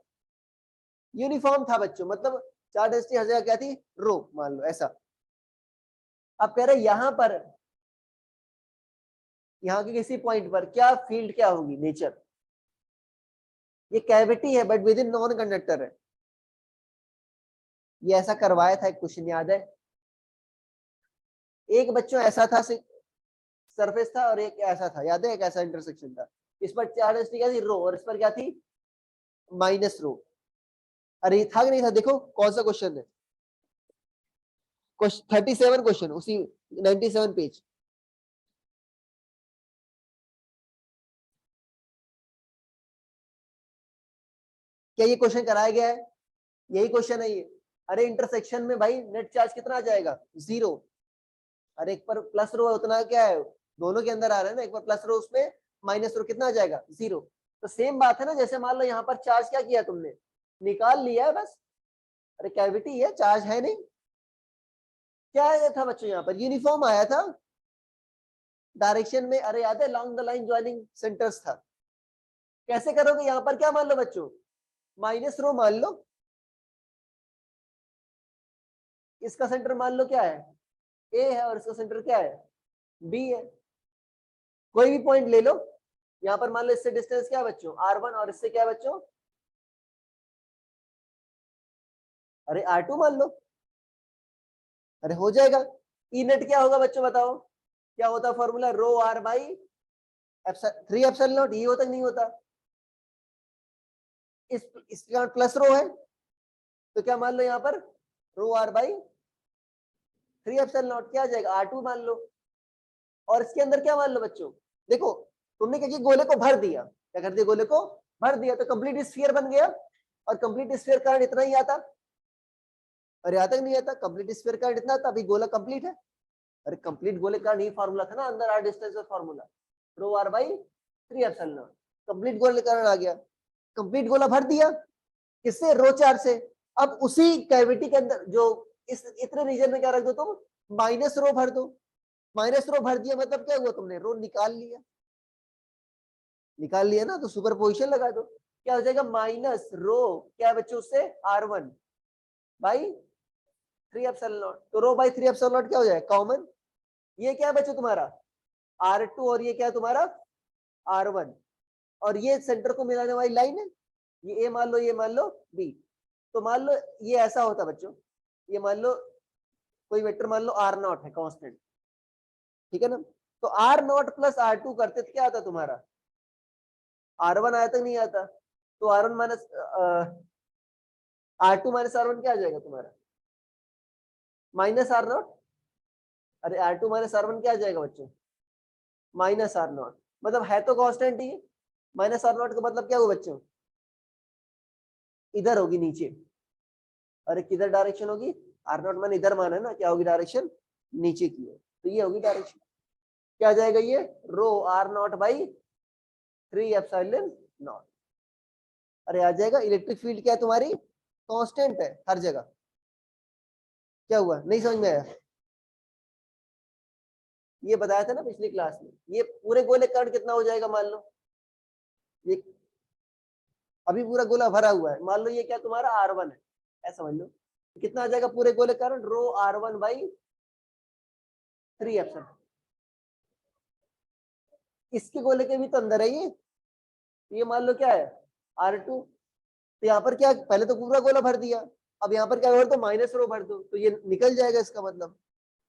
[SPEAKER 1] यूनिफॉर्म था बच्चों, मतलब चार्ज डेंसिटी हर जगह क्या थी, रो मान लो ऐसा। अब कह रहे यहां पर, यहाँ के किसी पॉइंट पर क्या फील्ड क्या होगी, नेचर, ये कैविटी है but with in non conductor है, ये ऐसा करवाया था एक क्वेश्चन याद है, एक बच्चों ऐसा था सरफेस था और एक ऐसा था, याद है, एक ऐसा इंटरसेक्शन था, इस पर चार्ज डेंसिटी क्या थी रो और इस पर क्या थी माइनस रो। अरे था कि नहीं था, देखो कौन सा क्वेश्चन है, 37 क्वेश्चन, उसी 97 पेज। क्या ये क्वेश्चन कराया गया है, यही क्वेश्चन है ये। अरे इंटरसेक्शन में भाई नेट चार्ज कितना आ जाएगा, 0। अरे एक पर प्लस रो है उतना क्या है, दोनों के अंदर आ रहा है ना, एक पर प्लस रो उसमें माइनस रो कितना आ जाएगा 0। तो सेम बात है ना, जैसे मान लो यहाँ पर चार्ज क्या किया तुमने, निकाल लिया है बस, अरे कैविटी है चार्ज है नहीं, क्या आया था बच्चों यहाँ पर यूनिफॉर्म आया था डायरेक्शन में, अरे याद है long the line joining centres था। कैसे करोगे, यहाँ पर क्या मान लो बच्चों, माइनस रो मान लो, इसका सेंटर मान लो क्या है ए है और इसका सेंटर क्या है बी है, कोई भी पॉइंट ले लो, यहाँ पर मान लो इससे डिस्टेंस क्या है बच्चों r1 और इससे क्या है बच्चों, अरे r2 मान लो, अरे हो जाएगा। ई नेट क्या होगा बच्चों बताओ, क्या होता formula, rho r by 3 epsilon naught, ये होता नहीं होता, इसका प्लस रो है तो क्या मान लो यहाँ पर रो r बाई 3 एप्सिलॉन नॉट, क्या आ जाएगा r2 मान लो, और इसके अंदर क्या मान लो बच्चों, देखो तुमने क्या किया, गोले को भर दिया, क्या कर दिया, गोले को भर दिया, तो कंप्लीट स्फीयर बन गया, और कंप्लीट स्फीयर करंट इतना ही आता, अरे आता नहीं आता, कंप्लीट स्फीयर करंट इतना आता, अभी गोला कंप्लीट है, अरे कंप्लीट गोले का नहीं फार्मूला था ना अंदर, आर डिस्टेंस का formula rho r by 3 epsilon naught, complete गोले करंट आ गया, कंप्लीट गोला भर दिया किससे, रो चार्ज से। अब उसी कैविटी के अंदर जो इस इतने रीजन में क्या रख दो तुम, माइनस रो भर दो, माइनस रो भर दिया मतलब क्या हुआ, तुमने रो निकाल लिया, निकाल लिया ना, तो सुपरपोजिशन लगा दो, क्या हो जाएगा माइनस रो क्या है बच्चों उससे r1 बाई 3 एप्सिलॉन नॉट, तो रो बाई 3 एप्सिलॉन नॉट क्या हो जाएगा कॉमन, ये क्या है बच्चों तुम्हारा r2 और ये क्या है तुम्हारा r1, और ये सेंटर को मिलाने वाली लाइन है, ये a मान लो, ये मान लो b, तो मान लो ये ऐसा होता बच्चों, ये मान लो कोई वेक्टर मान लो r0 है कांस्टेंट, ठीक है ना, तो r0 प्लस r2 करते तो क्या आता तुम्हारा r1 आया तक नहीं आता, तो r1 minus r2 minus r1 क्या आ जाएगा तुम्हारा माइनस r0, अरे r2 माइनस r1 क्या आ जाएगा बच्चों माइनस r0, मतलब है तो कांस्टेंट ही, माइनस r0 का मतलब क्या हुआ बच्चों, इधर होगी नीचे, अरे किधर डायरेक्शन होगी, r0 मैंने इधर माना है ना, क्या होगी डायरेक्शन नीचे की है, तो ये होगी डायरेक्शन, क्या आ जाएगा ये रो r0 बाई 3 एप्सिलॉन नॉट, अरे आ जाएगा, इलेक्ट्रिक फील्ड क्या है तुम्हारी कांस्टेंट है हर जगह, क्या हुआ नहीं समझ में आया, ये बताया था ना पिछली क्लास में, ये पूरे गोले करंट कितना हो जाएगा मान लो, ये अभी पूरा गोला भरा हुआ है, मान लो ये क्या तुम्हारा r1 है, ऐसा समझ लो, कितना आ जाएगा पूरे गोले का current, row R1 by 3 epsilon. इसके गोले के भी तो अंदर है ये मान लो क्या है R2। तो यहाँ पर क्या, पहले तो पूरा गोला भर दिया, अब यहाँ पर क्या भर दो, माइनस रो भर दो, तो ये निकल जाएगा इसका मतलब।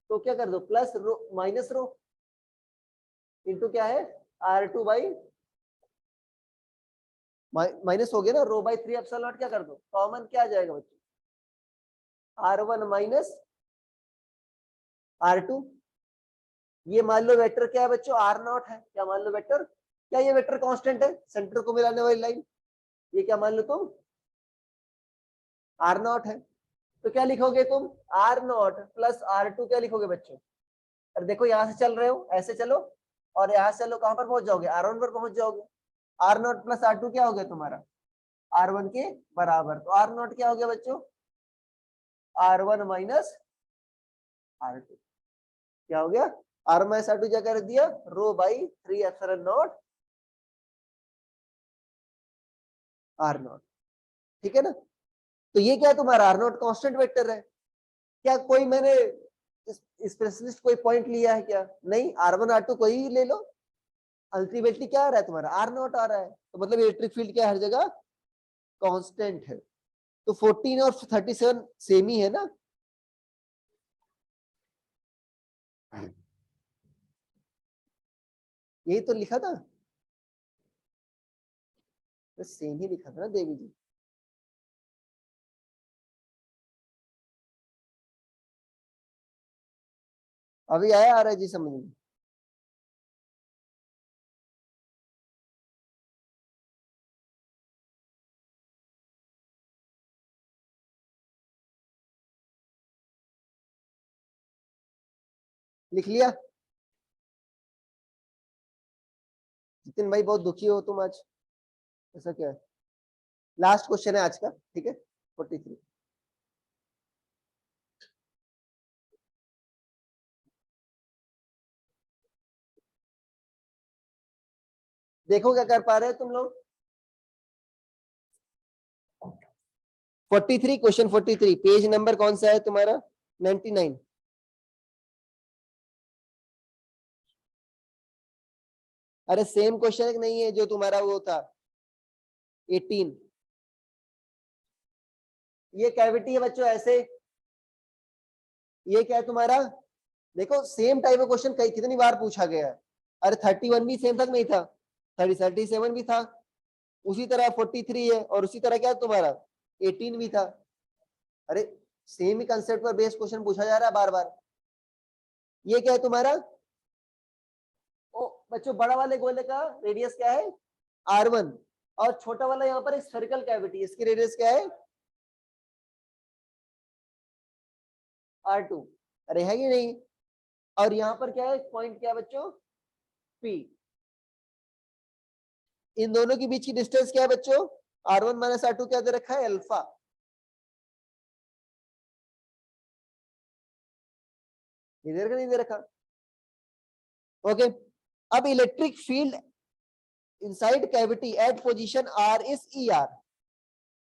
[SPEAKER 1] तो क्या कर दो, plus rho minus rho into क्या है R2 बाई माइनस हो गया ना, रो बाई 3 एप्सिलॉन नॉट, क्या कर दो कॉमन, क्या आ जाएगा बच्चों, R1 माइनस R2। ये मान लो वेक्टर क्या है बच्चों, R0 है, क्या मान लो वेक्टर, क्या ये वेक्टर कांस्टेंट है, सेंटर को मिलाने वाली लाइन, ये क्या मान लो तुम R0 है। तो क्या लिखोगे तुम, R0 प्लस R2 क्या लिखोगे बच्चों, अरे देखो यहाँ से चल रहे हो, ऐसे चलो और यहाँ से चलो, कहां पर पहुंच जाओगे, R1 पर पहुंच जाओगे। R0 प्लस R2 क्या हो गया तुम्हारा, R1 के बराबर। तो R0 क्या हो गया बच्चों, R1 माइनस R2, क्या हो गया, R माइनस R2 क्या कर दिया, रो बाई 3 एप्सिलॉन नॉट R0। ठीक है ना। तो ये क्या है तुम्हारा R0 कांस्टेंट वेक्टर है। क्या कोई मैंने स्पेशलिस्ट कोई पॉइंट लिया है क्या, नहीं, R1 R2 कोई ही ले लो, अल्टीमेटली क्या आ रहा है तुम्हारा R0 आ रहा है। तो मतलब इलेक्ट्रिक फील्ड क्या हर जगह कांस्टेंट है। तो 14 और 37 सेम ही है ना, यही तो लिखा था, सेम ही लिखा था ना देवी जी। अभी आया आ रहा है जी समझ में, लिख लिया। जितिन भाई बहुत दुखी हो तुम आज, ऐसा क्या है, लास्ट क्वेश्चन है आज का, ठीक है 43। देखो क्या कर पा रहे हो तुम लोग, 43 क्वेश्चन 43, पेज नंबर कौन सा है तुम्हारा, 99। अरे सेम क्वेश्चन नहीं है जो तुम्हारा वो था 18। ये कैविटी है बच्चों ऐसे, ये क्या है तुम्हारा, देखो सेम टाइप ऑफ क्वेश्चन कई कितनी बार पूछा गया है। अरे 31 भी सेम तक नहीं था, 37 भी था, उसी तरह 43 है, और उसी तरह क्या है तुम्हारा 18 भी था। अरे सेम ही कंसेप्ट पर बेस्ड क्वेश्चन पूछा जा रहा है बार बार। ये क्या है तुम्हारा, ओ बच्चों बड़ा वाले गोले का रेडियस क्या है R1, और छोटा वाला यहाँ पर एक स्फेरिकल कैविटी, इसकी रेडियस क्या है R2। अरे है कि नहीं, और यहाँ पर क्या है पॉइंट क्या है बच्चों P। इन दोनों के बीच की डिस्टेंस क्या है बच्चों, R1 माइनस R2 क्या दे रखा है अल्फा। इधर का नहीं दे रखा। ओके, अब electric field inside cavity at position R is ER।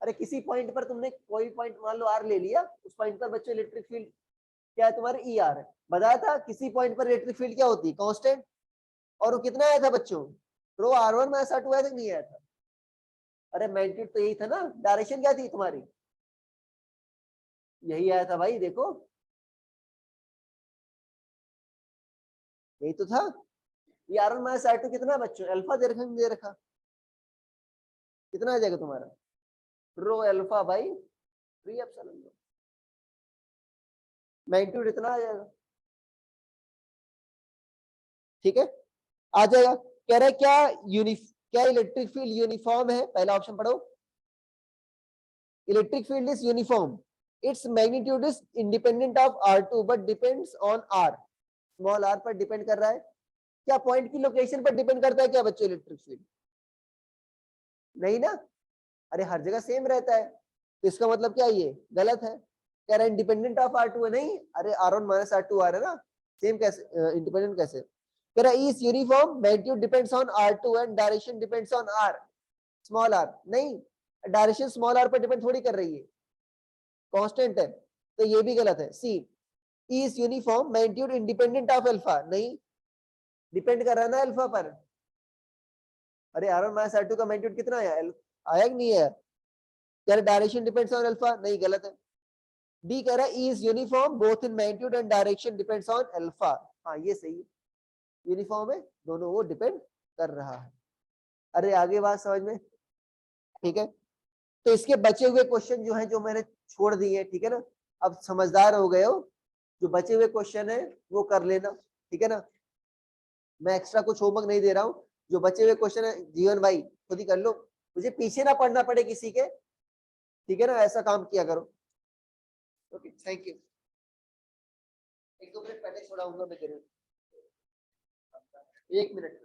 [SPEAKER 1] अरे किसी पॉइंट पर तुमने कोई पॉइंट मान लो R ले लिया, उस पॉइंट पर बच्चों इलेक्ट्रिक फील्ड क्या है तुम्हारे ER है। बताया था किसी पॉइंट पर इलेक्ट्रिक फील्ड क्या होती है कांस्टेंट, और वो कितना आया था बच्चों, रो R1 माइनस R2 आया था नहीं आया था। अरे मैग्नीट्यूड तो यही था ना, डायरेक्शन क्या थी तुम्हारी, यही आया था भाई, देखो यही तो था। ये R1 माइनस R2 कितना बच्चों अल्फा दे रखा, दे रखा, कितना आ जाएगा तुम्हारा रो alpha by 3 epsilon not, magnitude इतना आ जाएगा। ठीक है, आ जाएगा। कह रहा है क्या इलेक्ट्रिक फील्ड यूनिफॉर्म है, पहला ऑप्शन पढ़ो, electric field is uniform, its magnitude is independent of R2 but depends on R, small r पर डिपेंड कर रहा है। क्या पॉइंट की लोकेशन पर डिपेंड करता है क्या बच्चों इलेक्ट्रिक फील्ड, नहीं ना, अरे हर जगह सेम रहता है, तो इसका मतलब क्या ये गलत है। कह रहा है इंडिपेंडेंट ऑफ R2 है, नहीं, अरे R1 माइनस R2 आ रहा है ना, सेम कैसे इंडिपेंडेंट कैसे। कह रहा है is uniform magnitude depends on R2 and direction depends on R, small r, नहीं डायरेक्शन स्मॉल r पर डिपेंड थोड़ी कर रही है, कांस्टेंट है। तो ये भी गलत है। C is uniform magnitude independent of alpha, नहीं डिपेंड कर रहा ना अल्फा पर। अरे R1 माइनस R2 का मैग्नीट्यूड कितना आया, आया कि नहीं है? क्या डायरेक्शन डिपेंड्स ऑन अल्फा, नहीं गलत है। डी कह रहा है is uniform both in magnitude and direction depends on alpha, हाँ ये सही है, यूनिफॉर्म है, दोनों वो डिपेंड कर रहा है। अरे आगे बात समझ में, ठीक है। तो इसके बचे हुए क्वेश्चन जो है जो मैंने छोड़ दिए, ठीक है ना, अब समझदार हो गए हो, जो बचे हुए क्वेश्चन है वो कर लेना, ठीक है ना, मैं एक्स्ट्रा कुछ होमवर्क नहीं दे रहा हूँ, जो बचे हुए क्वेश्चन है जीवन भाई खुद ही कर लो, मुझे पीछे ना पढ़ना पड़े किसी के, ठीक है ना, ऐसा काम किया करो। Okay thank you. एक दो मिनट पहले छोड़ाऊंगा मैं जरूर, 1 मिनट।